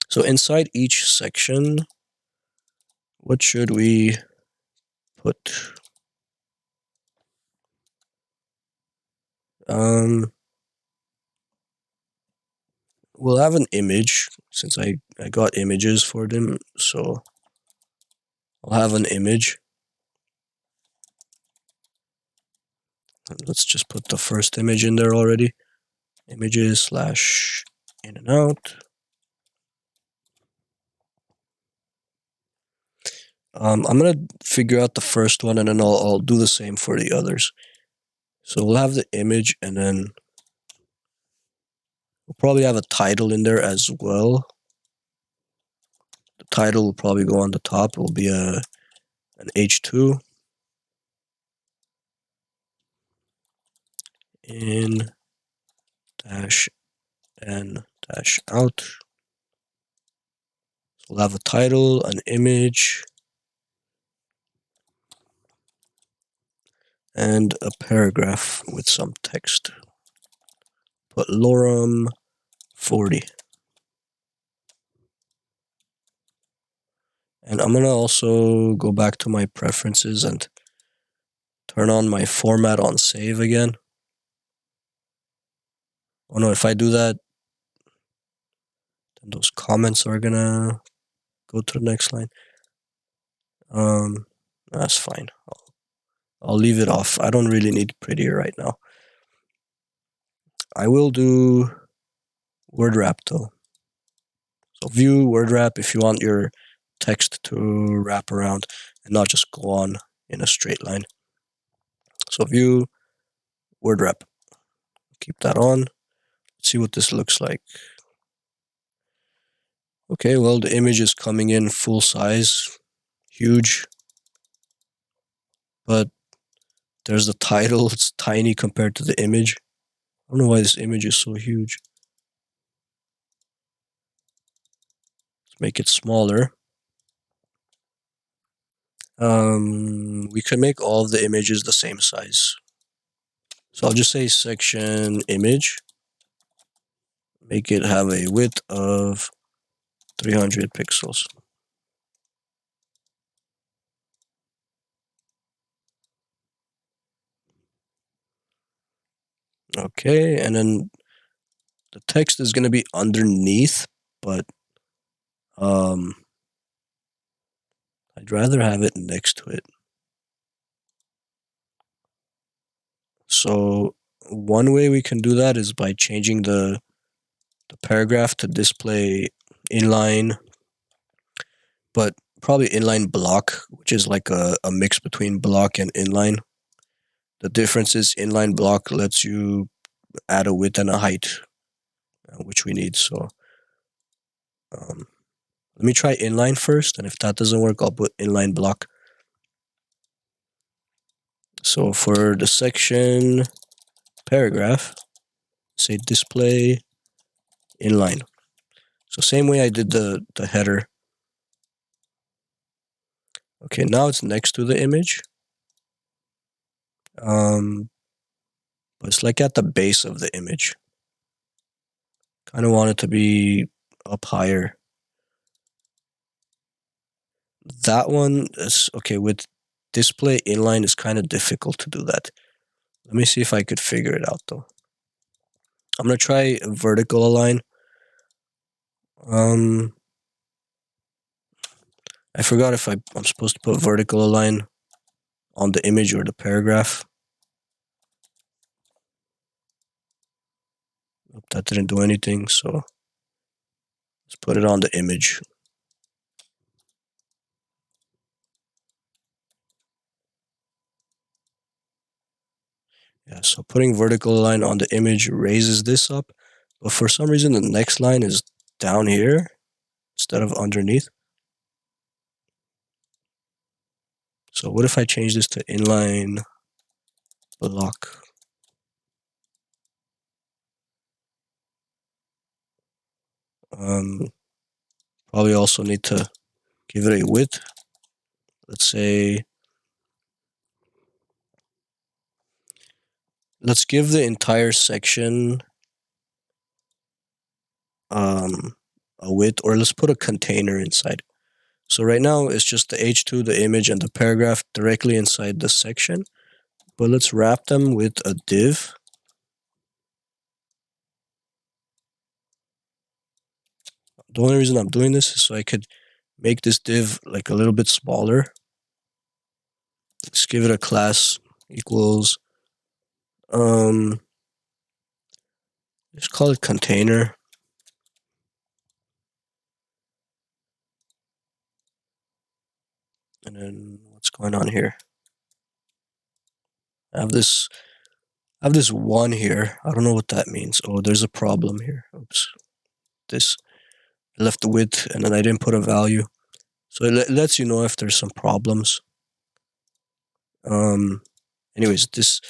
So inside each section, what should we put? We'll have an image since I got images for them, so I'll have an image. Let's just put the first image in there already. Images slash in and out. I'm gonna figure out the first one and then I'll do the same for the others. So we'll have the image and then we'll probably have a title in there as well. The title will probably go on the top. It will be an H2 in dash n dash out. So we'll have a title, an image, and a paragraph with some text. Put lorem 40. And I'm gonna also go back to my preferences and turn on my format on save again. Oh no, if I do that, then those comments are gonna go to the next line. That's fine. I'll leave it off. I don't really need prettier right now. I will do word wrap though. So view word wrap if you want your text to wrap around and not just go on in a straight line. So view word wrap. Keep that on. Let's see what this looks like. Okay, well, the image is coming in full size, huge, but there's the title. It's tiny compared to the image. I don't know why this image is so huge. Let's make it smaller. We can make all of the images the same size. So I'll just say section image. Make it have a width of 300 pixels. Okay, and then the text is going to be underneath, but I'd rather have it next to it. So one way we can do that is by changing the paragraph to display inline, but probably inline block, which is like a mix between block and inline. The difference is inline block lets you add a width and a height, which we need. So let me try inline first, and if that doesn't work, I'll put inline block. So for the section paragraph, say display inline. So same way I did the header. Okay, now it's next to the image. But it's like at the base of the image. Kind of want it to be up higher. That one is okay with display inline is kind of difficult to do that. Let me see if I could figure it out though. I'm gonna try a vertical align. I forgot if I'm supposed to put vertical align on the image or the paragraph. Nope, that didn't do anything, so let's put it on the image. Yeah, so putting vertical align on the image raises this up, but for some reason the next line is down here instead of underneath. So what if I change this to inline block. Probably also need to give it a width. Let's say, let's give the entire section a width, or let's put a container inside. So right now it's just the H2, the image, and the paragraph directly inside the section. But let's wrap them with a div. The only reason I'm doing this is so I could make this div like a little bit smaller. Let's give it a class equals, let's call it container. And then what's going on here? I have this one here. I don't know what that means. Oh, there's a problem here. Oops. I left the width and then I didn't put a value. So it lets you know if there's some problems. Anyways, this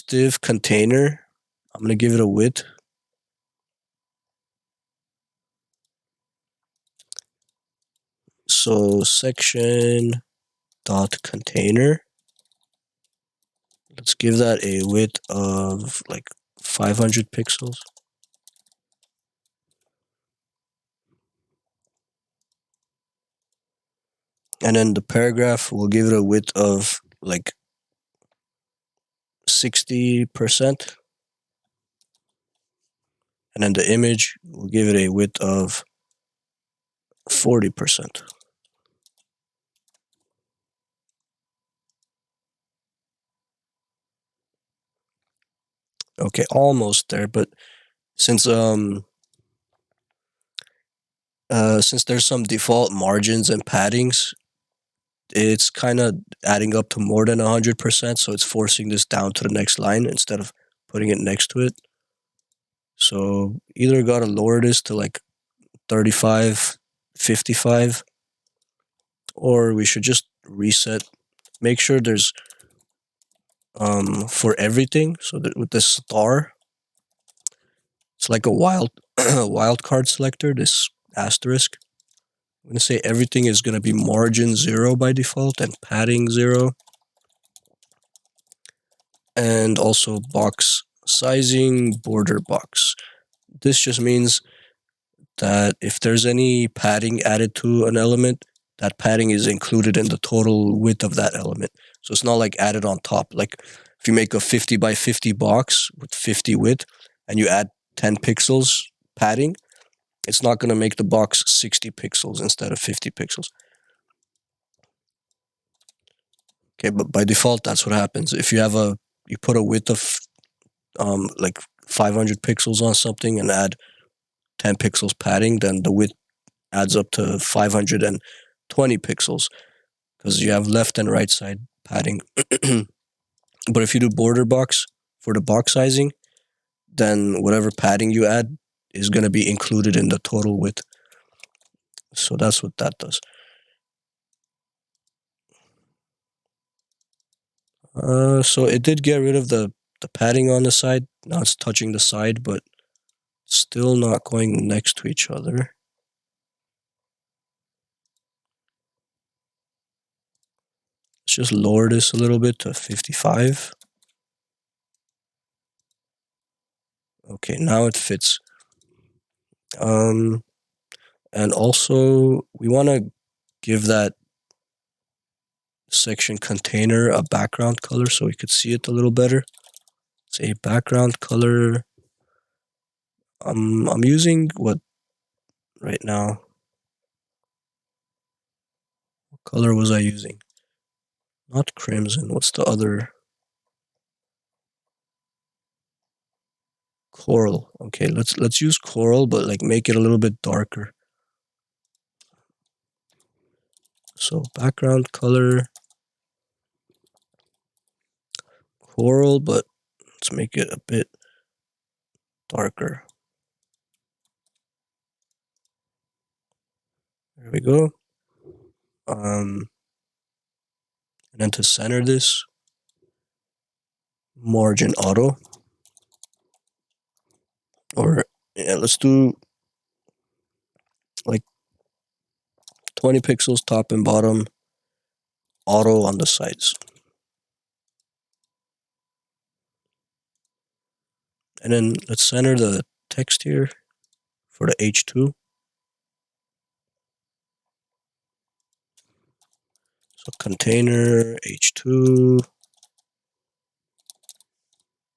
div container, I'm gonna give it a width. So section dot container. Let's give that a width of like 500 pixels. And then the paragraph, we'll give it a width of like 60%. And then the image, we'll give it a width of 40%. Okay, almost there, but since there's some default margins and paddings, it's kind of adding up to more than 100%, so it's forcing this down to the next line instead of putting it next to it. So either gotta lower this to like 35, 55, or we should just reset. Make sure there's for everything. So that with this star, it's like a wild card selector. This asterisk. I'm gonna say everything is gonna be margin 0 by default and padding 0, and also box sizing border box. This just means that if there's any padding added to an element, that padding is included in the total width of that element. So it's not like added on top. Like if you make a 50 by 50 box with 50 width and you add 10 pixels padding, it's not going to make the box 60 pixels instead of 50 pixels. Okay, but by default, that's what happens. If you put a width of like 500 pixels on something and add 10 pixels padding, then the width adds up to 520 pixels because you have left and right side padding. But if you do border box for the box sizing, then whatever padding you add is going to be included in the total width. So that's what that does. So it did get rid of the padding on the side. Now it's touching the side, but still not going next to each other. Let's just lower this a little bit to 55. Okay, now it fits. And also we want to give that section container a background color so we could see it a little better. Say background color. I'm using what right now? What color was I using? Not crimson. What's the other? Coral. Okay, let's use coral, but like make it a little bit darker. So background color coral, but let's make it a bit darker. There we go. And then to center this, margin auto, or yeah, let's do like 20 pixels top and bottom, auto on the sides. And then let's center the text here for the H2. So container H2,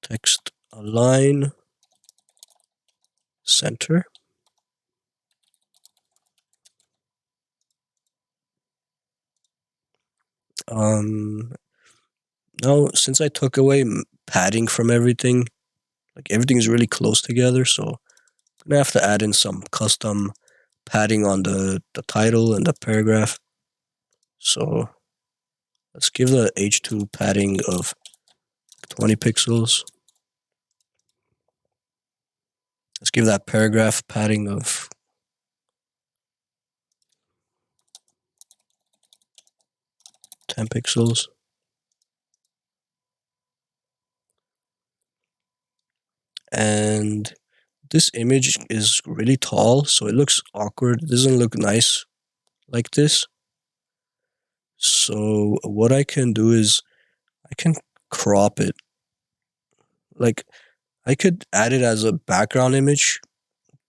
text align, center. Now, since I took away padding from everything, like everything is really close together, so I'm gonna have to add in some custom padding on the title and the paragraph. So let's give the H2 padding of 20 pixels. Let's give that paragraph padding of 10 pixels. And this image is really tall, so it looks awkward. It doesn't look nice like this. So what I can do is I can crop it. Like I could add it as a background image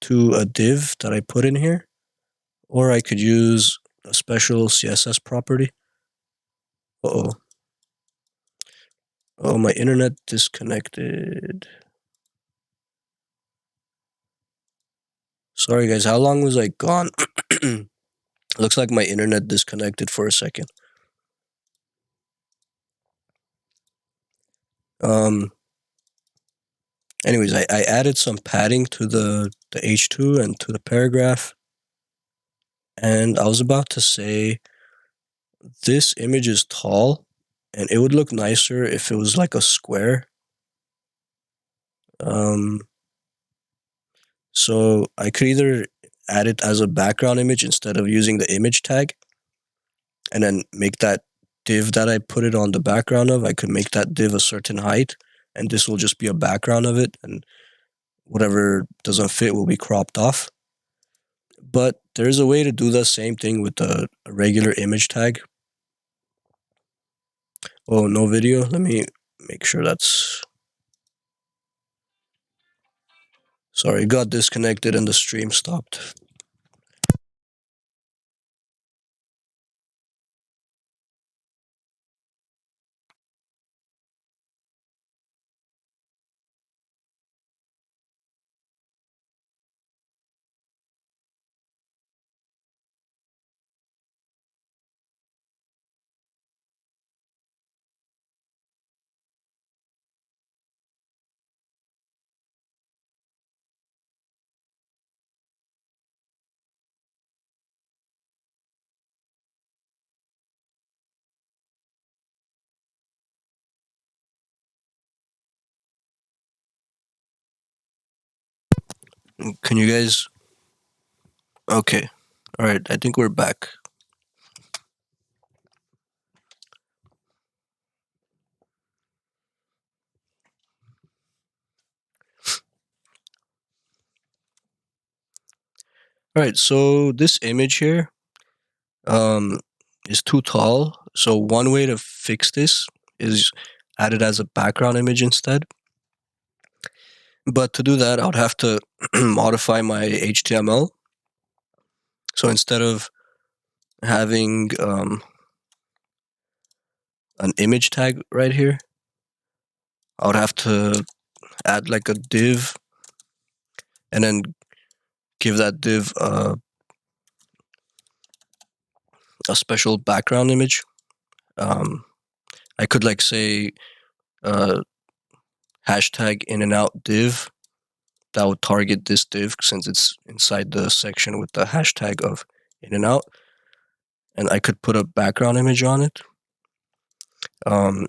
to a div that I put in here, or I could use a special CSS property. Uh-oh. Oh, my internet disconnected. Sorry guys, how long was I gone? Looks like my internet disconnected for a second. Anyways, I added some padding to the H2 and to the paragraph. And I was about to say, this image is tall, and it would look nicer if it was like a square. So I could either add it as a background image instead of using the image tag, and then make that div that I put it on the background of, I could make that div a certain height, and this will just be a background of it, and whatever doesn't fit will be cropped off. But there's a way to do the same thing with a regular image tag. Oh, no video? Let me make sure that's... Sorry, it got disconnected and the stream stopped. Can you guys... Okay. Alright, I think we're back. Alright, so this image here is too tall. So one way to fix this is add it as a background image instead. But to do that, I would have to modify my HTML. So instead of having an image tag right here, I would have to add like a div and then give that div a special background image. I could like say hashtag in and out div that would target this div since it's inside the section with the hashtag of in and out. And I could put a background image on it. And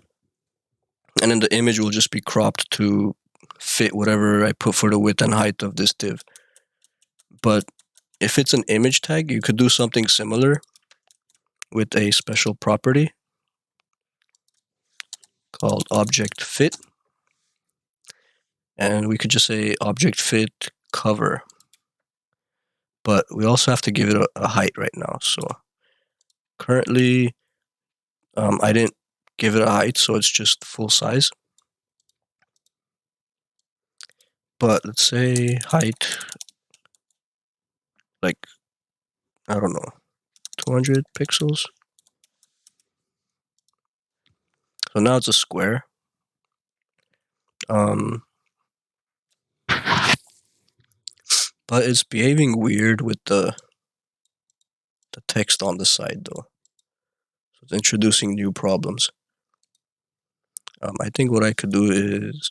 then the image will just be cropped to fit whatever I put for the width and height of this div. But if it's an image tag, you could do something similar with a special property. called object fit, and we could just say object fit cover, but we also have to give it a height right now. So currently I didn't give it a height, so it's just full size. But let's say height, like, I don't know, 200 pixels. So now it's a square. But it's behaving weird with the text on the side though. So it's introducing new problems. I think what I could do is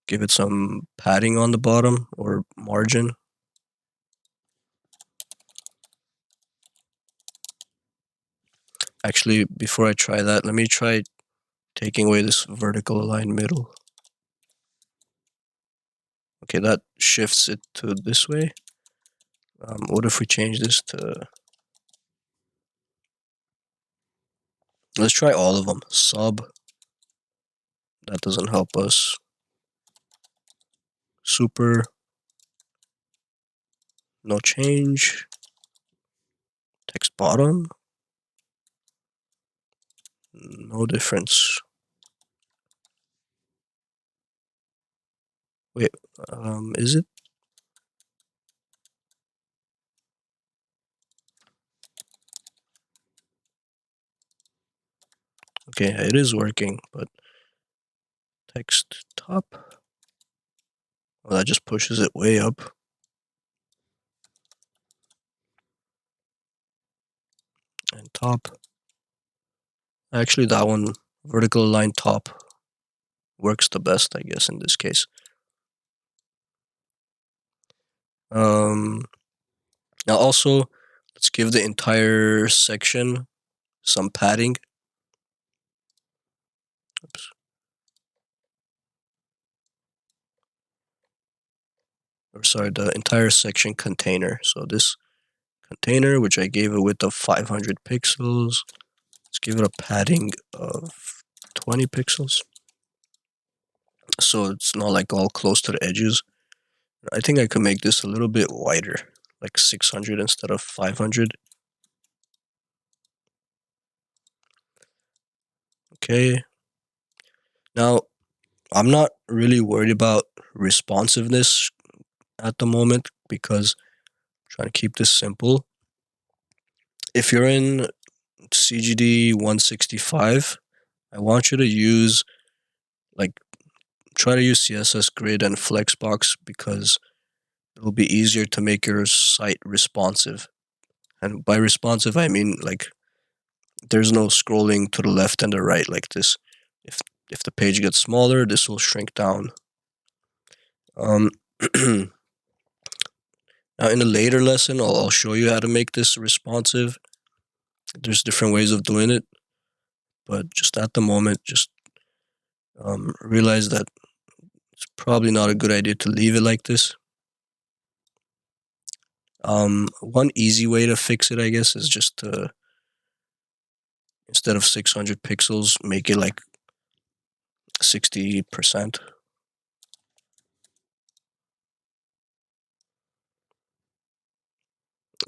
give it some padding on the bottom or margin. Actually, before I try that, let me try taking away this vertical align middle. Okay, that shifts it to this way. What if we change this to... Let's try all of them. Sub. That doesn't help us. Super. No change. Text bottom. No difference. Wait, is it? Okay, it is working, but text top. Well, that just pushes it way up. And top. Actually, that one, vertical align top, works the best, I guess, in this case. Now also, let's give the entire section some padding. Oops. Or sorry, the entire section container. So this container, which I gave a width of 500 pixels, let's give it a padding of 20 pixels. So it's not like all close to the edges. I think I could make this a little bit wider, like 600 instead of 500. Okay. Now, I'm not really worried about responsiveness at the moment because I'm trying to keep this simple. If you're in CGD 165, I want you to use, like, try to use CSS Grid and Flexbox because it'll be easier to make your site responsive. And by responsive, I mean, like, there's no scrolling to the left and the right like this. If the page gets smaller, this will shrink down. Now, in a later lesson, I'll show you how to make this responsive. There's different ways of doing it, but just at the moment, just realize that it's probably not a good idea to leave it like this. One easy way to fix it, I guess, is just to, instead of 600 pixels, make it like 60%.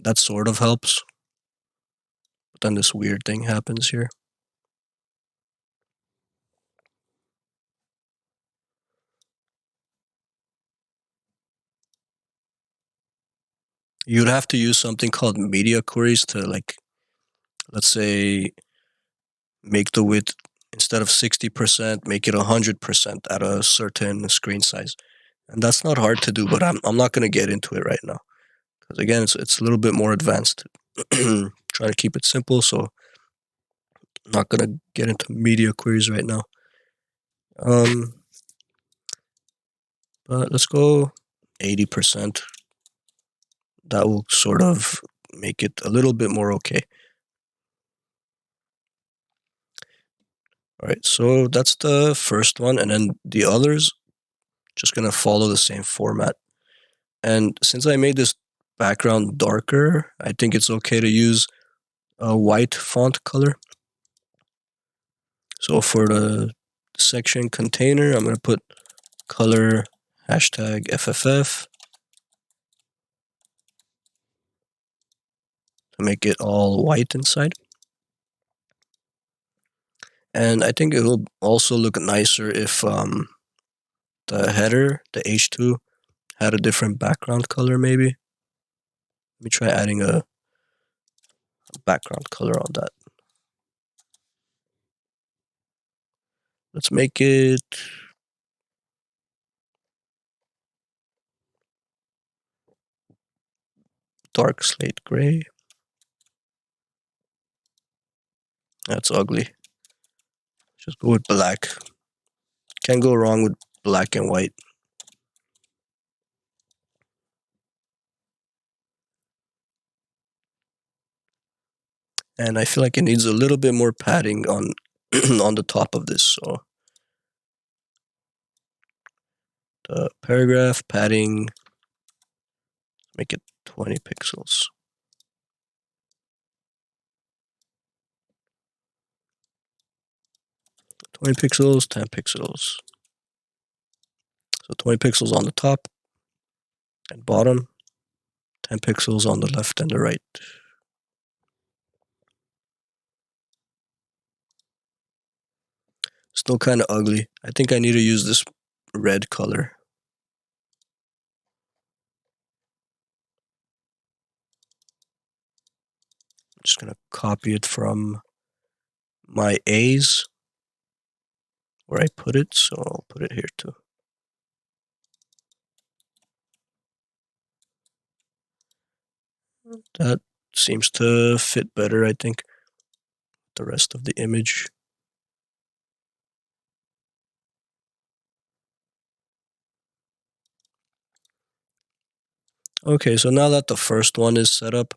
That sort of helps. But then this weird thing happens here. You'd have to use something called media queries to, like, let's say, make the width, instead of 60%, make it 100% at a certain screen size. And that's not hard to do, but I'm not going to get into it right now. Because again, it's a little bit more advanced. Try to keep it simple, so I'm not going to get into media queries right now. But let's go 80%. That will sort of make it a little bit more okay. All right, so that's the first one, and then the others just gonna follow the same format. And since I made this background darker, I think it's okay to use a white font color. So for the section container, I'm going to put color hashtag FFF to make it all white inside. And I think it will also look nicer if the header, the H2, had a different background color maybe. Let me try adding a background color on that. Let's make it dark slate gray. That's ugly. Just go with black. Can't go wrong with black and white. And I feel like it needs a little bit more padding on on the top of this. So the paragraph padding, make it 20 pixels. 20 pixels, 10 pixels. So 20 pixels on the top and bottom, 10 pixels on the left and the right. Still kind of ugly. I think I need to use this red color. I'm just going to copy it from my A's where I put it. So I'll put it here too. That seems to fit better, I think, the rest of the image. Okay, so now that the first one is set up,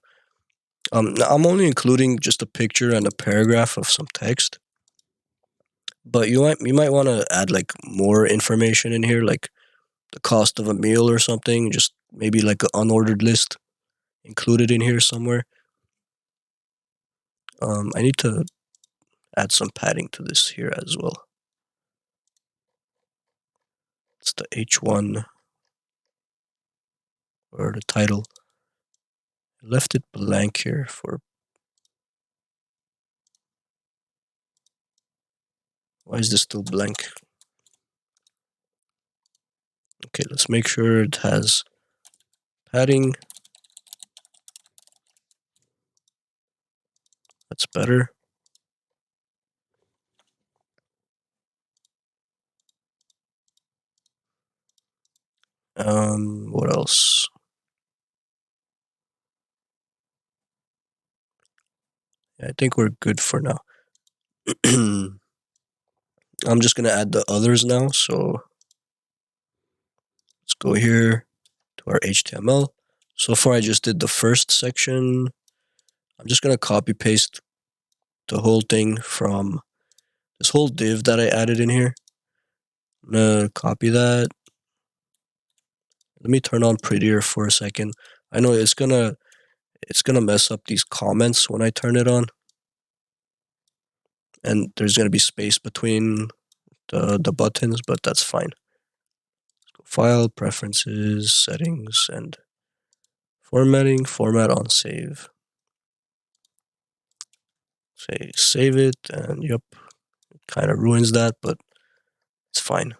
now I'm only including just a picture and a paragraph of some text. But you might want to add like more information in here, like the cost of a meal or something. Just maybe like an unordered list included in here somewhere. I need to add some padding to this here as well. It's the H1 or the title. I left it blank here for. Why is this still blank? Okay, let's make sure it has padding. That's better. What else? Yeah, I think we're good for now. I'm just gonna add the others now. So let's go here to our HTML. So far, I just did the first section. I'm just gonna copy paste the whole thing from this whole div that I added in here. I'm gonna copy that. Let me turn on prettier for a second. I know it's gonna mess up these comments when I turn it on, and there's gonna be space between the buttons, but that's fine. File, preferences, settings, and formatting. Format on save. Say save it, and yep, it kind of ruins that, but it's fine.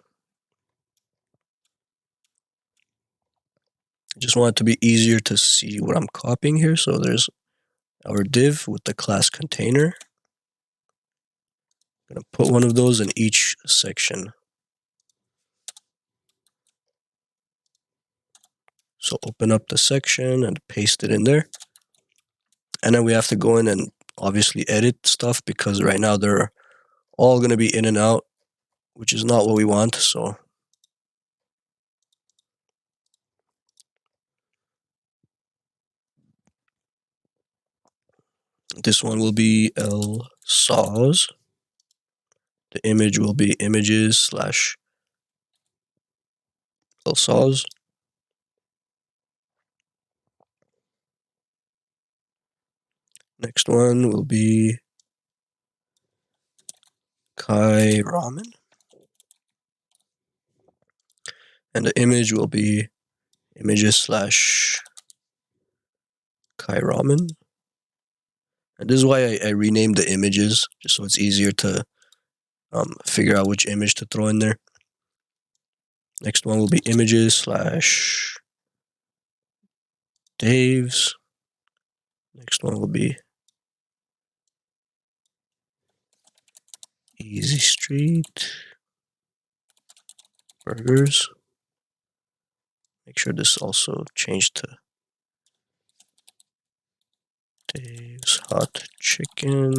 I just want it to be easier to see what I'm copying here. So there's our div with the class container. I'm gonna put one of those in each section. So open up the section and paste it in there. And then we have to go in and obviously edit stuff because right now they're all going to be in and out, which is not what we want. So this one will be L saws. The image will be images / L saws. Next one will be Kai Ramen. And the image will be images slash Kai Ramen. And this is why I renamed the images, just so it's easier to figure out which image to throw in there. Next one will be images slash Dave's. Next one will be Easy Street Burgers. Make sure this also changed to Dave's Hot Chicken.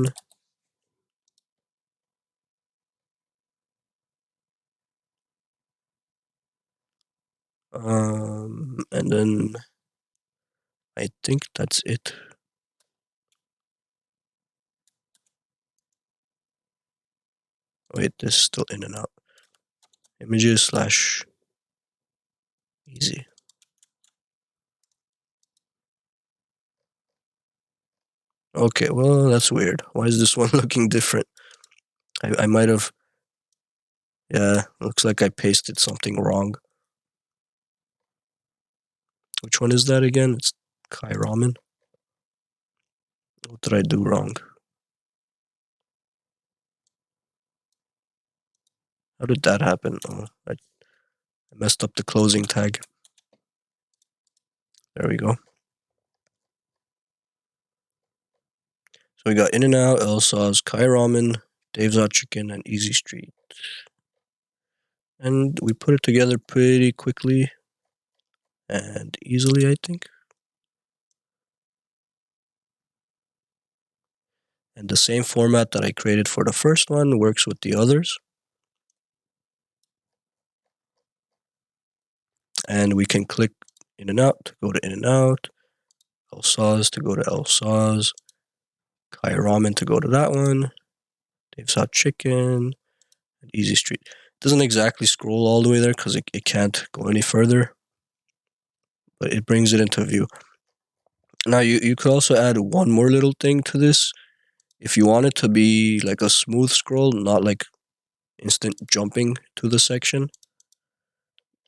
And then I think that's it. Wait, this is still in and out. Images slash easy. Okay, well, that's weird. Why is this one looking different? I might have... Yeah, looks like I pasted something wrong. Which one is that again? It's Kai Ramen. What did I do wrong? How did that happen? Oh, I messed up the closing tag. There we go. So we got In-N-Out, Elsaw's, Kai Ramen, Dave's Hot Chicken, and Easy Street. And we put it together pretty quickly and easily, I think. And the same format that I created for the first one works with the others. And we can click In-N-Out to go to In-N-Out, Elsaw's to go to Elsaw's, Kai Ramen to go to that one, Dave's Hot Chicken, and Easy Street. It doesn't exactly scroll all the way there because it can't go any further, but it brings it into view. Now you could also add one more little thing to this. If you want it to be like a smooth scroll, not like instant jumping to the section,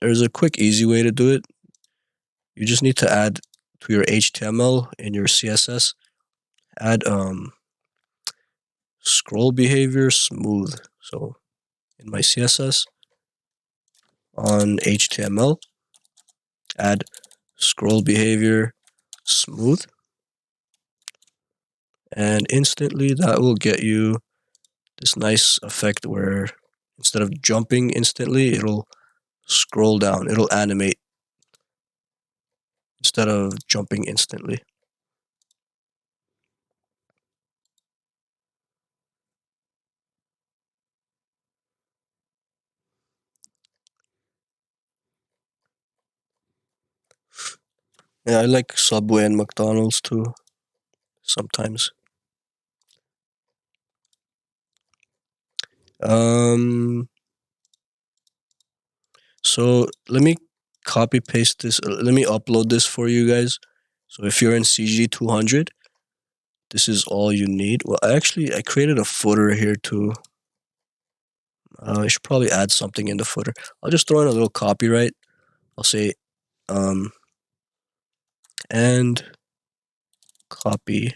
there's a quick, easy way to do it. You just need to add to your HTML in your CSS, add scroll behavior smooth. So in my CSS on HTML, add scroll behavior smooth, and instantly that will get you this nice effect where instead of jumping instantly, it'll scroll down, it'll animate instead of jumping instantly. Yeah, I like Subway and McDonald's too, sometimes. So let me copy paste this. Let me upload this for you guys. So if you're in CG200, this is all you need. Well, I created a footer here too. I should probably add something in the footer. I'll just throw in a little copyright. I'll say, and copy.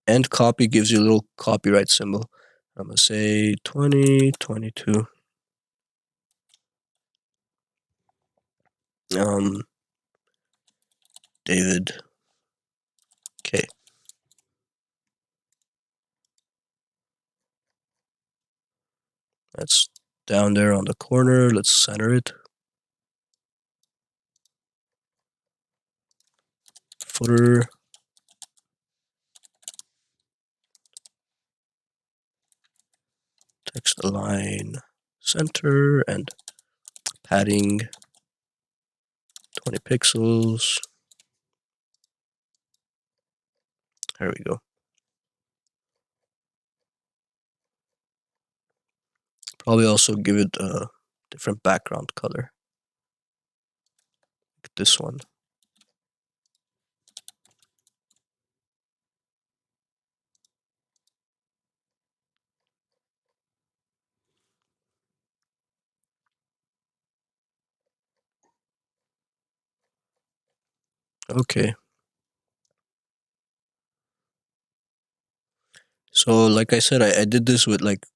And copy gives you a little copyright symbol. I'm gonna say 2022. David. Okay. That's down there on the corner. Let's center it. Footer. Text align center and padding 20 pixels. There we go. Probably also give it a different background color. Like this one. Okay. So like I said, I did this with like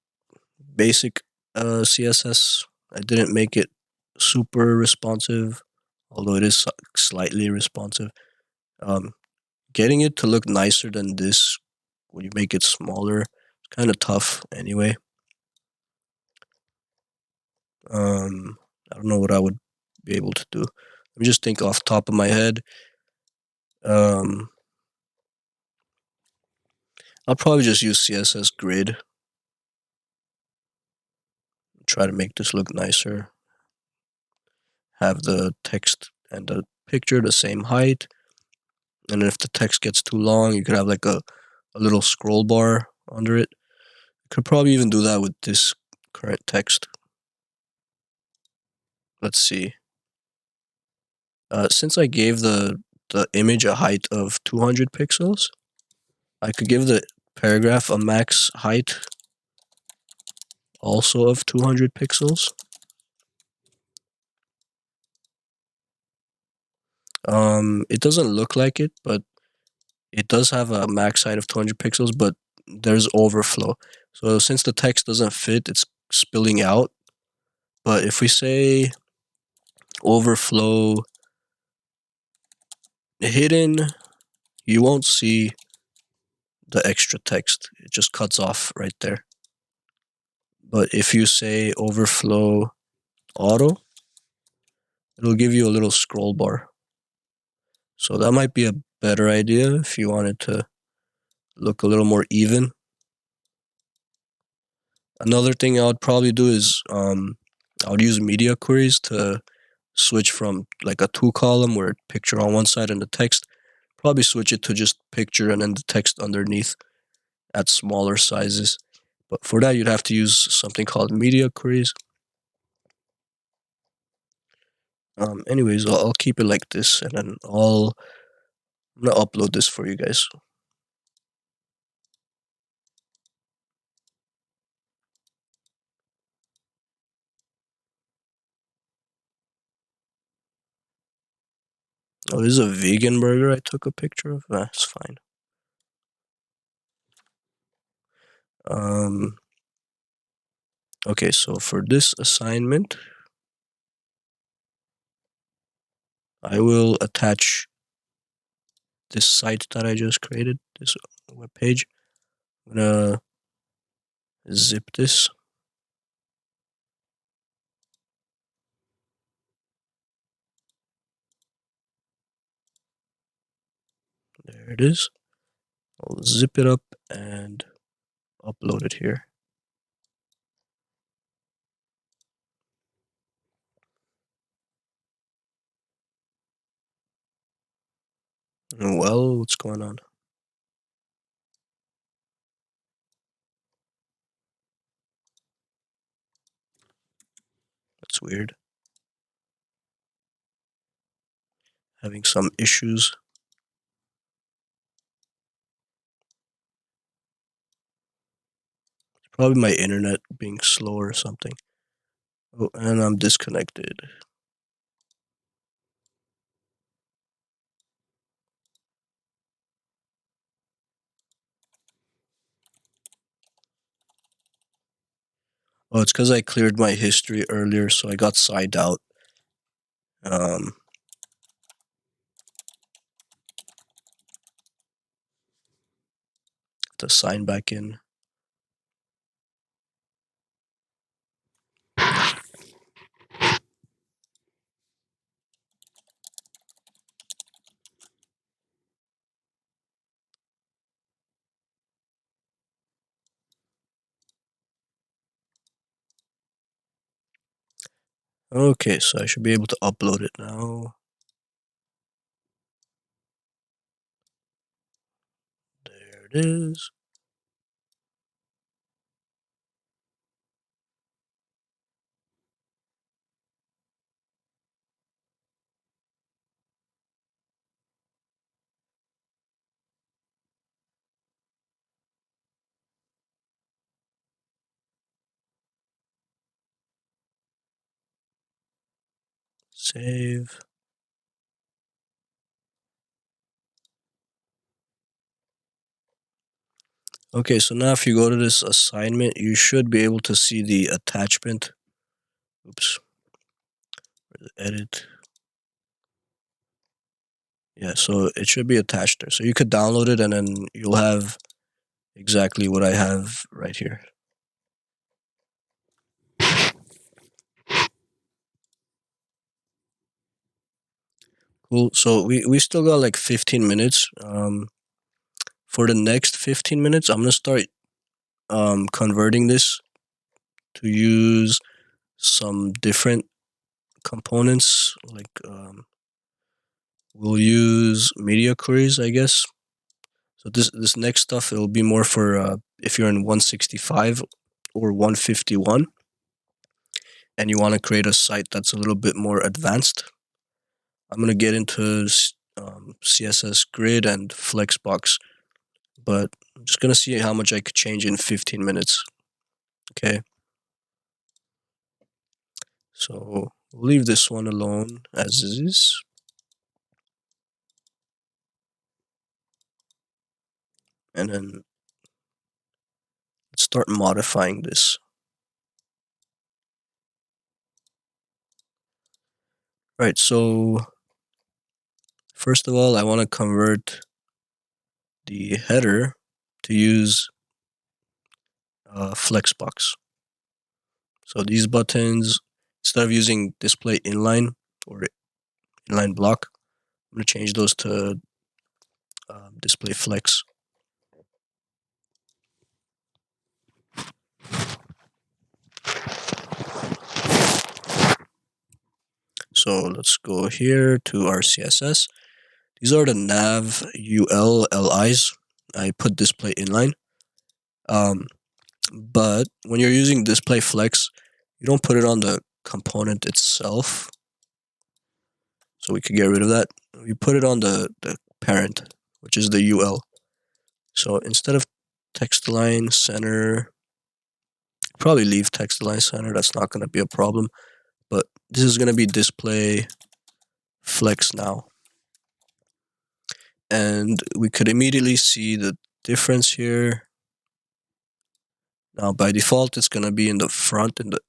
basic CSS. I didn't make it super responsive, although it is slightly responsive. Um, Getting it to look nicer than this when you make it smaller, it's kind of tough anyway. I don't know what I would be able to do. Let me just think off the top of my head. Um, I'll probably just use CSS Grid. Try to make this look nicer. Have the text and the picture the same height. And if the text gets too long, you could have like a little scroll bar under it. Could probably even do that with this current text. Let's see. Since I gave the image a height of 200 pixels, I could give the paragraph a max height also of 200 pixels. It doesn't look like it, but it does have a max height of 200 pixels, but there's overflow. So since the text doesn't fit, it's spilling out. But if we say overflow hidden, you won't see the extra text. It just cuts off right there. But if you say overflow auto, it'll give you a little scroll bar. So that might be a better idea if you wanted to look a little more even. Another thing I would probably do is I would use media queries to switch from like a two column where picture on one side and the text. Probably switch it to just picture and then the text underneath at smaller sizes. But for that, you'd have to use something called media queries. Anyways, I'll keep it like this, and then I'm gonna upload this for you guys. Oh, this is a vegan burger I took a picture of. That's fine. Um, okay, so for this assignment, I will attach this site that I just created, this web page. I'm gonna zip this. There it is. I'll zip it up and upload it here. Well, what's going on? That's weird. Having some issues. Probably my internet being slow or something. Oh, and I'm disconnected. Oh, it's because I cleared my history earlier, so I got signed out. Um, to sign back in. Okay, so I should be able to upload it now. There it is. Save. Okay, so now if you go to this assignment, you should be able to see the attachment. Oops, edit. Yeah, so it should be attached there. So you could download it and then you'll have exactly what I have right here. Cool. So we still got like 15 minutes. For the next 15 minutes, I'm gonna start converting this to use some different components. Like we'll use media queries, I guess. So this next stuff, it'll be more for if you're in 165 or 151 and you want to create a site that's a little bit more advanced. I'm gonna get into CSS grid and flexbox, but I'm just gonna see how much I could change in 15 minutes. Okay. So we'll leave this one alone as is. And then let's start modifying this. Right, so first of all, I want to convert the header to use Flexbox. So these buttons, instead of using display inline or inline block, I'm going to change those to display flex. So let's go here to our CSS. These are the nav ul lis. I put display inline. But when you're using display flex, you don't put it on the component itself. So we could get rid of that. You put it on the parent, which is the ul. So instead of text align center, probably leave text align center. That's not going to be a problem. But this is going to be display flex now. And we could immediately see the difference here. Now, by default, it's going to be in the front in the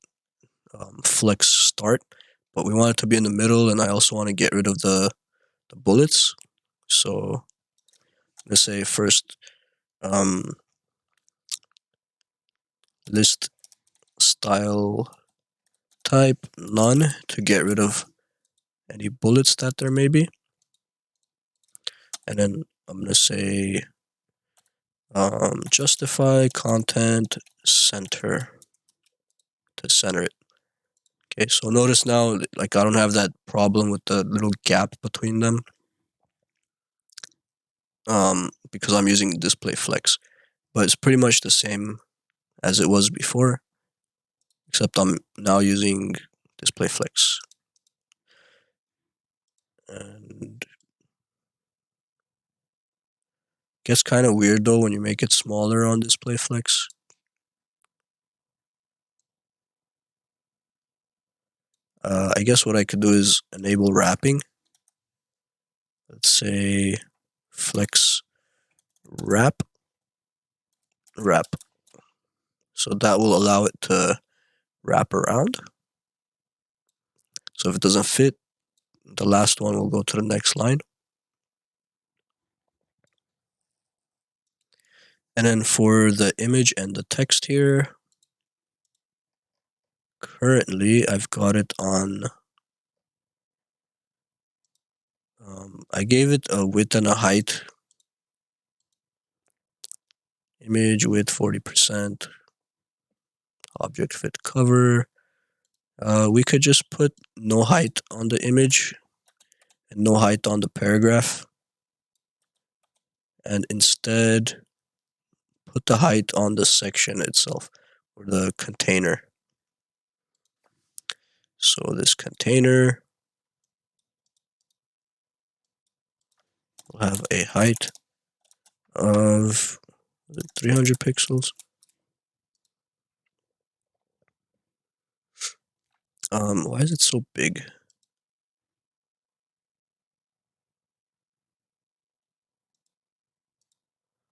flex start, but we want it to be in the middle, and I also want to get rid of the bullets. So let's say first list style type none to get rid of any bullets that there may be. And then I'm going to say justify content center to center it. Okay, so notice now, like I don't have that problem with the little gap between them because I'm using display flex, but it's pretty much the same as it was before, except I'm now using display flex. And gets kind of weird though when you make it smaller on display flex. I guess what I could do is enable wrapping. Let's say flex wrap. So that will allow it to wrap around. So if it doesn't fit, the last one will go to the next line. And then for the image and the text here, currently I've got it on, I gave it a width and a height. Image width 40%, object fit cover. We could just put no height on the image and no height on the paragraph, and instead put the height on the section itself or the container. So this container will have a height of 300 pixels. Why is it so big?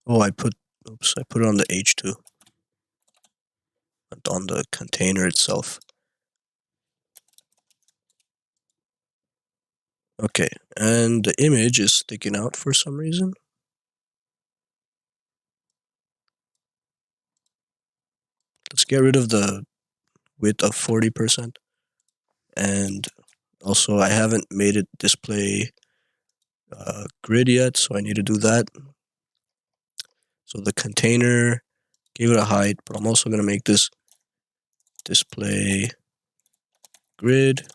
Oh, I put Oops, I put it on the H2, but on the container itself. Okay, and the image is sticking out for some reason. Let's get rid of the width of 40%. And also, I haven't made it display grid yet, so I need to do that. So the container, gave it a height, but I'm also going to make this display grid.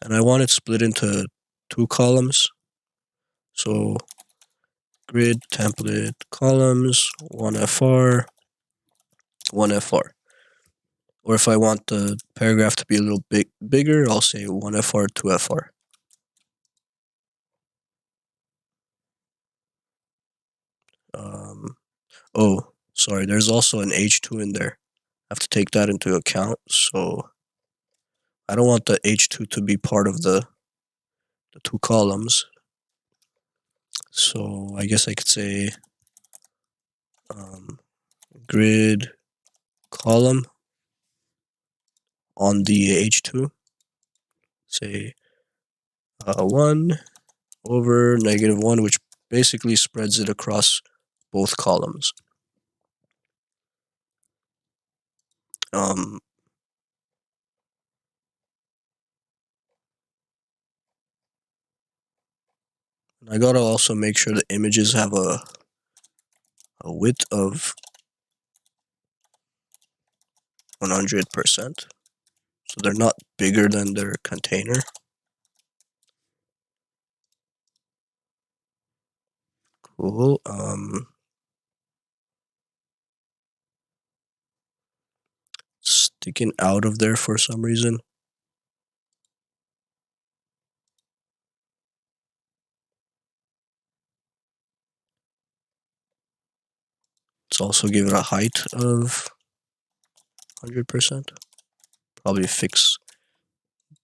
And I want it split into 2 columns. So grid template columns, 1FR, 1FR. Or if I want the paragraph to be a little bit bigger, I'll say 1FR, 2FR. Oh, sorry, there's also an H2 in there. I have to take that into account. So I don't want the H2 to be part of the 2 columns. So I guess I could say grid column on the H2, say 1 over -1, which basically spreads it across both columns. I gotta also make sure the images have a width of 100%, so they're not bigger than their container. Cool. Sticking out of there for some reason. Let's also give it a height of 100%. Probably fix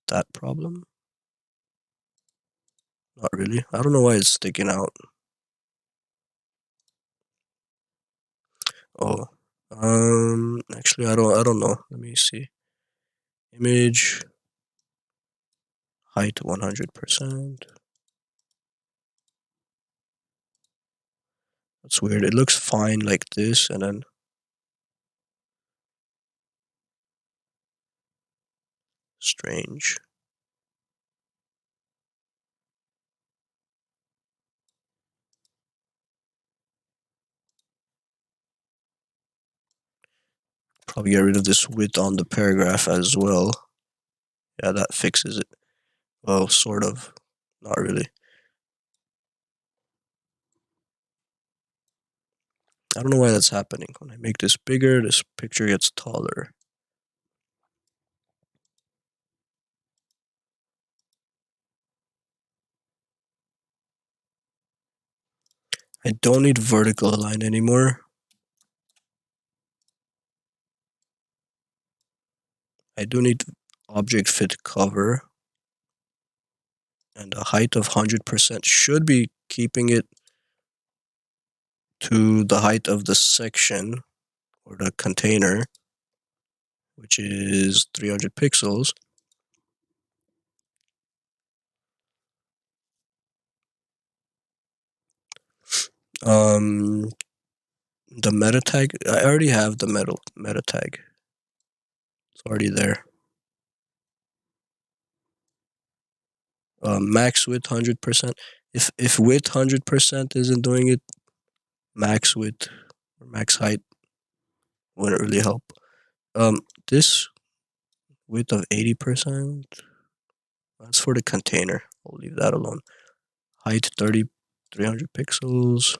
that problem. Not really. I don't know why it's sticking out. Oh, actually, I don't know. Let me see. Image height 100%. That's weird. It looks fine like this, and then strange. Probably get rid of this width on the paragraph as well. Yeah, that fixes it. Well, sort of. Not really. I don't know why that's happening. When I make this bigger, this picture gets taller. I don't need vertical align anymore. I do need object fit cover. And a height of 100% should be keeping it to the height of the section or the container, which is 300 pixels. The meta tag, I already have the meta tag. It's already there. Max width 100%. If width 100% isn't doing it, max width or max height wouldn't really help. This width of 80%, that's for the container. I'll leave that alone. Height 300 pixels.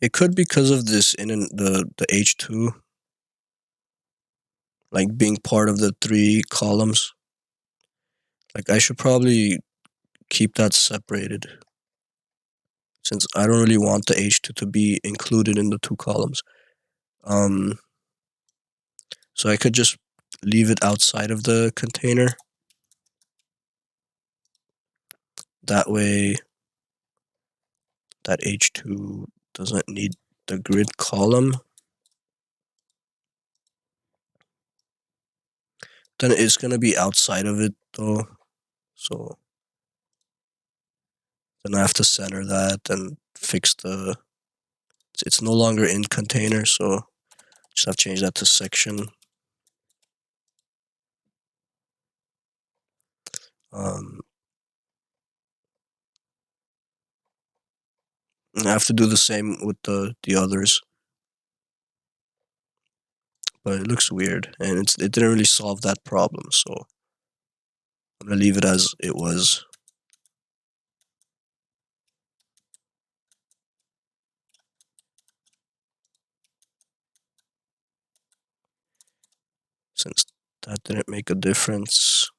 It could be because of this in the H2, like being part of the 3 columns. Like I should probably keep that separated, since I don't really want the H2 to be included in the 2 columns. So I could just leave it outside of the container. That way that H2 doesn't need the grid column. Then it's gonna be outside of it though. So then I have to center that and fix the, it's no longer in container, so just have to change that to section. I have to do the same with the others, but it looks weird and it didn't really solve that problem, so I'm gonna leave it as it was. Since that didn't make a difference.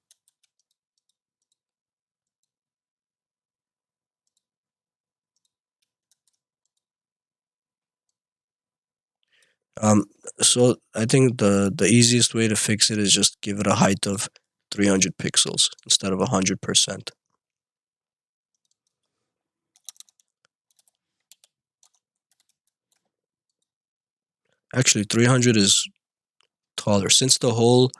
Um, so I think the easiest way to fix it is just give it a height of 300 pixels instead of 100%. Actually, 300 is taller. Since the whole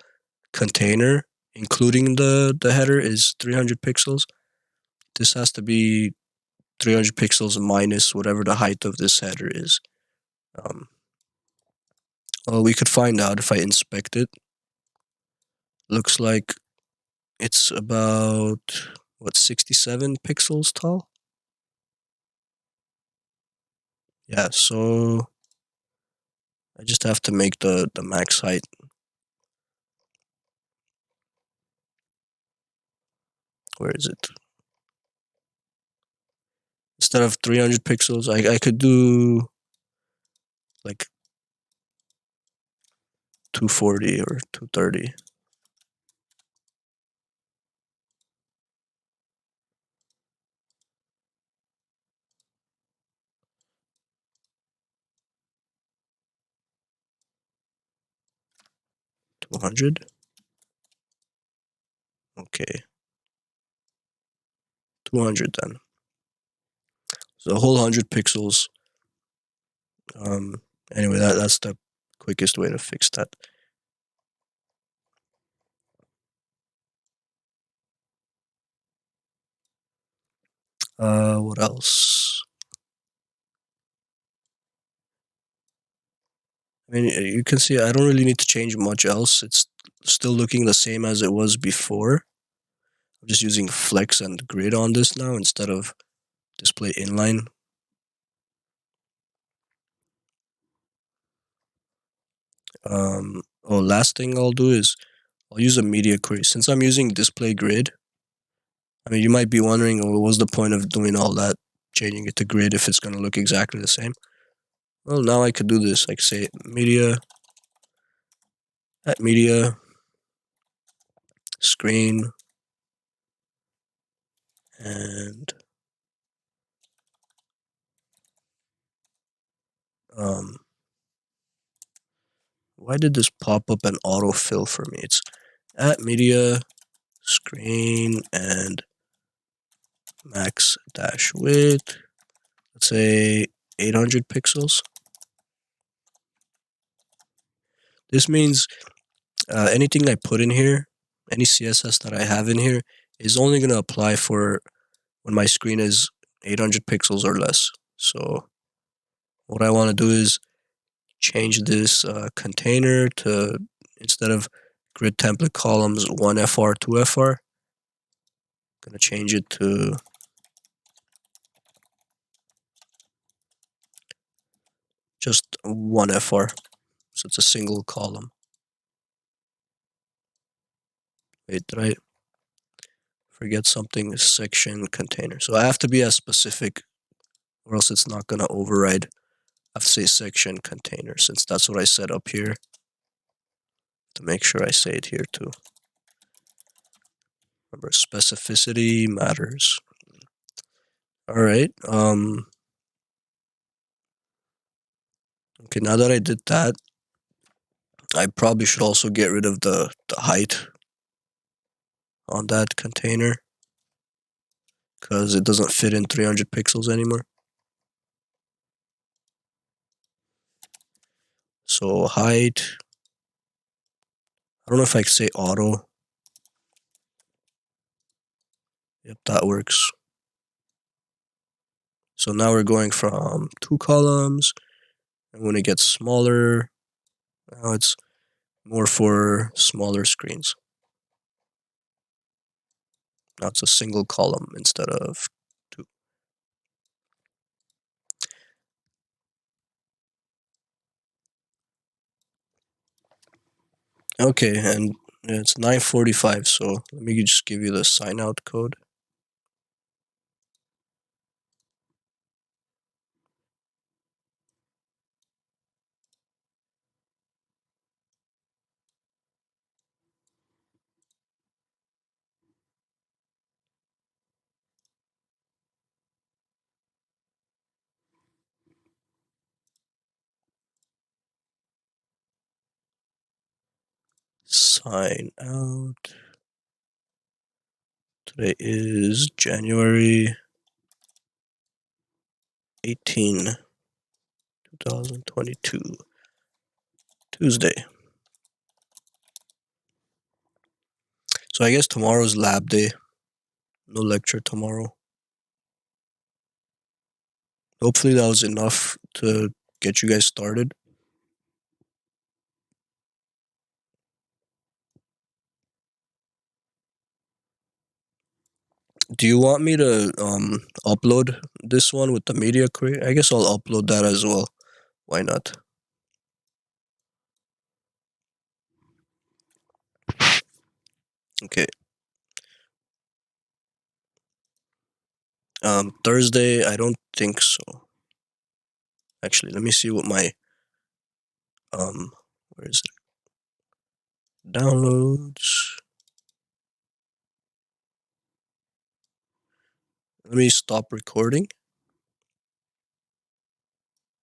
container, including the header, is 300 pixels, this has to be 300 pixels minus whatever the height of this header is. Well, we could find out if I inspect it. Looks like it's about, what, 67 pixels tall? Yeah, so I just have to make the max height. Where is it? Instead of 300 pixels, I could do like 240 or 230. $200. Okay, 200 then. So a whole 100 pixels. Anyway, that's the quickest way to fix that. What else? I mean, you can see I don't really need to change much else. It's still looking the same as it was before. I'm just using flex and grid on this now instead of display inline. Last thing I'll do is I'll use a media query. Since I'm using display grid, I mean, you might be wondering, oh, what's the point of doing all that, changing it to grid if it's going to look exactly the same? Well, now I could do this, like say media, at media, screen, and why did this pop up an autofill for me? It's at media, screen, and max dash width. Let's say 800 pixels. This means anything I put in here, any CSS that I have in here, is only going to apply for when my screen is 800 pixels or less. So what I want to do is change this container to, instead of grid template columns 1FR, 2FR, I'm going to change it to just 1FR. So it's a single column. Wait, did I forget something? Section container. So I have to be as specific or else it's not going to override. I have to say section container since that's what I set up here. To make sure I say it here too. Remember, specificity matters. All right. Okay, now that I did that, I probably should also get rid of the height on that container because it doesn't fit in 300 pixels anymore. So height, I don't know if I can say auto. Yep, that works. So now we're going from 2 columns, and when it gets smaller, now it's more for smaller screens. Now it's a single column instead of 2. Okay, and it's 9:45, so let me just give you the sign out code. Sign out. Today is January 18, 2022, Tuesday. So I guess tomorrow's lab day. No lecture tomorrow. Hopefully that was enough to get you guys started. Do you want me to upload this one with the media creator? I guess I'll upload that as well. Why not? Okay. Thursday, I don't think so. Actually, let me see what my where is it? Downloads. Let me stop recording.